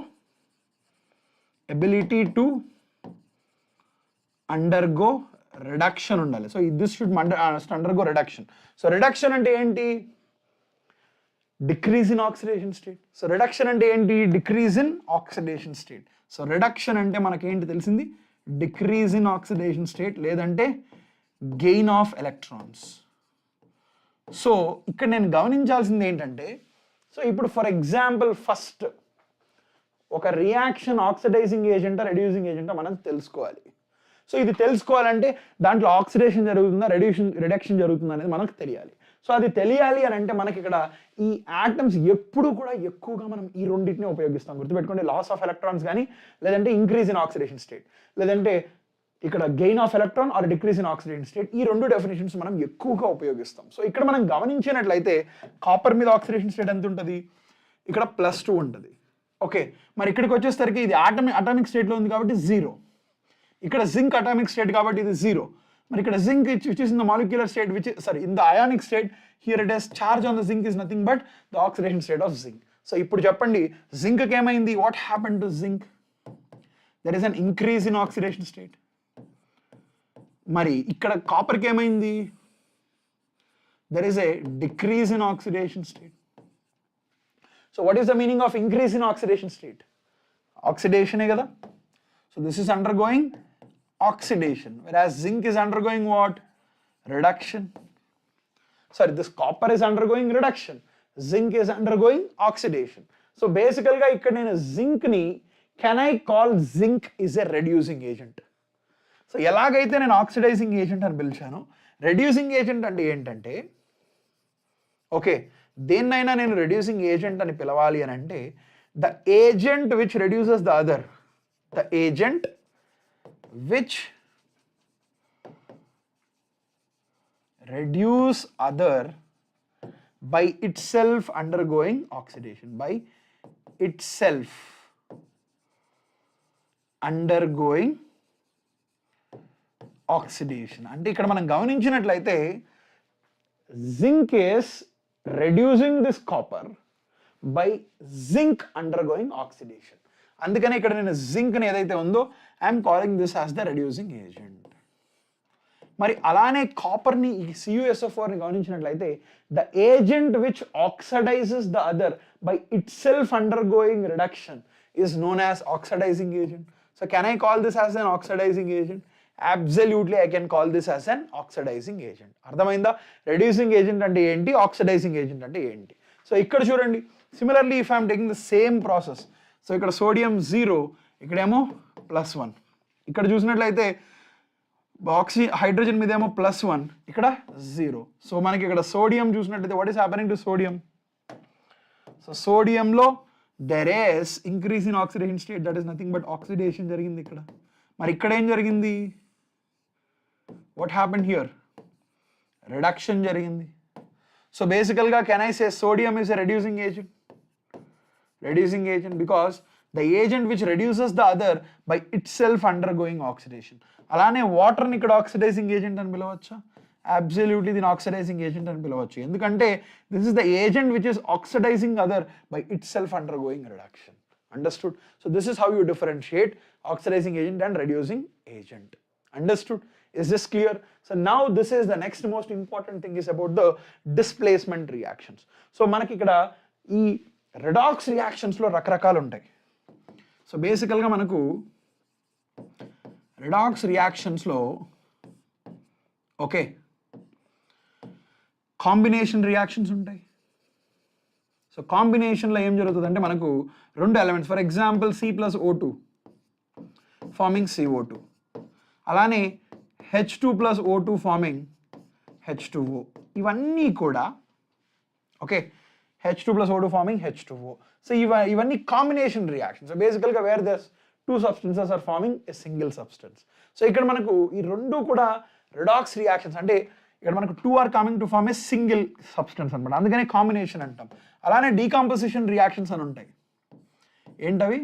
reduction ఉండాలి. So this should undergo reduction. So reduction అంటే ఏంటి? decrease in oxidation state. So reduction అంటే ఏంటి? decrease in oxidation state. So reduction అంటే మనకి ఏంటి తెలిసింది? decrease in oxidation state లేదంటే gain of electrons. సో ఇక్కడ నేను గమనించాల్సింది ఏంటంటే సో ఇప్పుడు ఫర్ ఎగ్జాంపుల్ ఫస్ట్ ఒక రియాక్షన్ ఆక్సిడైజింగ్ ఏజెంటా రెడ్యూసింగ్ ఏజెంటా మనం తెలుసుకోవాలి. సో ఇది తెలుసుకోవాలంటే దాంట్లో ఆక్సిడేషన్ జరుగుతుందా రిడక్షన్ జరుగుతుందా అనేది మనకు తెలియాలి. సో అది తెలియాలి అని అంటే మనకి ఇక్కడ ఈ ఆటమ్స్ ఎప్పుడు కూడా ఎక్కువగా మనం ఈ రెండింటిని ఉపయోగిస్తాం. గుర్తుపెట్టుకోండి, లాస్ ఆఫ్ ఎలక్ట్రాన్స్ కానీ, లేదంటే ఇంక్రీజ్ ఇన్ ఆక్సిడేషన్ స్టేట్, లేదంటే ఇక్కడ gain of electron or decrease in oxidation state, ఈ రెండు డెఫినేషన్స్ మనం ఎక్కువగా ఉపయోగిస్తాం. సో ఇక్కడ మనం గమనించినట్లయితే కాపర్ మీద ఆక్సిడేషన్ స్టేట్ ఎంత ఉంటుంది, ఇక్కడ +2 ఉంటుంది. ఓకే, మరి ఇక్కడికి వచ్చేసరికి ఇది అటామిక్ స్టేట్లో ఉంది కాబట్టి 0. ఇక్కడ జింక్ అటామిక్ స్టేట్ కాబట్టి ఇది 0. మరి ఇక్కడ zinc which is in the molecular state in the ionic state, here it has charge on the zinc is nothing but the oxidation state of zinc. So ఇప్పుడు చెప్పండి, జింక్ కి ఏమైంది, what happened to zinc? There is an increase in oxidation state. మరి ఇక్కడ కాపర్ కి ఏమైంది, there is a decrease in oxidation state. So what is the meaning of increase in oxidation state? ఆక్సిడేషనే కదా. So this is undergoing oxidation, whereas zinc is undergoing what? Reduction. Sorry, this copper is undergoing reduction. Zinc is undergoing oxidation. So basically ga ikkada nenu zinc ni can I call zinc is a reducing agent? So elagaithe nenu oxidizing agent ani pilchano, reducing agent ante entante, okay, denaina nenu reducing agent ani pilavali ani ante the agent which reduces the other, the agent which reduce other by itself undergoing oxidation, by itself undergoing oxidation. అంటే ఇక్కడ మనం గమనించినట్లయితే zinc is reducing this copper by zinc undergoing oxidation. అందుకనే ఇక్కడ నేను జింక్ ని ఏదైతే ఉందో I'm calling this as the reducing agent. మరి అలానే కాపర్ ని CuSO4 ని గమనించినట్లయితే the agent which oxidises the other by itself undergoing reduction is known as oxidising agent. So can I call this as an oxidising agent? Absolutely I can call this as an oxidising agent. అర్థమైందా? రెడ్యూసింగ్ ఏజెంట్ అంటే ఏంటి, ఆక్సిడైజింగ్ ఏజెంట్ అంటే ఏంటి? సో ఇక్కడ చూడండి, similarly if I'm taking the same process, so ఇక్కడ సోడియం 0, ఇక్కడేమో +1, ఇక్కడ చూసినట్లయితే హైడ్రోజన్ మీద ఏమో +1, ఇక్కడ 0. సో మనకి ఇక్కడ సోడియం చూసినట్లయితే what is happening to sodium? So సోడియంలో there is increase in oxidation state, that is nothing but oxidation జరిగింది ఇక్కడ. మరి ఇక్కడ ఏం జరిగింది, వాట్ హ్యాపెండ్ హియర్? రిడక్షన్ జరిగింది. సో బేసికల్గా can I say sodium is a reducing agent? Reducing agent because the agent which reduces the other by itself undergoing oxidation. అలానే వాటర్ ని ఇక్కడ ఆక్సిడైజింగ్ ఏజెంట్ అని పిలవచ్చా? అబ్సల్యూట్లీ దీని ఆక్సిడైజింగ్ ఏజెంట్ అని పిలవచ్చు. ఎందుకంటే this is the agent which is oxidising other by itself undergoing reduction. Understood? So this is how you differentiate oxidising agent and reducing agent. Understood? Is this clear? So now this is the next most important thing is about the displacement reactions. So మనకి ఇక్కడ ఈ రెడాక్స్ రియాక్షన్స్లో రకరకాలు ఉంటాయి. సో బేసికల్గా మనకు రెడాక్స్ రియాక్షన్స్లో ఓకే కాంబినేషన్ రియాక్షన్స్ ఉంటాయి. సో కాంబినేషన్లో ఏం జరుగుతుందంటే మనకు 2 elements, for example C+O2 farming CO2, అలానే H2+O2 ఫార్మింగ్ H2O. ఇవన్నీ కూడా okay H2+O2 forming H2O. So ఇవన్నీ కాంబినేషన్ రియాక్షన్. సో బేసికల్గా where these 2 substances are forming a single substance. సో ఇక్కడ మనకు ఈ రెండు కూడా రెడాక్స్ రియాక్షన్స్, అంటే ఇక్కడ మనకు 2 are coming to form a single substance అనమాట, అందుకనే కాంబినేషన్ అంటాం. అలానే డీకాంపోజిషన్ రియాక్షన్స్ అని ఉంటాయి. ఏంటవి?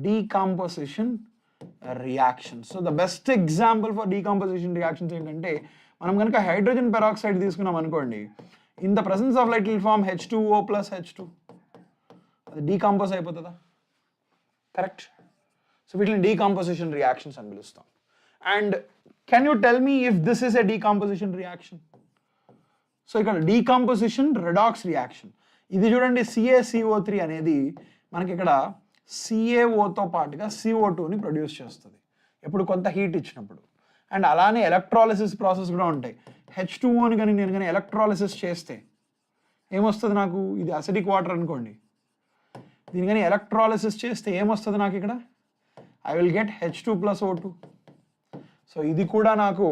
Decomposition reactions. So the best example for decomposition reactions ఏంటంటే, మనం కనుక హైడ్రోజన్ పెరాక్సైడ్ తీసుకున్నాం అనుకోండి, in the presence of light will form H2O plus H2. అది డీకంపోజ్ అయిపోతుందా? కరెక్ట్. సో వీటిని డీకంపోజిషన్ రియాక్షన్స్ అని పిలుస్తాం. And can you tell me if this is a decomposition reaction? So ఇక్కడ డీకంపోజిషన్ రెడాక్స్ రియాక్షన్. ఇది చూడండి, CaCO3 అనేది మనకి ఇక్కడ CaOతో పాటుగా CO2ని ప్రొడ్యూస్ చేస్తుంది ఎప్పుడు కొంత హీట్ ఇచ్చినప్పుడు. అండ్ అలానే ఎలక్ట్రాలిసిస్ ప్రాసెస్ కూడా ఉంటాయి. H2Oని కానీ నేను కానీ ఎలక్ట్రాలిసిస్ చేస్తే ఏమొస్తుంది నాకు, ఇది అసిడిక్ వాటర్ అనుకోండి, దీని కానీ ఎలక్ట్రాలిసిస్ చేస్తే ఏమొస్తుంది నాకు ఇక్కడ, I will get H2+O2. So ఇది కూడా నాకు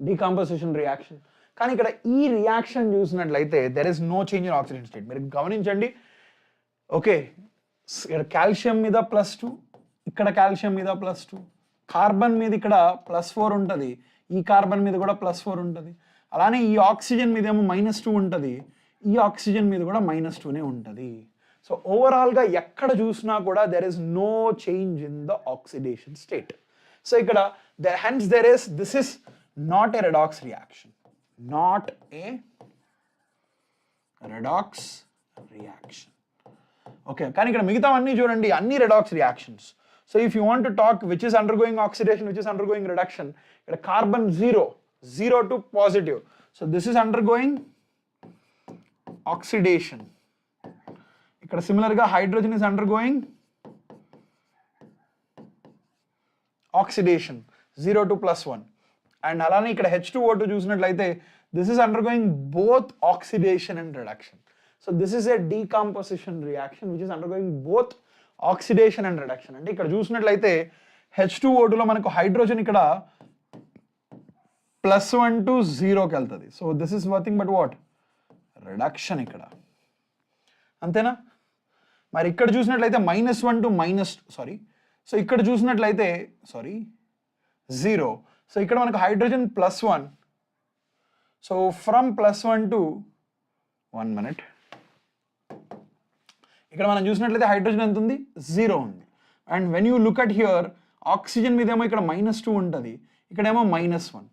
డీకాంపోజిషన్ రియాక్షన్. కానీ ఇక్కడ ఈ రియాక్షన్ చూసినట్లయితే there is no change in oxidation state. మీరు గమనించండి, ఓకే, ఇక్కడ కాల్షియం మీద +2, ఇక్కడ కాల్షియం మీద +2, కార్బన్ మీద ఇక్కడ +4 ఉంటుంది, ఈ కార్బన్ మీద కూడా +4 ఉంటుంది. అలానే ఈ ఆక్సిజన్ మీద ఏమో -2 ఉంటుంది, ఈ ఆక్సిజన్ మీద కూడా -2నే ఉంటుంది. సో ఓవరాల్గా ఎక్కడ చూసినా కూడా there is no change in the oxidation state. So ఇక్కడ hence this is not a redox reaction, not a redox reaction. Okay, కానీ ఇక్కడ మిగతావన్నీ చూడండి, అన్ని redox reactions. So if you want to talk which is undergoing oxidation, which is undergoing reduction, ఇక్కడ carbon 0 to positive. So this is undergoing oxidation. ఇక్కడ సిమిలర్గా hydrogen is undergoing oxidation 0 to +1. And అలానే ఇక్కడ H2O2 చూసినట్లయితే this is undergoing both oxidation and reduction. So this is a decomposition reaction which is undergoing both oxidation and reduction. అంటే ఇక్కడ చూసినట్లయితే H2O2లో మనకు హైడ్రోజన్ ఇక్కడ +1 to 0కి వెళ్తుంది. So this is nothing but what, reduction ఇక్కడ, అంతేనా? మరి ఇక్కడ చూసినట్లయితే -1 to సో ఇక్కడ చూసినట్లయితే 0. సో ఇక్కడ మనకు hydrogen +1. So from +1 to 1 minute, ఇక్కడ మనం చూసినట్లయితే హైడ్రోజన్ ఎంత ఉంది, 0 ఉంది. And when you look at here, oxygen మీద ఏమో ఇక్కడ -2 ఉంటుంది, ఇక్కడేమో -1.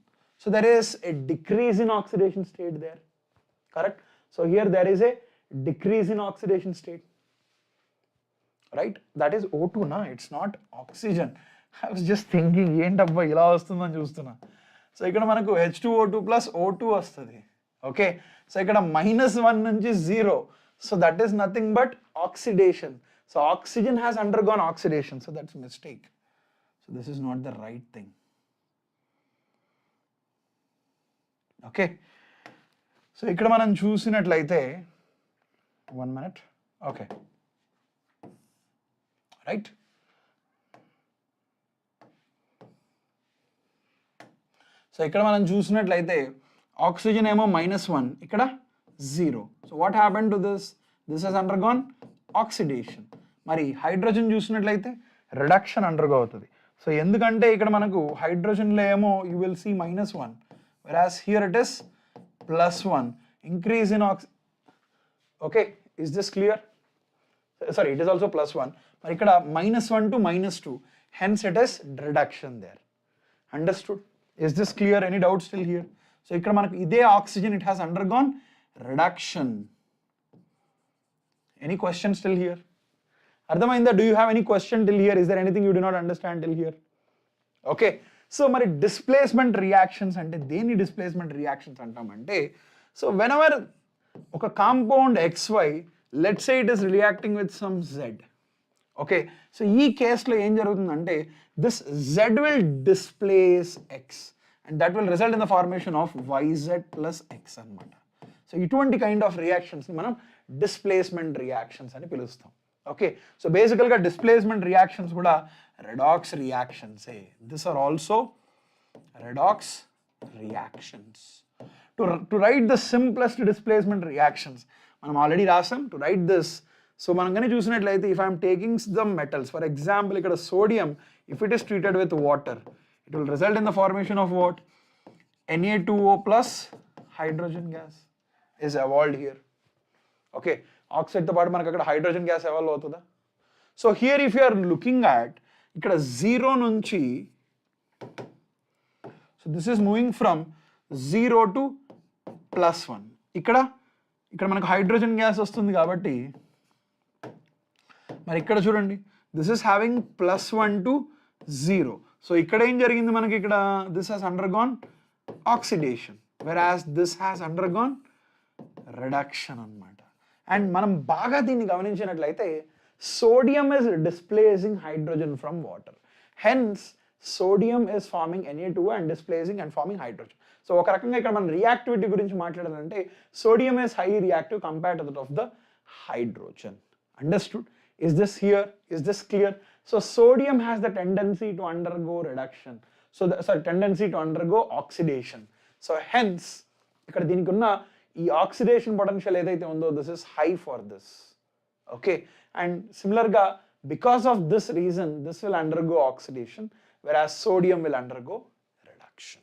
So there is a decrease in oxidation state there, correct? So here there is a decrease in oxidation state, right? That is O2 నా, it's not oxygen. I was just thinking ఏంటబ్బా ఇలా వస్తుందని చూస్తున్నా. సో ఇక్కడ మనకు H2O2 + O2 వస్తుంది. ఓకే, సో ఇక్కడ -1 నుంచి 0. So that is nothing but oxidation. So oxygen has undergone oxidation. So that's mistake. So this is not the right thing. Okay, so ఇక్కడ మనం చూసినట్లయితే 1 minute. Okay, right? సో ఇక్కడ మనం చూసినట్లయితే ఆక్సిజన్ ఏమో -1, ఇక్కడ 0. So what happen to this has undergone oxidation. మరి హైడ్రోజన్ చూసినట్లయితే రిడక్షన్ అండర్గో అవుతుంది. సో ఎందుకంటే ఇక్కడ మనకు హైడ్రోజన్లో ఏమో you will see -1, whereas here it is +1, increase in okay, is this clear? Sorry, it is also +1. మరి ఇక్కడ -1 to -2, hence it is reduction there. Understood? Is this clear? Any doubts still here? So ఇక్కడ మనకు ఇదే oxygen, it has undergone reduction. Any question still here? అర్థమైందా? Do you have any question till here? Is there anything you do not understand till here? Okay. So మరి డిస్ప్లేస్మెంట్ రియాక్షన్స్ అంటే దేని డిస్ప్లేస్మెంట్ రియాక్షన్స్ అంటామంటే, సో వెన్ ఎవర్ ఒక compound XY, let's say it is reacting with some Z. Okay, so ఈ కేసులో ఏం జరుగుతుందంటే this Z will displace X and that will result in the formation of YZ + X అనమాట. సో ఇటువంటి కైండ్ ఆఫ్ రియాక్షన్స్ని మనం డిస్ప్లేస్మెంట్ రియాక్షన్స్ అని పిలుస్తాం. ఓకే, సో బేసికల్గా డిస్ప్లేస్మెంట్ రియాక్షన్స్ కూడా రెడాక్స్ రియాక్షన్సే. This are also redox reactions. To write the simplest displacement reactions మనం ఆల్రెడీ రాసాం. టు రైట్ దిస్, సో మనం కానీ చూసినట్లయితే if I'm taking the metals, for example ఇక్కడ sodium, if it is treated with water, it will result in the formation of what, Na2O + hydrogen gas is evolved here. Okay, ఆక్సైడ్తో పాటు మనకు అక్కడ హైడ్రోజన్ గ్యాస్ ఎవాల్వ్ అవుతుందా? So here if you are looking at ఇక్కడ 0 నుంచి, so this is moving from 0 to +1. ఇక్కడ మనకు హైడ్రోజన్ గ్యాస్ వస్తుంది కాబట్టి మరి ఇక్కడ చూడండి, this is having +1 to 0. So ఇక్కడ ఏం జరిగింది మనకి, ఇక్కడ this has undergone oxidation, whereas this has undergone reduction అన్నమాట. అండ్ మనం బాగా దీన్ని గమనించినట్లయితే sodium is displacing hydrogen from water, hence sodium is forming Na2 and displacing and forming hydrogen. So ఒక రకంగా ఇక్కడ మనం రియాక్టివిటీ గురించి మాట్లాడాలంటే sodium is highly reactive compared to that of the hydrogen. Understood? Is this here? Is this clear? So sodium has the tendency to undergo reduction. So tendency to undergo oxidation. So hence ఇక్కడ దీనికి ఉన్న ఈ ఆక్సిడేషన్ పొటెన్షియల్ ఏదైతే ఉందో this is high for this. Okay, and similar ga because of this reason this will undergo oxidation whereas sodium will undergo reduction.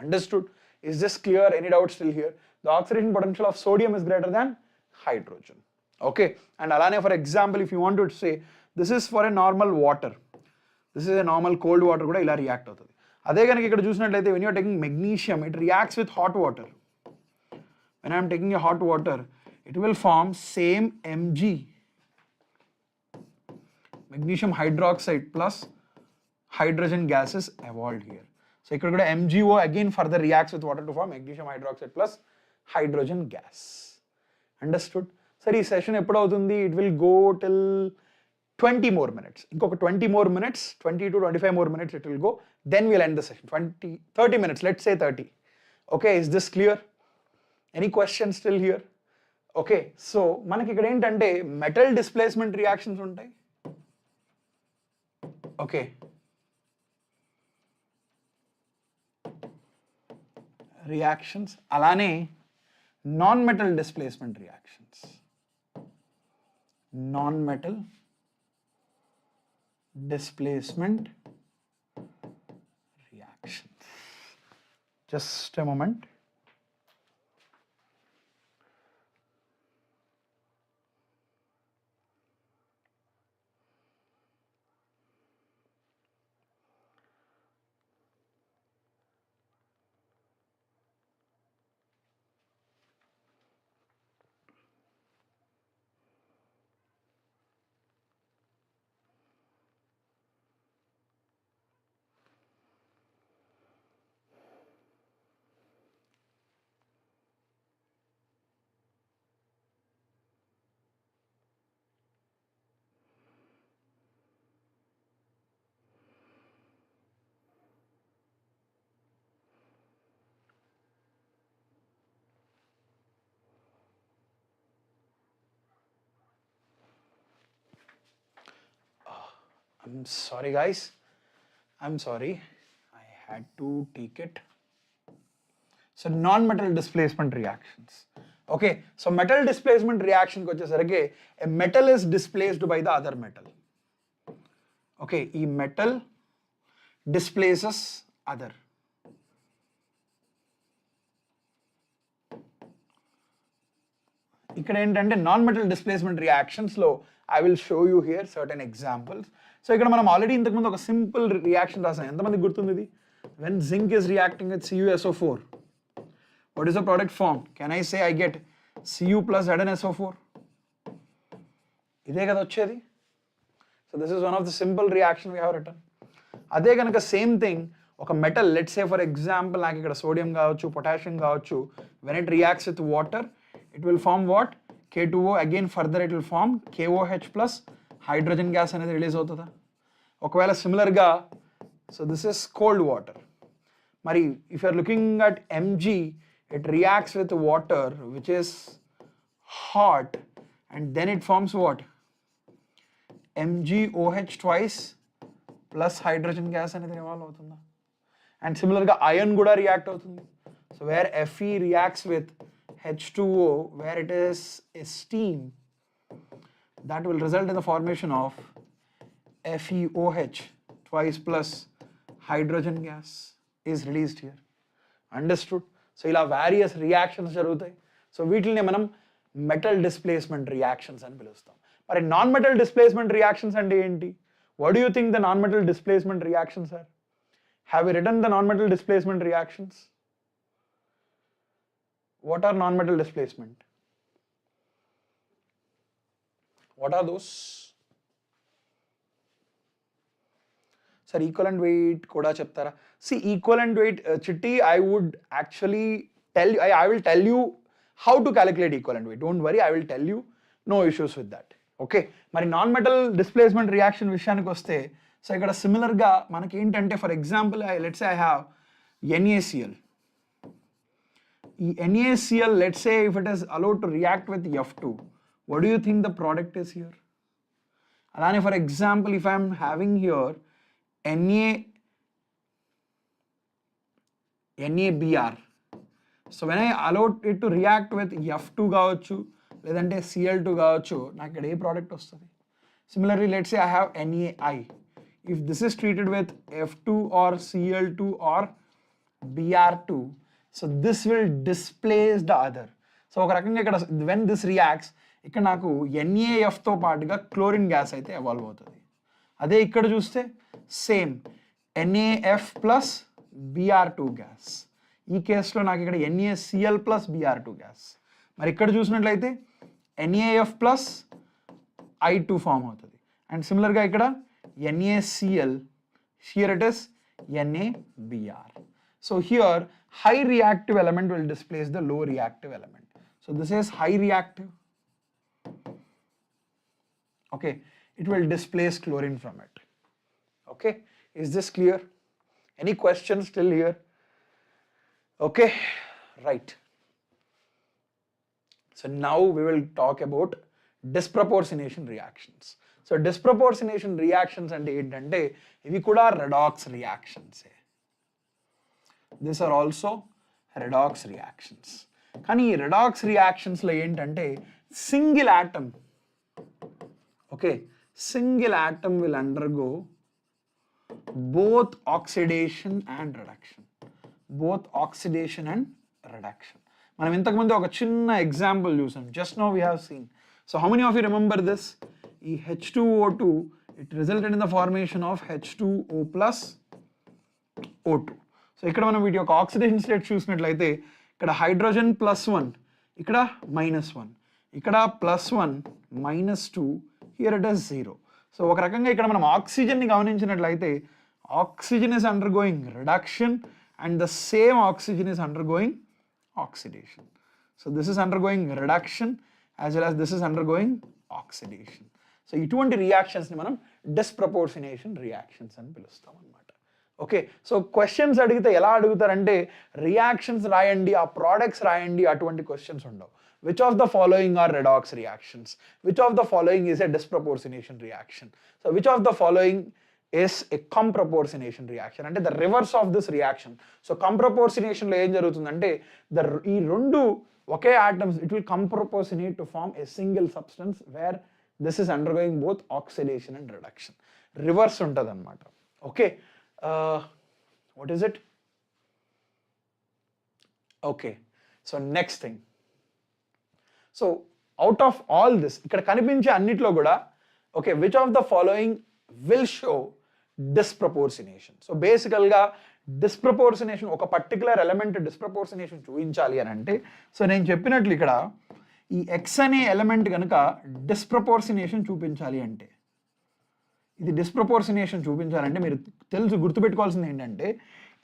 Understood? Is this clear? Any doubt still here? The oxidation potential of sodium is greater than hydrogen. Okay, and alane for example if you want to say this is for a normal water, this is a normal cold water kuda ila react avutadi. Ade ganaka ikkada chusinattayite when you are taking magnesium it reacts with hot water. When I am taking a hot water it will form same Mg, magnesium hydroxide plus hydrogen gas is evolved here. So ikkada kuda MgO again further reacts with water to form magnesium hydroxide plus hydrogen gas. Understood? Sir, ee session eppudu avutundi? It will go till 20 more minutes. Inkoka 20 more minutes, 20 to 25 more minutes it will go. Then we'll end the session. 30 minutes, let's say 30. Okay, is this clear? Any questions still here? Okay, so manaki ikkada entante metal displacement reactions untayi. Okay, reactions alane non-metal displacement reactions. Non-metal displacement reactions. Just a moment. I'm sorry guys, I'm sorry, I had to take it. So non-metal displacement reactions. Okay, so metal displacement reaction ko vachesariki a metal is displaced by the other metal. Okay, ee metal displaces other. ఇక్కడ ఏంటంటే నాన్ మెటల్ డిస్ప్లేస్మెంట్ రియాక్షన్స్ లో I will show you here certain examples. So ఇక్కడ మనం ఆల్రెడీ ఇంతకుముందు ఒక సింపుల్ రియాక్షన్ రాసాం. ఎంతమందికి గుర్తుంది ఇది? When zinc is reacting with CuSO4 what is the product formed? Can I say I get Cu plus ZnSO4? ఇదే కదా వచ్చేది. So this is one of the simple reaction we have return. అదే కనుక సేమ్ థింగ్ ఒక metal let's say for example నాకు ఇక్కడ సోడియం కావచ్చు, పొటాషియం కావచ్చు, when it reacts with water it will form what? K2O. Again further it will form KOH plus hydrogen gas అనేది రిలీజ్ అవుతుందా? ఒకవేళ సిమిలర్గా so this is cold water. మరి if you are looking at Mg it reacts with water which is hot and then it forms what? MgOH twice plus hydrogen gas అనేది ఇవాల్వ్ అవుతుందా? అండ్ సిమిలర్గా ఐరన్ కూడా రియాక్ట్ అవుతుంది. So where Fe reacts with H2O where it is a steam, that will result in the formation of FeOH twice plus hydrogen gas is released here. Understood? So ila various reactions jarugutayi. So వీటిని మనం metal displacement reactions అని పిలుస్తాం. మరి నాన్ మెటల్ డిస్ప్లేస్మెంట్ రియాక్షన్స్ అంటే ఏంటి? What do you think the non-metal displacement reactions are? Have we written the non-metal displacement reactions? What are non-metal displacement? What are those? Sir, equivalent weight kuda cheptara. See, equivalent weight chitti, I would actually tell you, I will tell you how to calculate equivalent weight. Don't worry, I will tell you. No issues with that. Okay. Mari non-metal displacement reaction vishayaniki vaste, so ఇక్కడ సిమిలర్గా మనకి ఏంటంటే for example let's say I have NaCl. ఈ NaCl, let's say if it is allowed to react with F2, what do you think the product is here? Alane for example, if I am having here NaBr, so when I allow it to react with F2 కావచ్చు లేదంటే Cl2 కావచ్చు, నాకు ఇక్కడ ఏ ప్రోడక్ట్ వస్తుంది? Similarly, let's say I have NaI. If this is treated with F2 or Cl2 or Br2, so this will displace the other. So ఒక రకంగా ఇక్కడ when this reacts, ఇక్కడ నాకు NaFతో పాటుగా క్లోరిన్ గ్యాస్ అయితే ఎవాల్వ్ అవుతుంది. అదే ఇక్కడ చూస్తే same NaF plus Br2 gas. ఈ కేసులో నాకు ఇక్కడ NaCl ప్లస్ Br2 గ్యాస్. మరి ఇక్కడ చూసినట్లయితే NaF ప్లస్ I2 ఫామ్ అవుతుంది. అండ్ సిమిలర్గా ఇక్కడ NaCl, here it is NaBr. So here high reactive element will displace the low reactive element. So this is high reactive. Okay, it will displace chlorine from it. Okay, is this clear? Any questions still here? Okay, right. So now we will talk about disproportionation reactions. So disproportionation reactions and ఏంటంటే ఇవి కూడా redox reactions. These are also redox reactions. కానీ ఈ redox reactions లో ఏంటంటే single atom, okay, single atom will undergo both oxidation and reduction. Both oxidation and reduction. మనం ఇంతకుముందు ఒక చిన్న ఎగ్జాంపుల్ చూసాం. Just now we have seen. So how many of you remember this? ఈ H2O2, it resulted in the formation of H2O plus O2. So ఇక్కడ మనం వీటి యొక్క ఆక్సిడేషన్ స్టేట్ చూసినట్లయితే ఇక్కడ హైడ్రోజన్ +1, ఇక్కడ -1, ఇక్కడ +1 -2, హియర్ ఇట్ ఇస్ 0. సో ఒక రకంగా ఇక్కడ మనం ఆక్సిజన్ని గమనించినట్లయితే oxygen is undergoing reduction and the same oxygen is undergoing oxidation. So this is undergoing reduction as well as this is undergoing oxidation. So ఇటువంటి రియాక్షన్స్ ని మనం డిస్ప్రపోర్షనేషన్ రియాక్షన్స్ అని పిలుస్తాం అన్నమాట. ఓకే, సో క్వశ్చన్స్ అడిగితే ఎలా అడుగుతారంటే రియాక్షన్స్ రాయండి, ఆ ప్రోడక్ట్స్ రాయండి, అటువంటి క్వశ్చన్స్ ఉండవు. Which of the following are redox reactions? Which of the following is a disproportionation reaction? So which of the following is a comproportionation reaction? అంటే the reverse of this reaction. So comproportionation లో ఏం జరుగుతుందంటే ఈ రెండు ఒకే atoms, it will comproportionate to form a single substance where this is undergoing both oxidation and reduction. Reverse ఉంటుంది అన్నమాట. Okay, what is it? Okay, so next thing. So out of all this, ఇక్కడ కనిపించే అన్నిట్లో కూడా okay, which of the following will show disproportionation? So బేసికల్గా డిస్ప్రపోర్షనేషన్, ఒక పర్టికులర్ ఎలిమెంట్ డిస్ప్రపోర్షనేషన్ చూపించాలి అని అంటే, సో నేను చెప్పినట్లు ఇక్కడ ఈ ఎక్స్ అనే ఎలిమెంట్ కనుక డిస్ప్రపోర్షనేషన్ చూపించాలి అంటే, ఇది డిస్ప్రపోర్షనేషన్ చూపించాలంటే మీరు గుర్తుపెట్టుకోవాల్సింది ఏంటంటే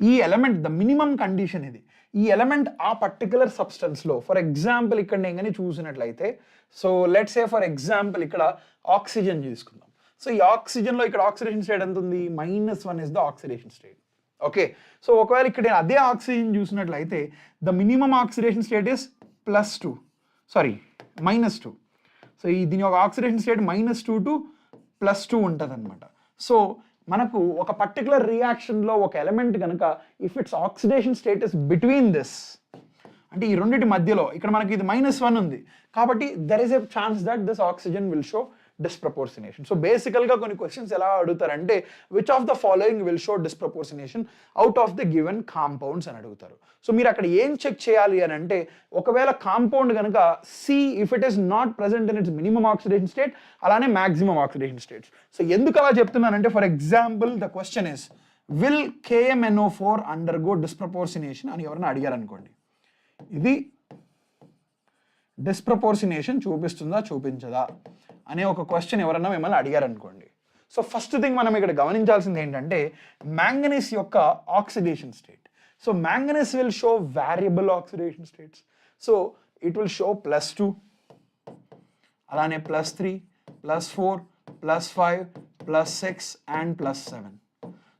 ఈ ఎలిమెంట్ ద మినిమం కండిషన్ ఇది. ఈ ఎలిమెంట్ ఆ పర్టికులర్ సబ్స్టెన్స్లో, ఫర్ ఎగ్జాంపుల్ ఇక్కడ నేను కానీ చూసినట్లయితే, so let's say for example ఇక్కడ ఆక్సిజన్ తీసుకుందాం. సో ఈ ఆక్సిజన్లో ఇక్కడ ఆక్సిడేషన్ స్టేట్ ఎంత ఉంది? -1 is the oxidation state. Okay, so ఒకవేళ ఇక్కడ నేను అదే ఆక్సిజన్ చూసినట్లయితే the minimum oxidation state is +2, sorry -2. So ఈ దీని యొక్క ఆక్సిడేషన్ స్టేట్ -2 to +2 ఉంటుంది అనమాట. సో మనకు ఒక పర్టికులర్ రియాక్షన్లో ఒక ఎలిమెంట్ కనుక if it's oxidation status between this, అంటే ఈ రెండింటి మధ్యలో ఇక్కడ మనకి ఇది -1 ఉంది కాబట్టి there is a chance that this oxygen will show disproportionation. So basically కొన్ని క్వశ్చన్స్ ఎలా అడుగుతారంటే which of the following will show disproportionation out of the given compounds అని అడుగుతారు. సో మీరు అక్కడ ఏం చెక్ చేయాలి అని అంటే ఒకవేళ కాంపౌండ్ కనుక see if it is not present in its minimum oxidation state అలానే maximum oxidation states. సో ఎందుకు అలా చెప్తున్నానంటే for example the question is will KMNO4 undergo disproportionation అని ఎవరైనా అడిగారు అనుకోండి, ఇది డిస్ప్రపోర్షనేషన్ చూపిస్తుందా చూపించదా అనే ఒక క్వశ్చన్ ఎవరన్నా మిమ్మల్ని అడిగారు అనుకోండి. సో ఫస్ట్ థింగ్ మనం ఇక్కడ గమనించాల్సింది ఏంటంటే మ్యాంగనీస్ యొక్క oxidation state. So manganese will show variable oxidation states. So it will show +2, అలానే +3, +4, +5, +6 and +7.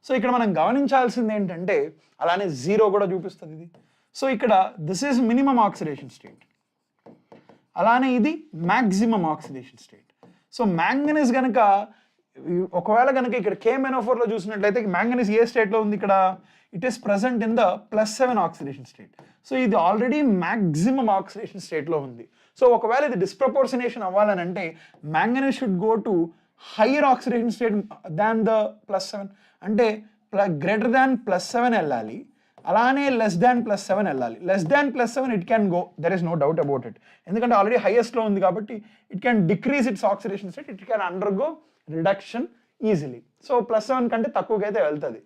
సో ఇక్కడ మనం గమనించాల్సింది ఏంటంటే అలానే 0 కూడా చూపిస్తుంది ఇది. సో ఇక్కడ this is minimum oxidation state, అలానే ఇది maximum oxidation state. So manganese కనుక ఒకవేళ కనుక ఇక్కడ KMnO4లో చూసినట్లయితే మ్యాంగనీస్ ఏ స్టేట్లో ఉంది ఇక్కడ, it is present in the +7 oxidation state. So ఇది ఆల్రెడీ మ్యాక్సిమం ఆక్సిడేషన్ స్టేట్లో ఉంది. సో ఒకవేళ ఇది డిస్ప్రపోర్షనేషన్ అవ్వాలని అంటే manganese should go to higher oxidation state than the +7, అంటే గ్రేటర్ దాన్ +7 వెళ్ళాలి, అలానే లెస్ దాన్ +7 వెళ్ళాలి. Less than +7 it can go, there is no doubt about it, ఎందుకంటే ఆల్రెడీ హైయెస్ట్లో ఉంది కాబట్టి it can decrease its oxidation state, it can undergo reduction easily. So +7 కంటే తక్కువకి అయితే వెళ్తుంది,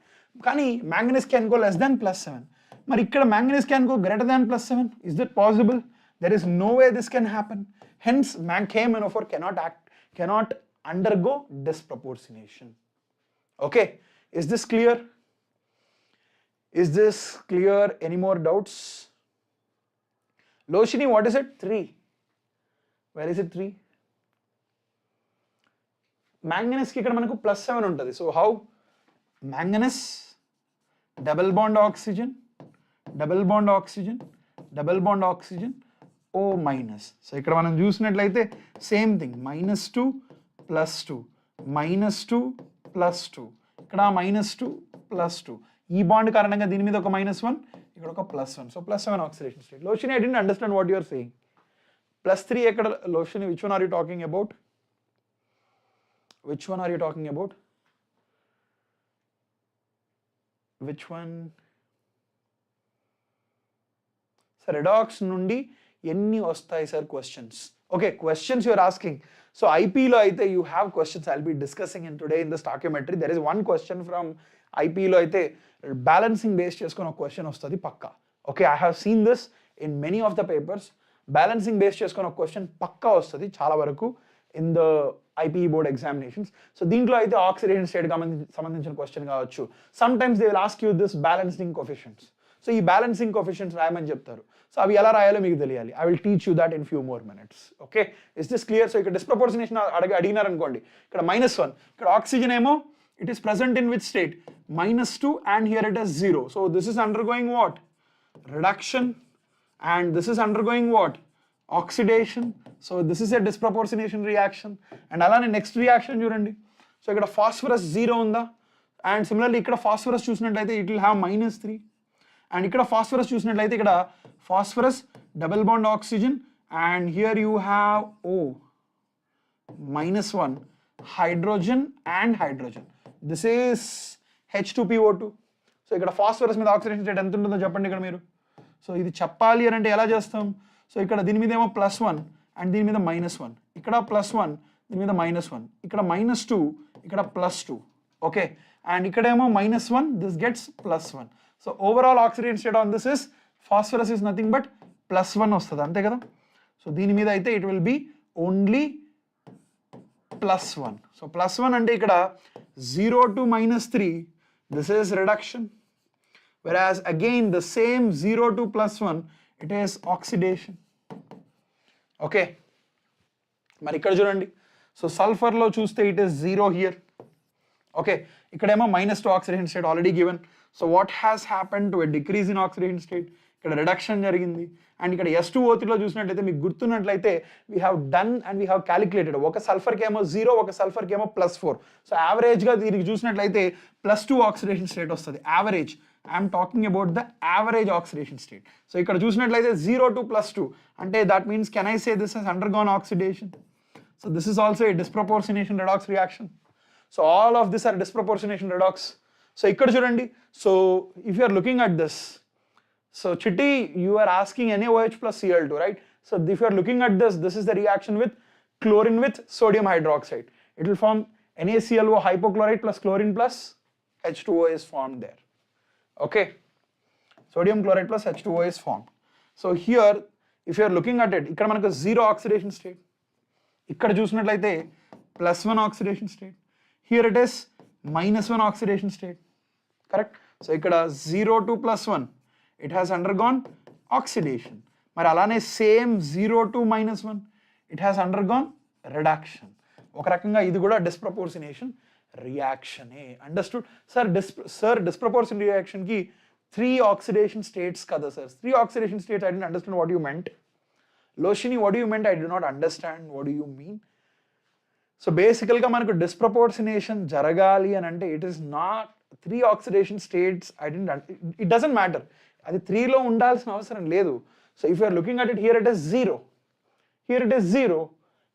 కానీ manganese can go less than +7. మరి ఇక్కడ manganese can go greater than +7. Is that possible? There is no way this can happen. Hence, KMnO4 cannot undergo disproportionation. Okay, is this clear? Is this clear? Any more doubts? Loshini, what is it? 3. Where is it 3? Manganese ki ikkada manaku +7 untadi. So how? Manganese, double bond oxygen, double bond oxygen, double bond oxygen, O minus. So ఇక్కడ మనం చూసినట్లయితే సేమ్ థింగ్, -2 +2 -2 +2, ఇక్కడ -2 +2, ఈ బాండ్ కారణంగా దీని మీద ఒక -1, ఇక్కడ ఒక +1. So +7 oxidation state. Loshini, I didn't understand what you are saying. +3 ఎక్కడ Loshini? Which one are you talking about? Which one are you talking about? Which one? Sir redox నుండి ఎన్ని వస్తాయి sir questions? Okay, questions you're asking. So ఐపీలో అయితే you have questions I'll be discussing in today in the stoichiometry. There is one question from ఐపీలో అయితే బ్యాలెన్సింగ్ బేస్ చేసుకొని ఒక క్వశ్చన్ వస్తుంది పక్కా. Okay, I have seen this in many of the papers. Balancing base చేసుకొని ఒక క్వశ్చన్ పక్కా వస్తుంది చాలా వరకు in the IPE board examinations. So దీంట్లో అయితే ఆక్సిడేషన్ స్టేట్ సంబంధించిన క్వశ్చన్ కావచ్చు. Sometimes they will ask you this balancing coefficients. So ఈ బ్యాలెన్సింగ్ కోఎఫిషియెంట్స్ రాయమని చెప్తారు. సో అవి ఎలా రాయాలో మీకు తెలియాలి. I will teach you that in few more minutes. Okay, is this clear? So ఇక్కడ డిస్ప్రపోర్షనేషన్ అడిగినారు అనుకోండి, ఇక్కడ -1, ఇక్కడ ఆక్సిజన్ ఏమో it is present in which state? -2, and here it is 0. So this is undergoing what? Reduction, and this is undergoing what? Oxidation. So this is a డిస్ప్రపోర్షనేషన్ reaction. And అలానే నెక్స్ట్ రియాక్షన్ చూడండి. సో ఇక్కడ ఫాస్ఫరస్ 0 ఉందా, అండ్ సిమిలర్లీ ఇక్కడ ఫాస్ఫరస్ చూసినట్లయితే ఇట్ విల్ హ్యావ్ -3. అండ్ ఇక్కడ ఫాస్ఫరస్ చూసినట్లయితే ఇక్కడ phosphorus double bond oxygen, and here you have O -1 hydrogen and hydrogen. This is H2PO2. So ఇక్కడ ఫాస్ఫరస్ మీద ఆక్సిడేషన్ స్టేట్ ఎంత ఉంటుందో చెప్పండి ఇక్కడ మీరు. సో ఇది చెప్పాలి అని అంటే ఎలా చేస్తాం? సో ఇక్కడ దీని మీద ఏమో +1 అండ్ దీని మీద -1, ఇక్కడ +1 దీని మీద -1, ఇక్కడ -2 ఇక్కడ +2. ఓకే, అండ్ ఇక్కడేమో -1, this gets +1. So overall oxidation state on this is phosphorus is nothing but +1 వస్తుంది, అంతే కదా. సో దీని మీద అయితే it will B only +1. So +1 అంటే ఇక్కడ 0 to -3, this is reduction, whereas again the same 0 to +1 it is oxidation. Okay, మరి ఇక్కడ చూడండి. సో సల్ఫర్లో చూస్తే ఇట్ ఈస్ 0 హియర్. ఓకే, ఇక్కడేమో -2 oxidation state already given. So what has happen to a decrease in oxidation state? ఇక్కడ రిడక్షన్ జరిగింది. అండ్ ఇక్కడ S2O3లో చూసినట్లయితే మీకు గుర్తున్నట్లయితే we have done and we have calculated. ఒక సల్ఫర్కి ఏమో 0, ఒక సల్ఫర్కి ఏమో +4. సో యావరేజ్గా దీనికి చూసినట్లయితే +2 ఆక్సిడేషన్ స్టేట్ వస్తుంది average. I'm talking about the average oxidation state. So ఇక్కడ చూసినట్లయితే 0 to +2 అంటే that means can I say this has undergone oxidation. So this is also a disproportionation redox reaction. So all of this are disproportionation redox. So ఇక్కడ చూడండి. So if you are looking at this, so Chitti, you are asking NaOH plus Cl2, right? So if you are looking at this, this is the reaction with chlorine with sodium hydroxide. It will form NaClO hypochlorite plus chlorine plus H2O is formed there. Okay, sodium chloride plus H2O is formed. So here, if you are looking at it, ikkada manaku 0 oxidation state. Ikkada chusinattlaithe +1 oxidation state. Here it is -1 oxidation state. Correct? So ikkada 0 to +1. It has undergone oxidation. మరి అలానే same 0 to -1 it has undergone reduction. ఒక రకంగా ఇది కూడా డిస్ప్రపోర్షనేషన్ reaction. Understood? Sir, disproportion reaction ki 3 oxidation states kada sir. 3 oxidation states, I didn't understand what you meant. Loshini, what do you meant? I did not understand. What do you mean? So basically manaku disproportionation jaragali and ante it is not 3 oxidation states. It doesn't matter. Adi 3 lo undalsina avasaram ledu. So if you are looking at it, here it is 0. Here it is 0.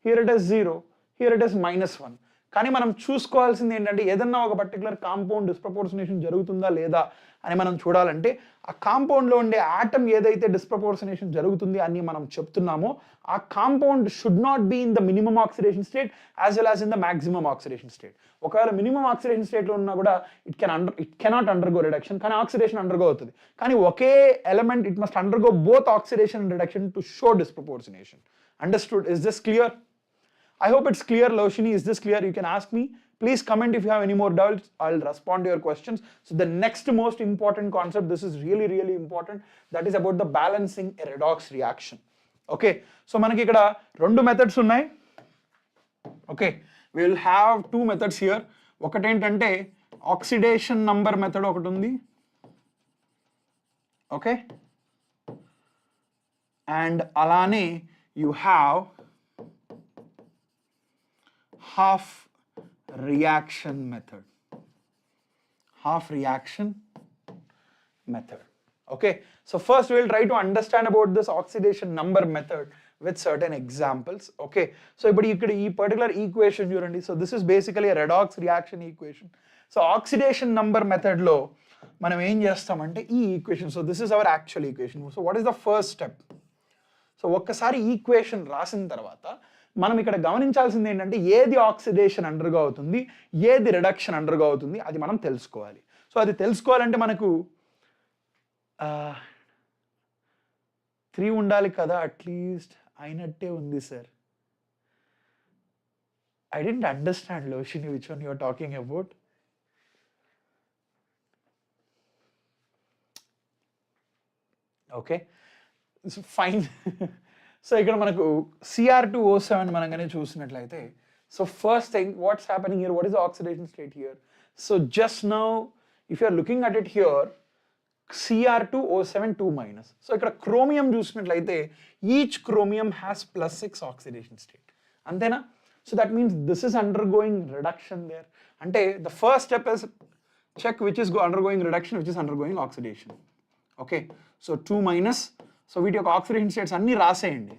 Here it is 0. Here it is -1. కానీ మనం చూసుకోవాల్సింది ఏంటంటే ఏదన్నా ఒక పర్టికులర్ కాంపౌండ్ డిస్ప్రపోర్షనేషన్ జరుగుతుందా లేదా అని మనం చూడాలంటే ఆ కాంపౌండ్లో ఉండే ఆటమ్ ఏదైతే డిస్ప్రపోర్షనేషన్ జరుగుతుంది అని మనం చెప్తున్నామో ఆ compound should not be in the minimum oxidation state as well as in the maximum oxidation state. ఒకవేళ మినిమం ఆక్సిడేషన్ స్టేట్లో ఉన్నా కూడా ఇట్ కెనాట్ అండర్గో రిడక్షన్, కానీ ఆక్సిడేషన్ అండర్గో అవుతుంది. కానీ ఒకే element it must undergo both oxidation and reduction to show disproportionation. Understood? Is this clear? I hope it's clear. Loshini, is this clear? You can ask me. Please comment if you have any more doubts. I'll respond to your questions. So the next most important concept, this is really, really important. That is about the balancing a redox reaction. Okay. So manaki ikkada rendu methods unnai. Okay. We will have 2 methods here. Okati entante oxidation number method okati undi. Okay. And alane you have half reaction method. Half reaction method. Okay. So first we will try to understand about this oxidation number method with certain examples. Okay. So ikkada ee particular equation chudandi. So this is basically a redox reaction equation. So oxidation number method lo manam em chestamante ee equation. So this is our actual equation. So what is the first step? So ఒక్కసారి ఈక్వేషన్ రాసిన తర్వాత మనం ఇక్కడ గమనించాల్సింది ఏంటంటే ఏది ఆక్సిడేషన్ అండర్గో అవుతుంది, ఏది రిడక్షన్ అండర్గో అవుతుంది అది మనం తెలుసుకోవాలి. సో అది తెలుసుకోవాలంటే మనకు 3 ఉండాలి కదా అట్లీస్ట్. అయినట్టే ఉంది sir. I don't understand Loshini which one you are talking about. Okay fine. So ఇక్కడ మనకు Cr2O7 మనగానే చూసినట్లయితే, so first thing what's happening here, what is the oxidation state here? So just now if you are looking at it here Cr2O7 2-. So ఇక్కడ క్రోమియం చూసినట్లయితే each chromium has +6 oxidation state. అంతేనా? So that means this is undergoing reduction there. అంటే the first step is check which is undergoing reduction, which is undergoing oxidation. Okay. So 2-. So వీటి యొక్క ఆక్సిడేషన్ స్టేట్స్ అన్నీ రాసేయండి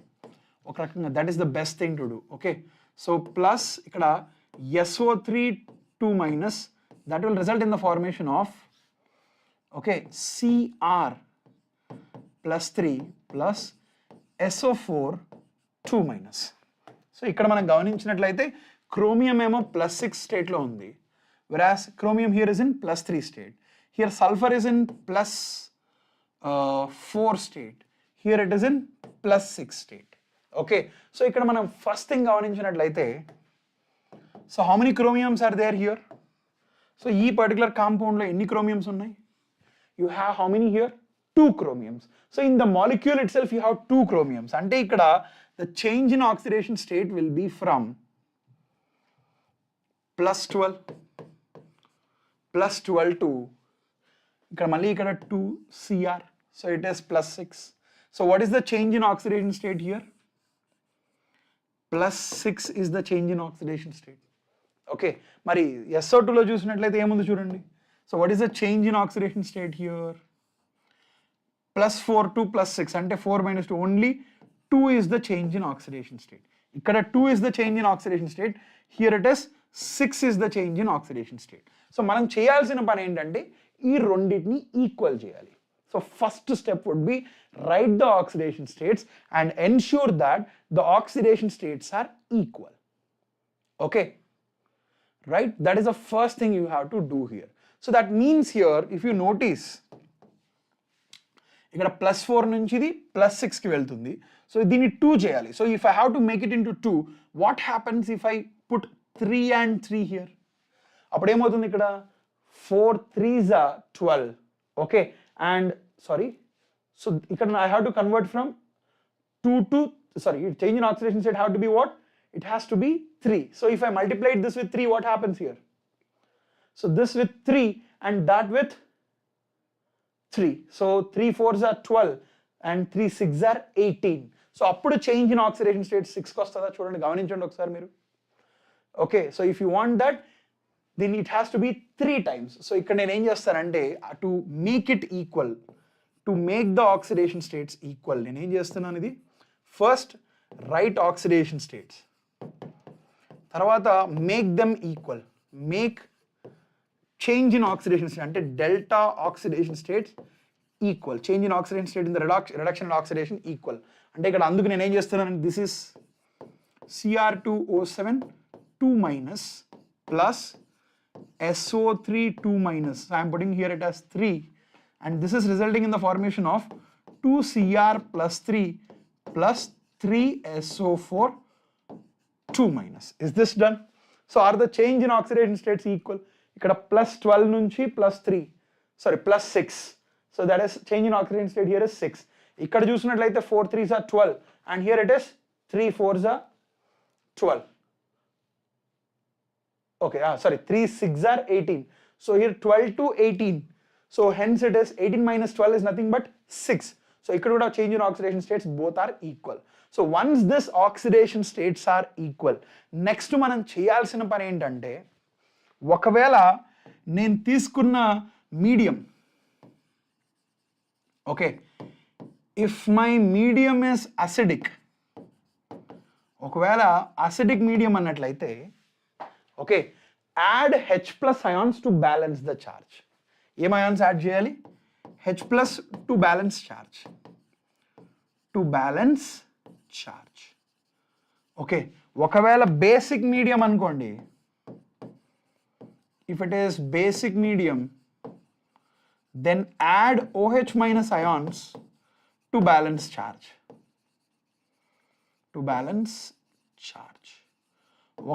ఒక రకంగా. That is the best thing to do. Okay. So plus ఇక్కడ SO3 2-, that will result in the formation of okay Cr +3 plus SO4 2-. So ఇక్కడ మనం గమనించినట్లయితే క్రోమియం ఏమో +6 స్టేట్లో ఉంది, whereas chromium here is in +3 state. Here sulfur is in +4 state. Here it is in +6 state. Okay. So ఇక్కడ మనం ఫస్ట్ థింగ్ గమనించినట్లయితే, so how many chromiums are there here? So ఈ పర్టికులర్ కాంపౌండ్లో ఎన్ని chromiums ఉన్నాయి? You have how many here? 2 chromiums. So in the molecule itself you have 2 chromiums. అంటే ఇక్కడ the change in oxidation state will be from +12 to ఇక్కడ మళ్ళీ ఇక్కడ 2 Cr. So it is +6. So what is the change in oxidation state here? +6 is the change in oxidation state. Okay. మరి SO2 లో చూసినట్లయితే ఏముంది చూడండి. So what is the change in oxidation state here? +4 to +6 అంటే 4 - 2, only 2 is the change in oxidation state. ఇక్కడ 2 is the change in oxidation state. Here it is 6 is the change in oxidation state. So మనం చేయాల్సిన పని ఏంటంటే ఈ రెండింటిని ఈక్వల్ చేయాలి. So first step would be write the oxidation states and ensure that the oxidation states are equal. Okay. Right? That is the first thing you have to do here. So that means here if you notice ఇక్కడ +4 నుంచి ఇది +6కి వెళ్తుంది. సో దీన్ని 2 చేయాలి. So if I have to make it into 2, what happens if I put 3 and 3 here? అప్పుడు ఏమవుతుంది ఇక్కడ 4 3s are 12. Okay. And sorry, so ఇక్కడ I have to convert from 2 to, sorry, change in oxidation state have to be what? It has to be 3. So if I multiplied this with 3, what happens here? So this with 3 and that with 3. So 3 4s are 12 and 3 6s are 18. So appudu change in oxidation state 6 కి వస్తుందా చూడండి, గమనించండి ఒకసారి మీరు. Okay, so if you want that, then it has to be 3 times. So ఇక్కడ నేను ఏం చేస్తానంటే to make it equal, to make the oxidation states equal, నేను ఏం చేస్తున్నాను ఇది, first write oxidation states, తర్వాత make them equal, make change in oxidation state అంటే delta oxidation states equal, change in oxidation state in the reduction and oxidation equal. అంటే ఇక్కడ అందుకు నేను ఏం చేస్తున్నాను, this is Cr2O7 2 minus plus SO3 2 minus. So I am putting here it as 3 and this is resulting in the formation of 2Cr plus 3 plus 3SO4 2 minus. Is this done? So are the change in oxidation states equal? ఇక్కడ plus 12 నుంచి plus 3, sorry plus 6. So that is change in oxidation state here is 6. ఇక్కడ చూసినట్లయితే 4 3s are 12 and here it is 3 4s are 12. Okay, sorry, 3 6s are 18. So here 12 to 18. So hence it is 18 minus 12 is nothing but 6. So ఇక్కడ కూడా change in oxidation states both are equal. So once this oxidation states are equal, next మనం చేయాల్సిన పని ఏంటంటే, ఒకవేళ నేను తీసుకున్న medium, okay, if my medium is acidic, ఒకవేళ అసిడిక్ మీడియం అన్నట్లయితే, okay, add H plus ions to balance the charge. ఏం అయాన్స్ యాడ్ చేయాలి? H plus to balance charge, to balance charge. Okay, ఒకవేళ బేసిక్ మీడియం అనుకోండి, if it is basic medium, then add OH minus ions to balance charge. To balance charge.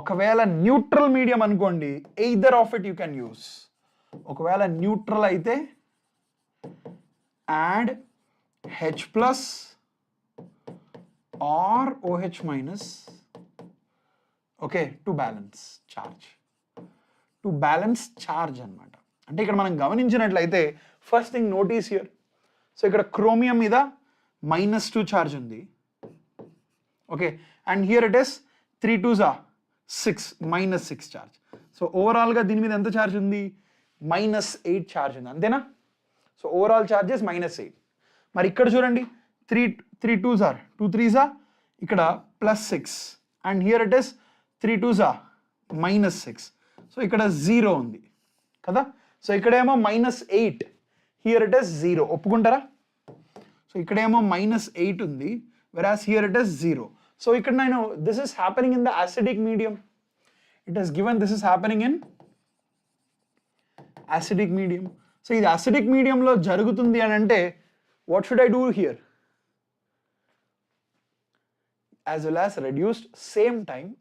ఒకవేళ న్యూట్రల్ మీడియం అనుకోండి, either of it you can use. ఒకవేళ న్యూట్రల్ అయితే add H plus or OH minus, okay, to balance charge. To balance charge అనమాట. అంటే ఇక్కడ మనం గమనించినట్లయితే first thing notice here, so ఇక్కడ క్రోమియం మీద -2 ఛార్జ్ ఉంది, okay, and here it is 3 2s are 6 -6 charge. So ఓవరాల్గా దీని మీద ఎంత ఛార్జ్ ఉంది? -8 ఛార్జ్ ఉంది, అంతేనా? So overall charges -8. మరి ఇక్కడ చూడండి 3 2s are 2 3s are ఇక్కడ +6 and here it is 3 2s are -6. So ఇక్కడ 0 ఉంది కదా. సో ఇక్కడేమో -8, హియర్ ఇట్ ఇస్ 0. ఒప్పుకుంటారా? సో ఇక్కడేమో -8 ఉంది, whereas here it is 0. So ఇక్కడ నేను this is happening in the acidic medium. It is given this is happening in acidic medium. So ఇది acidic medium లో జరుగుతుంది అని అంటే what should I do here? As well as reduced same time,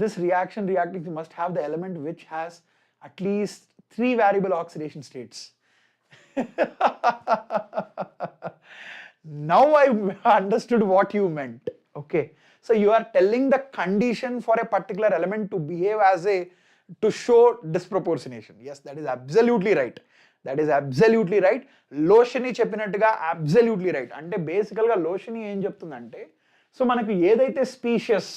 this reacting must have the element which has at least 3 variable oxidation states. Now I understood what you meant. Okay, so you are telling the condition for a particular element to behave as to show disproportionation. Yes, that is absolutely right. That is absolutely right. Loshini చెప్పినట్టుగా absolutely right. అంటే బేసికల్గా లోషిని ఏం చెప్తుందంటే, సో మనకు ఏదైతే స్పీషియస్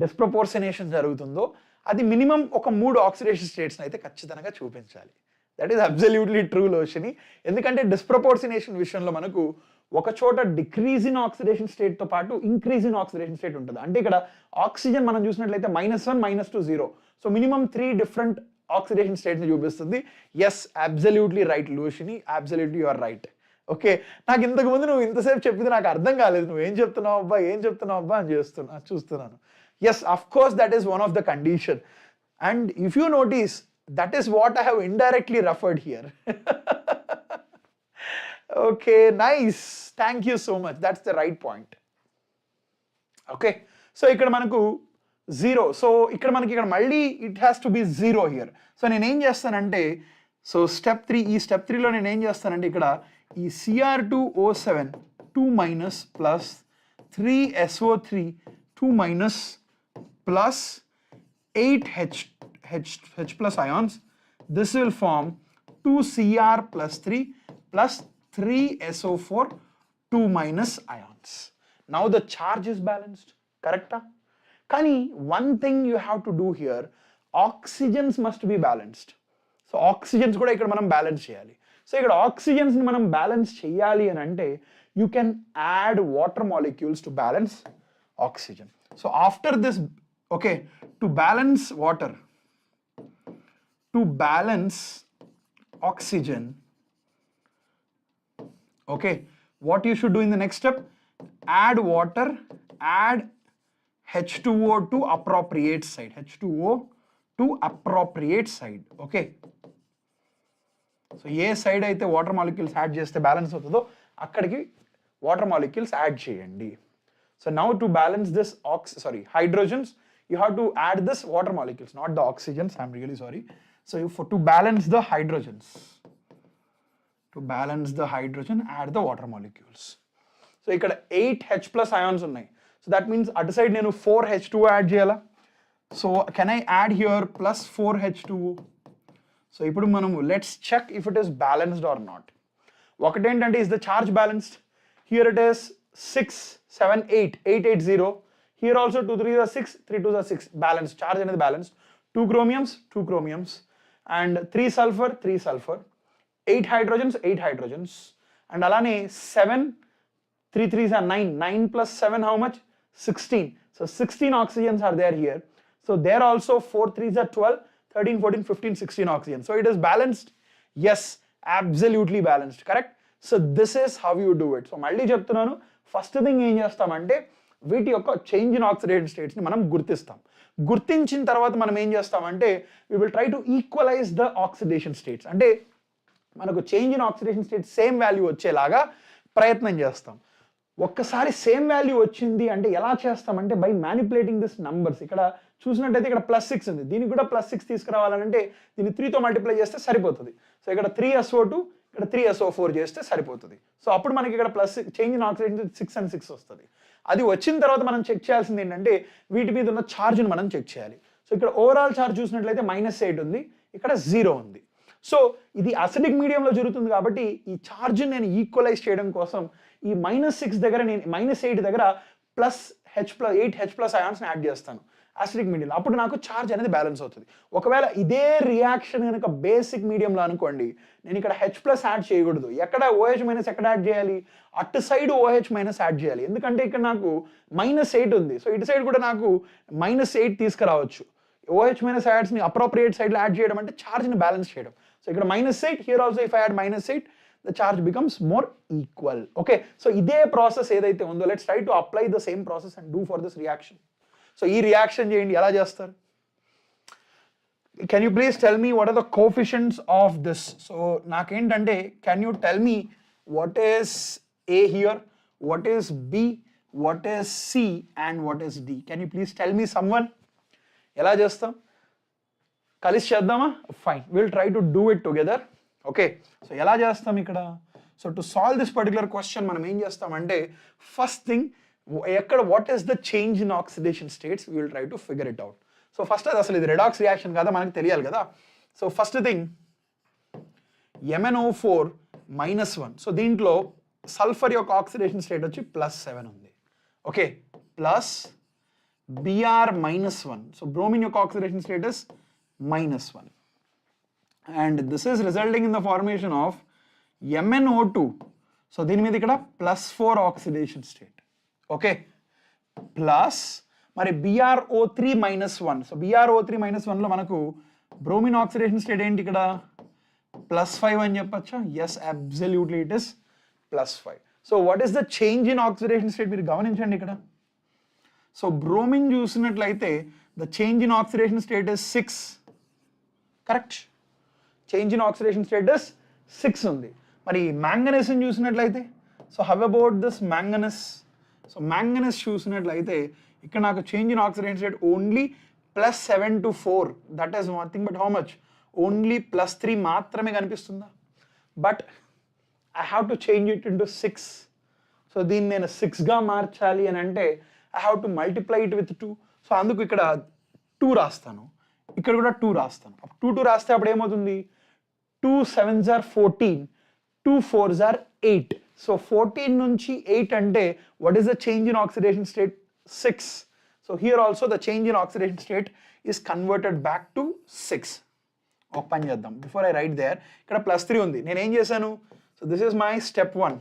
డిస్ప్రపోర్షనేషన్ జరుగుతుందో అది మినిమం ఒక 3 ఆక్సిడేషన్ స్టేట్స్ని అయితే ఖచ్చితంగా చూపించాలి. That is absolutely true Loshini. ఎందుకంటే డిస్ప్రపోర్షనేషన్ విషయంలో మనకు ఒక చోట డిక్రీజ్ ఇన్ ఆక్సిడేషన్ స్టేట్తో పాటు ఇంక్రీజ్ ఇన్ ఆక్సిడేషన్ స్టేట్ ఉంటుంది. అంటే ఇక్కడ ఆక్సిజన్ మనం చూసినట్లయితే -1 -2 0. సో మినిమం 3 డిఫరెంట్ ఆక్సిడేషన్ స్టేట్ని చూపిస్తుంది. Yes, absolutely right Loshini, absolutely you are right. Okay, నాకు ఇంతకుముందు నువ్వు ఇంతసేపు చెప్పింది నాకు అర్థం కాలేదు, నువ్వు ఏం చెప్తున్నావు అబ్బా అని చూస్తున్నాను. Yes, of course, that is one of the condition. And if you notice, that is what I have indirectly referred here. Okay, nice. Thank you so much. That's the right point. Okay, so ikkada manaku 0. So ikkada manaki ikkada malli it has to be 0 here. So nenu em chestanante, so step 3, ee step 3 lo nenu em chestanante ikkada ee Cr2O7 2 minus plus 3SO3 2 minus plus 8 H plus ions this will form 2Cr plus 3 plus 3SO4 2 minus ions. Now the charge is balanced, correct? Kani one thing you have to do here, oxygens must be balanced. So oxygens kuda ikkada manam balance cheyali. So ikkada oxygens ni manam balance cheyali ani ante you can add water molecules to balance oxygen. So after this, okay, to balance water, to balance oxygen, okay, what you should do in the next step, add water, add H2O to appropriate side, H2O to appropriate side, okay. So A side అయితే వాటర్ మాలిక్యూల్స్ యాడ్ చేస్తే బ్యాలెన్స్ అవుతుందో అక్కడికి వాటర్ మాలిక్యూల్స్ యాడ్ చేయండి. So now to balance this hydrogens, you have to add this water molecules, not the oxygens. I'm really sorry. So to balance the hydrogens, add the water molecules. So ఇక్కడ 8H plus ions ఉన్నాయి. So that means అటు సైడ్ నేను 4H2O యాడ్ చేయాలా? So can I add here plus 4H2O? So ఇప్పుడు మనము let's check if it is balanced or not. ఒకటి ఏంటంటే is the charge balanced? Here it is 6, 7, 8, 8, 8, 0. Here also 2, 3 are 6, 3, 2 are 6. Balanced, charge అనేది balanced. 2 chromiums, 2 chromiums. And 3 sulfur, 3 sulfur. 8 hydrogens, 8 hydrogens. And alane 7, 3 3s are 9. 9 plus 7 how much? 16. So 16 oxygens are there here. So there also 4 3s are 12, 13, 14, 15, 16 oxygens. So it is balanced? Yes, absolutely balanced, correct? So this is how you do it. So malli cheptunnanu, first thing em chestamante వీటి యొక్క చేంజ్ ఇన్ ఆక్సిడేషన్ స్టేట్స్ని మనం గుర్తించిన తర్వాత మనం ఏం చేస్తామంటే we will try to equalize the oxidation states. అంటే మనకు change in oxidation state same value వచ్చేలాగా ప్రయత్నం చేస్తాం. ఒక్కసారి సేమ్ వాల్యూ వచ్చింది అంటే ఎలా చేస్తామంటే బై మ్యానిపులేటింగ్ దిస్ నంబర్స్. ఇక్కడ చూసినట్టయితే ఇక్కడ +6 ఉంది, దీనికి కూడా +6 తీసుకురావాలంటే దీన్ని 3తో మల్టిప్లై చేస్తే సరిపోతుంది. సో ఇక్కడ 3SO2, ఇక్కడ 3SO4 చేస్తే సరిపోతుంది. సో అప్పుడు మనకి ఇక్కడ plus change in oxidation 6 and 6 వస్తుంది. అది వచ్చిన తర్వాత మనం చెక్ చేయాల్సింది ఏంటంటే వీటి మీద ఉన్న ఛార్జ్ని మనం చెక్ చేయాలి. సో ఇక్కడ ఓవరాల్ ఛార్జ్ చూసినట్లయితే -8 ఉంది, ఇక్కడ 0 ఉంది. సో ఇది అసిడిక్ మీడియంలో జరుగుతుంది కాబట్టి ఈ ఛార్జ్ని నేను ఈక్వలైజ్ చేయడం కోసం ఈ -6 దగ్గర నేను -8 దగ్గర +8H+ అయాన్స్ని యాడ్ చేస్తాను అసిడిక్ మీడియంలో. అప్పుడు నాకు ఛార్జ్ అనేది బ్యాలెన్స్ అవుతుంది. ఒకవేళ ఇదే రియాక్షన్ కనుక బేసిక్ మీడియంలో అనుకోండి, నేను ఇక్కడ H+ యాడ్ చేయకూడదు. ఎక్కడ OH- ఎక్కడ యాడ్ చేయాలి? అటు సైడ్ OH- యాడ్ చేయాలి. ఎందుకంటే ఇక్కడ నాకు -8 ఉంది. సో ఇటు సైడ్ కూడా నాకు -8 తీసుకురావచ్చు. OH- యాడ్స్ని అప్రోప్రియేట్ సైడ్లో యాడ్ చేయడం అంటే ఛార్జ్ని బ్యాలెన్స్ చేయడం. సో ఇక్కడ -8, here also if I add -8, the charge becomes more equal. Okay, so ఇదే ప్రాసెస్ ఏదైతే ఉందో let's try to apply the same process and do for this reaction. So ఈ రియాక్షన్ చేయండి, ఎలా చేస్తారు? Can you please tell me what are the coefficients of this? So నాకేంటంటే can you tell me what is A here, what is B, what is C and what is D? Can you please tell me someone? ఎలా చేస్తాం? కలిసి చేద్దామా? Fine, we'll try to do it together. Okay, so ఎలా చేస్తాం ఇక్కడ? So to solve this particular question మనం ఏం చేస్తామంటే ఫస్ట్ థింగ్ ఎక్కడ what is the change in oxidation states we will try to figure it out. So first అది అసలు ఇది రెడాక్స్ రియాక్షన్ కదా, మనకు తెలియాలి కదా. So first thing MnO4 -1. So దీంట్లో సల్ఫర్ యొక్క ఆక్సిడేషన్ స్టేట్ వచ్చి +7 ఉంది. Okay, plus Br -1. So bromine యొక్క oxidation status -1. And this is resulting in the formation of MnO2. So దీని మీద ఇక్కడ +4 oxidation state. Okay, plus మరి BrO3 -1. సో BrO3 -1 లో మనకు బ్రోమిన్ ఆక్సిడేషన్ స్టేట్ ఏంటి ఇక్కడ? +5 అని చెప్పచ్చా? Yes, absolutely it is +5. So what is the change in oxidation state? మీరు గమనించండి ఇక్కడ. సో బ్రోమిన్ చూసినట్లయితే the change in oxidation state is 6. Correct? Change in oxidation status 6 ఉంది. మరి మ్యాంగనీస్ చూసినట్లయితే, so how about this manganese? So manganese చూసినట్లయితే ఇక్కడ నాకు change in oxidation state only +7 to 4. That is nothing but how much? Only +3 మాత్రమే కనిపిస్తుందా? But I have to change it into 6. So దీన్ని నేను 6గా మార్చాలి అని అంటే I have to multiply it with 2. So అందుకు ఇక్కడ 2 రాస్తాను. ఇక్కడ కూడా 2 రాస్తాను. 2 రాస్తే అప్పుడు ఏమవుతుంది, 2 7s are 14, 2 4s are 8. So 14 నుంచి 8 అంటే what is the change in oxidation state? 6. So here also the change in oxidation state is converted back to 6. ఒక పని చేద్దాం, బిఫోర్ ఐ రైట్ దేర్, ఇక్కడ +3 ఉంది, నేను ఏం చేశాను, so this is my step 1.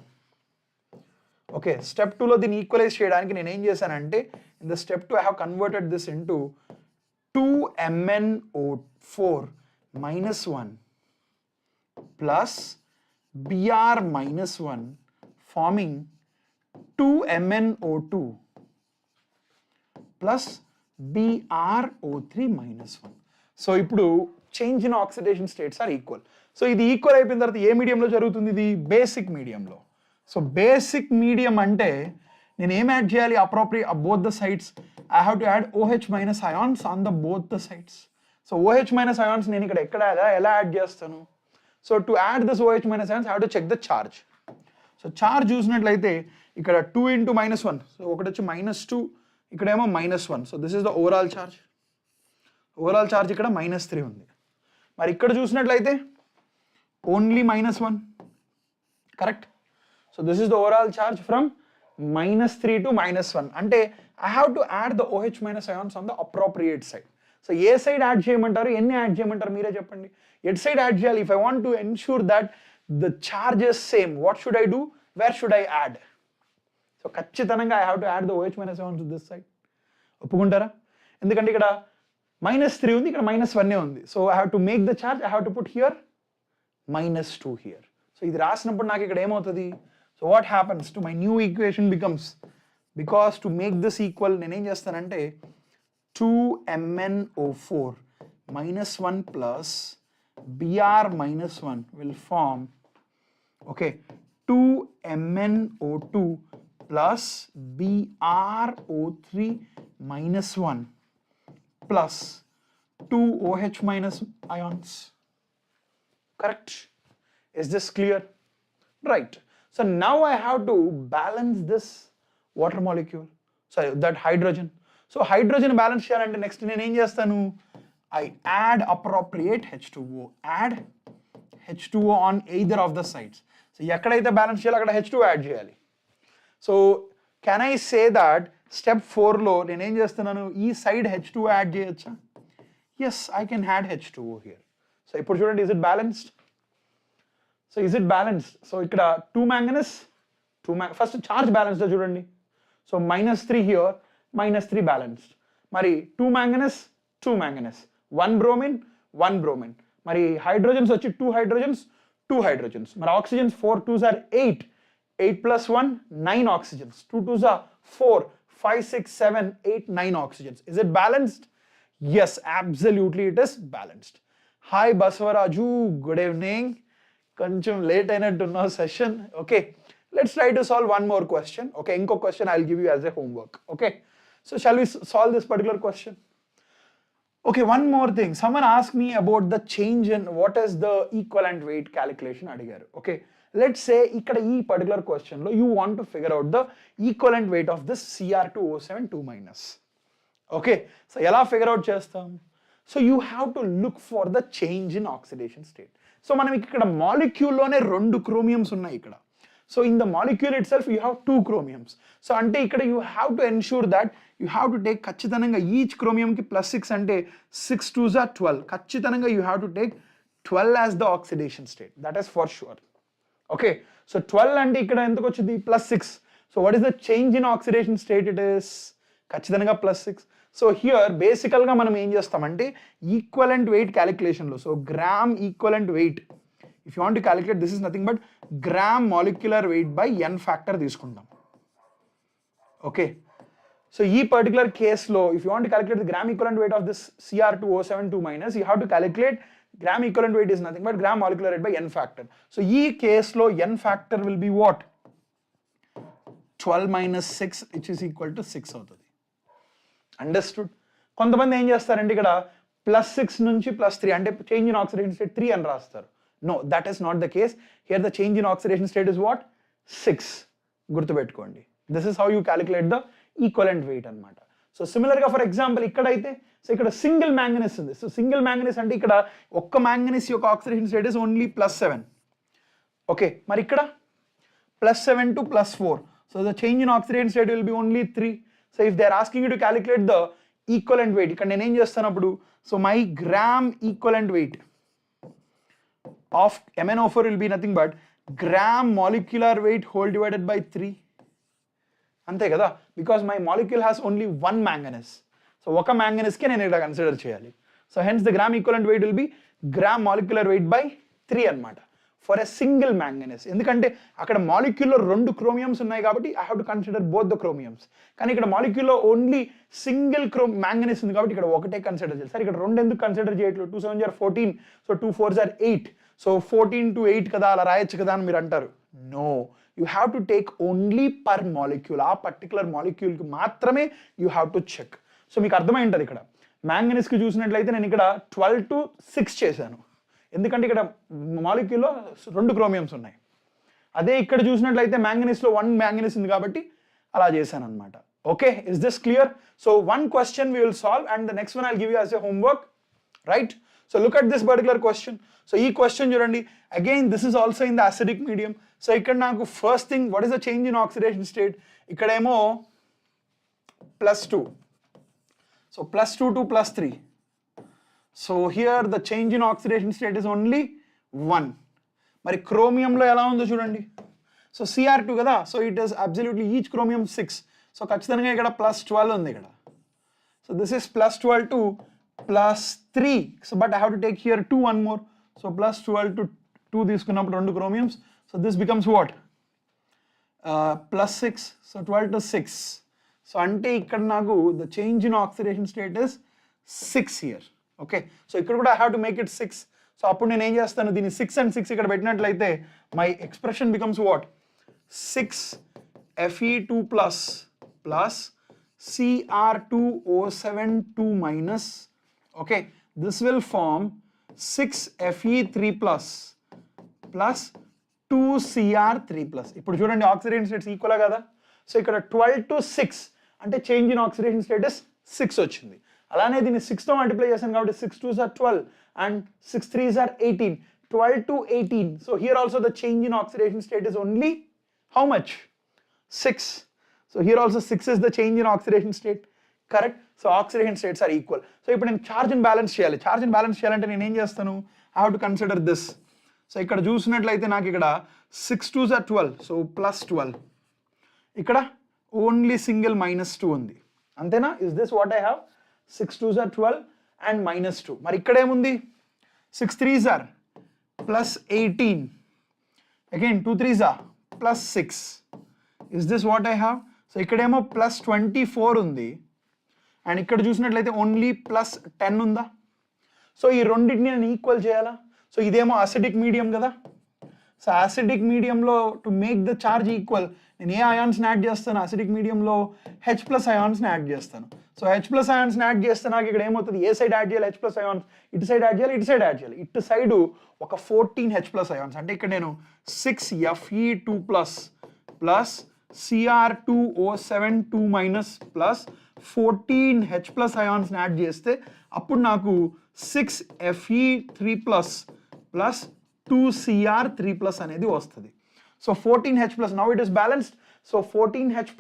Okay, step 2లో దీన్ని ఈక్వలైజ్ చేయడానికి నేను ఏం చేశానంటే, in the step 2 I have converted this into 2MnO4 -1 plus Br -1 forming 2MnO2 plus BrO3 -1. So ఇప్పుడు change in oxidation states are equal. So ఇది ఈక్వల్ అయిపోయిన తర్వాత ఏ మీడియంలో జరుగుతుంది, ఇది బేసిక్ మీడియంలో. సో బేసిక్ మీడియం అంటే నేను ఏం యాడ్ చేయాలి, appropriate both the sides I have to add OH minus ions on the both the sides. So OH minus ions నేను ఇక్కడ ఎలా యాడ్ చేస్తాను, so to add this OH minus ions I have to check the charge. So charge చూసినట్లయితే ఇక్కడ 2 × -1, సో ఒకటి వచ్చి -2, ఇక్కడేమో -1. So this is the overall charge. Overall charge ఇక్కడ -3 ఉంది. మరి ఇక్కడ చూసినట్లయితే only -1, correct. So this is the overall charge from -3 to -1. అంటే I have to add the OH minus ions on the appropriate side. So A side add చేయమంటారు, ఎన్ని యాడ్ చేయమంటారు మీరే చెప్పండి, ఎట్ సైడ్ యాడ్ చేయాలి. If I want to ensure that the charge is same, what should I do, where should I add. So ఖచ్చితంగా I have to add the OH minus ions to this side. ఒప్పుకుంటారా, ఎందుకంటే ఇక్కడ -3 ఉంది, ఇక్కడ -1 ఉంది. So I have to make the charge, I have to put here -2 here. సో ఇది రాసినప్పుడు నాకు ఇక్కడ ఏమవుతుంది, so what happens to my new equation becomes, because to make this equal నేనేం చేస్తానంటే 2MnO4 -1 plus Br -1 will form, okay, 2MnO2 plus BrO3 -1 plus 2 OH minus ions. Correct? Is this clear? Right. So now I have to balance this water molecule, sorry, that hydrogen. So hydrogen balance cheyalante next nenu em chestanu, I add appropriate H2O, add H2O on either of the sides. So ekkadaithe balance cheyalo akkada H2O add cheyali. So can I say that step 4లో నేను ఏం చేస్తున్నాను, ఈ సైడ్ H2O యాడ్ చేయొచ్చా, yes I can add H2O here. So ఇప్పుడు చూడండి, is it balanced, so is it balanced. So ఇక్కడ 2 manganese, ఫస్ట్ చార్జ్ బ్యాలెన్స్డ్ చూడండి. So -3 here, -3 balanced. మరి 2 manganese, 2 manganese, 1 bromine, 1 bromine. మరి హైడ్రోజన్స్ వచ్చి 2 hydrogens, 2 hydrogens. మరి oxygens 4 2s are 8, 8 plus 1 9 oxygens, 2 2s are 4, 5 6 7 8 9 oxygens. Is it balanced? Yes, absolutely it is balanced. Hi Baswaraju, good evening. Koncham late ainattunna session. Okay, let's try to solve one more question. Okay, inko question I'll give you as a homework. Okay, so shall we solve this particular question? Okay, one more thing, someone asked me about the change in what is the equivalent weight calculation adigaru. Okay, let's say ikkada ee particular question lo you want to figure out the equivalent weight of this Cr2O7 2-. Okay, so ela figure out chestam, so you have to look for the change in oxidation state. So manam ikkada molecule lone 2 chromiums unnai ikkada. So in the molecule itself you have 2 chromiums. So ante ikkada you have to ensure that you have to take ఖచ్చితంగా each chromium ki +6 ante 6 2s are 12. ఖచ్చితంగా you have to take 12 as the oxidation state. That is for sure. Okay, so 12 అంటే ఇక్కడ ఎందుకు వచ్చింది +6. So what is the change in oxidation state? It is ఖచ్చితంగా +6. So here basically గా మనం ఏం చేస్తామంటే ఈక్వలెంట్ వెయిట్ క్యాలిక్యులేషన్ లో, so gram equivalent wait, if you want to calculate this is nothing but gram molecular weight by n factor తీసుకుంటాం. ఓకే, సో ఈ పర్టికులర్ కేసులో if you want to calculate the gram equivalent weight of this Cr2O7 2-, you have to calculate gram equivalent weight is nothing but gram molecular weight by n factor. So ee case lo n factor will be what, 12 minus 6, which is equal to 6 అవుతుంది. అండర్స్టూడ్. కొంతమంది ఏం చేస్తారంటే ఇక్కడ +6 నుంచి +3 అంటే చేంజ్ ఇన్ ఆక్సిడేషన్ స్టేట్ 3 అని రాస్తారు. No, that is not the case. Here the change in oxidation state is what, 6. గుర్తుపెట్టుకోండి, this is how you calculate the equivalent weight అనమాట. సో సిమిలర్గా ఫర్ ఎగ్జాంపుల్ ఇక్కడైతే సో ఇక్కడ సింగిల్ మ్యాంగనీస్ ఉంది. సో సింగిల్ మ్యాంగనీస్ అంటే ఇక్కడ ఒక్క మ్యాంగనీస్ యొక్క oxidation state is only +7. Okay, మరి ఇక్కడ +7 to +4. So the change in oxidation state will be only 3. So if they are asking you to calculate the equivalent weight, ఇక్కడ నేను ఏం చేస్తాను అప్పుడు, so my gram equivalent weight of MnO4 will be nothing but gram molecular weight whole divided by 3. అంతే కదా, because my molecule has only one manganese. So ఒక manganese కే నేను ఇక్కడ కన్సిడర్ చేయాలి. So hence the gram equivalent weight will be gram molecular weight by 3 అన్నమాట ఫర్ ఎ సింగిల్ మ్యాంగనీస్. ఎందుకంటే అక్కడ మాలిక్యూల్లో 2 క్రోమియమ్స్ ఉన్నాయి కాబట్టి I have to consider both the chromiums. కానీ ఇక్కడ మాలిక్యూల్లో ఓన్లీ సింగిల్ మ్యాంగనీస్ ఉంది కాబట్టి ఇక్కడ ఒకటే కన్సిడర్ చేయాలి. సరే ఇక్కడ 2 ఎందుకు కన్సిడర్ చేయట్లేదు? 2 7s are 14, so 2 4s are 8. So 14 to 8 కదా, అలా రాయొచ్చు కదా అని మీరు అంటారు. No, you have to take only per molecule. ఆ పర్టికులర్ మాలిక్యూల్కి మాత్రమే you have to check. So మీకు అర్థమై ఉంటుంది. ఇక్కడ మ్యాంగనీస్కి చూసినట్లయితే నేను ఇక్కడ 12 to 6 చేశాను, ఎందుకంటే ఇక్కడ మాలిక్యూల్లో 2 క్రోమియమ్స్ ఉన్నాయి. అదే ఇక్కడ చూసినట్లయితే మ్యాంగనీస్లో 1 మ్యాంగనీస్ ఉంది కాబట్టి అలా చేశాను అనమాట. Okay, is this clear? So 1 question we will solve and the next one I'll give you as a homework, right? So look at this particular question. So ఈ క్వశ్చన్ చూడండి, again this is also in the acidic medium. So ఇక్కడ నాకు first thing, what is the change in oxidation state? ఇక్కడేమో +2, so +2 to +3. So here the change in oxidation state is only 1. మరి క్రోమియంలో ఎలా ఉందో చూడండి. సో Cr2 కదా, so it is absolutely each chromium 6. So ఖచ్చితంగా ఇక్కడ +12 ఉంది ఇక్కడ. So this is +12 to +3. So but I have to take here 2 1 more. So +12 to 2 తీసుకున్నప్పుడు 2 chromiums. So this becomes what? +6. So 12 to 6. So అంటే ఇక్కడ నాకు the change in oxidation state is 6 here. Okay, so ఇక్కడ కూడా I have to make it 6. So అప్పుడు నేను ఏం చేస్తాను, దీన్ని 6 and 6 ఇక్కడ పెట్టినట్లయితే my expression becomes what? 6 Fe2 plus Cr2O7 2 minus. Okay, this will form 6 Fe3 plus 2 Cr3 plus. ఇప్పుడు చూడండి ఆక్సిడేషన్ స్టేట్స్ ఈక్వల్ కదా. సో ఇక్కడ 12 to 6 అంటే చేంజ్ ఇన్ ఆక్సిడేషన్ స్టేటస్ 6 వచ్చింది. అలానే దీన్ని 6తో మల్టిప్లై చేశాను కాబట్టి 6 2s are 12 and 6 3s are 18. 12 to 18. So here also the change in oxidation state is only how much? 6. So here also 6 is the change in oxidation state. Correct? So oxidation states are equal. So ఇప్పుడు నేను చార్జ్ అండ్ బ్యాలెన్స్ చేయాలి. చార్జ్ అండ్ బ్యాలెన్స్ చేయాలంటే నేను ఏం చేస్తాను? I have to consider this. So ఇక్కడ చూసినట్లయితే నాకు ఇక్కడ 6 2s are 12. సో +12. ఇక్కడ ఓన్లీ సింగిల్ -2 ఉంది. అంతేనా? Is this what I have? 6 2s are 12 and -2. మరి ఇక్కడ ఏముంది? 6 3s are +18. Again 2 3s are +6. Is this what I have? So ఇక్కడేమో +24 ఉంది అండ్ ఇక్కడ చూసినట్లయితే ఓన్లీ +10 ఉందా? సో ఈ రెండింటిని నేను ఈక్వల్ చేయాలా? సో ఇదేమో అసిడిక్ మీడియం కదా. సో అసిడిక్ మీడియంలో to make the charge equal నేను ఏ అయాన్స్ని యాడ్ చేస్తాను? అసిడిక్ మీడియంలో H+ అయాన్స్ని యాడ్ చేస్తాను. సో H+ అయాన్స్ని యాడ్ చేస్తే నాకు ఇక్కడ ఏమవుతుంది? ఏ సైడ్ యాడ్ చేయాలి? H+ ions. ఇటు సైడ్ యాడ్ చేయాలి, ఇటు సైడ్ యాడ్ చేయాలి. ఇటు సైడ్ ఒక 14 H+ అయాన్స్. అంటే ఇక్కడ నేను 6 Fe2 plus Cr2O7 2 minus plus 14 H+ అయాన్స్ని add చేస్తే అప్పుడు నాకు 6 Fe3 plus 2 Cr3 అనేది వస్తుంది. So 14 H+, now it is balanced. So 14 H+,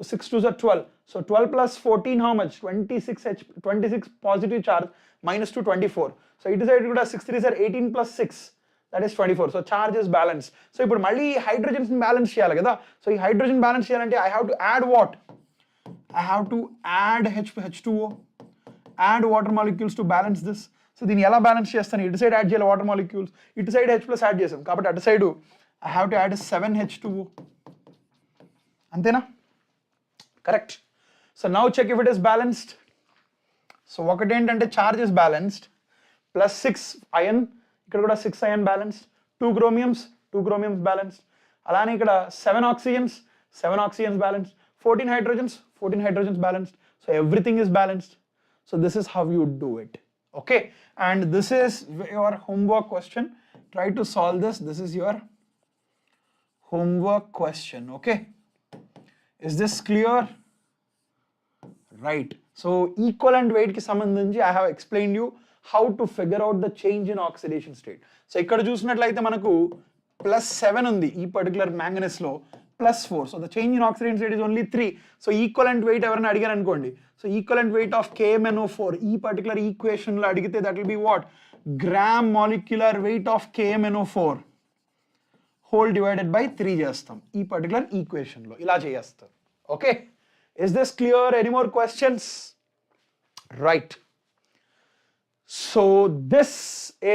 6 2s are 12. So 12 plus 14 how much? 26 positive charge -2 24. So it is 6 3s are 18 plus 6, that is 24. So charge is balanced. So ఇప్పుడు మళ్ళీ హైడ్రోజన్స్ బ్యాలెన్స్ చేయాలి కదా. సో ఈ హైడ్రోజన్ బ్యాలెన్స్ చేయాలంటే I have to add what? I have to add H2O, add water molecules to balance this. So దీన్ని ఎలా బ్యాలెన్స్ చేస్తాను? ఇటు సైడ్ యాడ్ చేయాలి వాటర్ మాలిక్యూల్స్, ఇటు సైడ్ H+ యాడ్ చేసాం కాబట్టి అటు side I have to add 7 H2O. అంతేనా? Correct. So now check if it is balanced. So ఒకటి ఏంటంటే చార్జ్ ఇస్ బ్యాలెన్స్డ్, +6 అయన్, ఇక్కడ కూడా 6 అయన్ బ్యాలెన్స్డ్, 2 క్రోమియమ్స్ బ్యాలెన్స్డ్. అలానే ఇక్కడ 7 oxygens balanced, 14 hydrogens balanced. So everything is balanced. So this is how you do it. Okay, and this is your homework question. Try to solve this. This is your homework question. Okay, is this clear? Right. So equivalent వెయిట్కి సంబంధించి I have explain you how to figure out the change in oxidation state. So ఇక్కడ చూసినట్లయితే మనకు +7 ఉంది ఈ పర్టికులర్ మ్యాంగనీస్లో, +4. So the change in oxidation state is only 3. So equivalent weight ఎవరైనా అడిగారు అనుకోండి, so equivalent weight of KMnO4 ఈ పర్టికులర్ ఈక్వేషన్లో అడిగితే that will be what, gram molecular weight of KMnO4 whole divided by 3 చేస్తాం ఈ పర్టికులర్ ఈక్వేషన్లో, ఇలా చేస్తారు. Okay, is this clear? Any more questions? Right. So this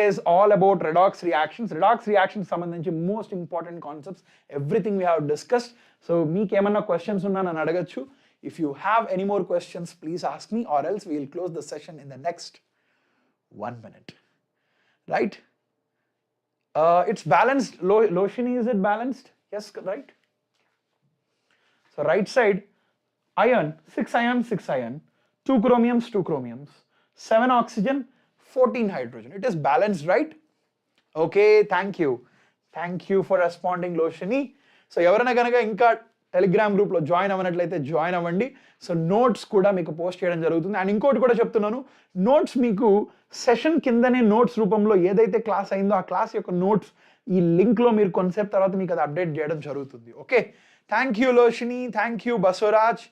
is all about redox reactions. Redox reactions సంబంధించి most important concepts, everything we have discussed. So మీకు ఏమన్నా questions ఉన్నా నన్ను అడగచ్చు. If you have any more questions, please ask me, or else we will close the session in the next 1 minute. Right? It's balanced. Loshini, is it balanced? Yes, right? So right side, iron, 6 iron, 6 iron, 2 chromiums, 2 chromiums, 7 oxygen, 14 hydrogen. It is balanced, right? Okay, thank you. Thank you for responding, Loshini. So ఎవరైనా కనుక ఇంకా టెలిగ్రామ్ గ్రూప్లో జాయిన్ అవ్వనట్లయితే జాయిన్ అవ్వండి. సో నోట్స్ కూడా మీకు పోస్ట్ చేయడం జరుగుతుంది. అండ్ ఇంకోటి కూడా చెప్తున్నాను, నోట్స్ మీకు సెషన్ కిందనే నోట్స్ రూపంలో ఏదైతే క్లాస్ అయిందో ఆ క్లాస్ యొక్క నోట్స్ ఈ లింక్లో మీరు కొంతసేపు తర్వాత మీకు అది అప్డేట్ చేయడం జరుగుతుంది. Okay, thank you Loshini, thank you Basavaraj,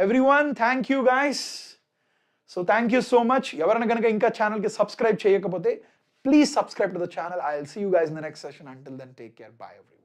everyone, thank you guys. So thank you so much. ఎవరైనా కనుక ఇంకా ఛానల్కి సబ్స్క్రైబ్ చేయకపోతే please subscribe to the channel. I'll see you guys in the next session. Until then, take care. Bye everyone.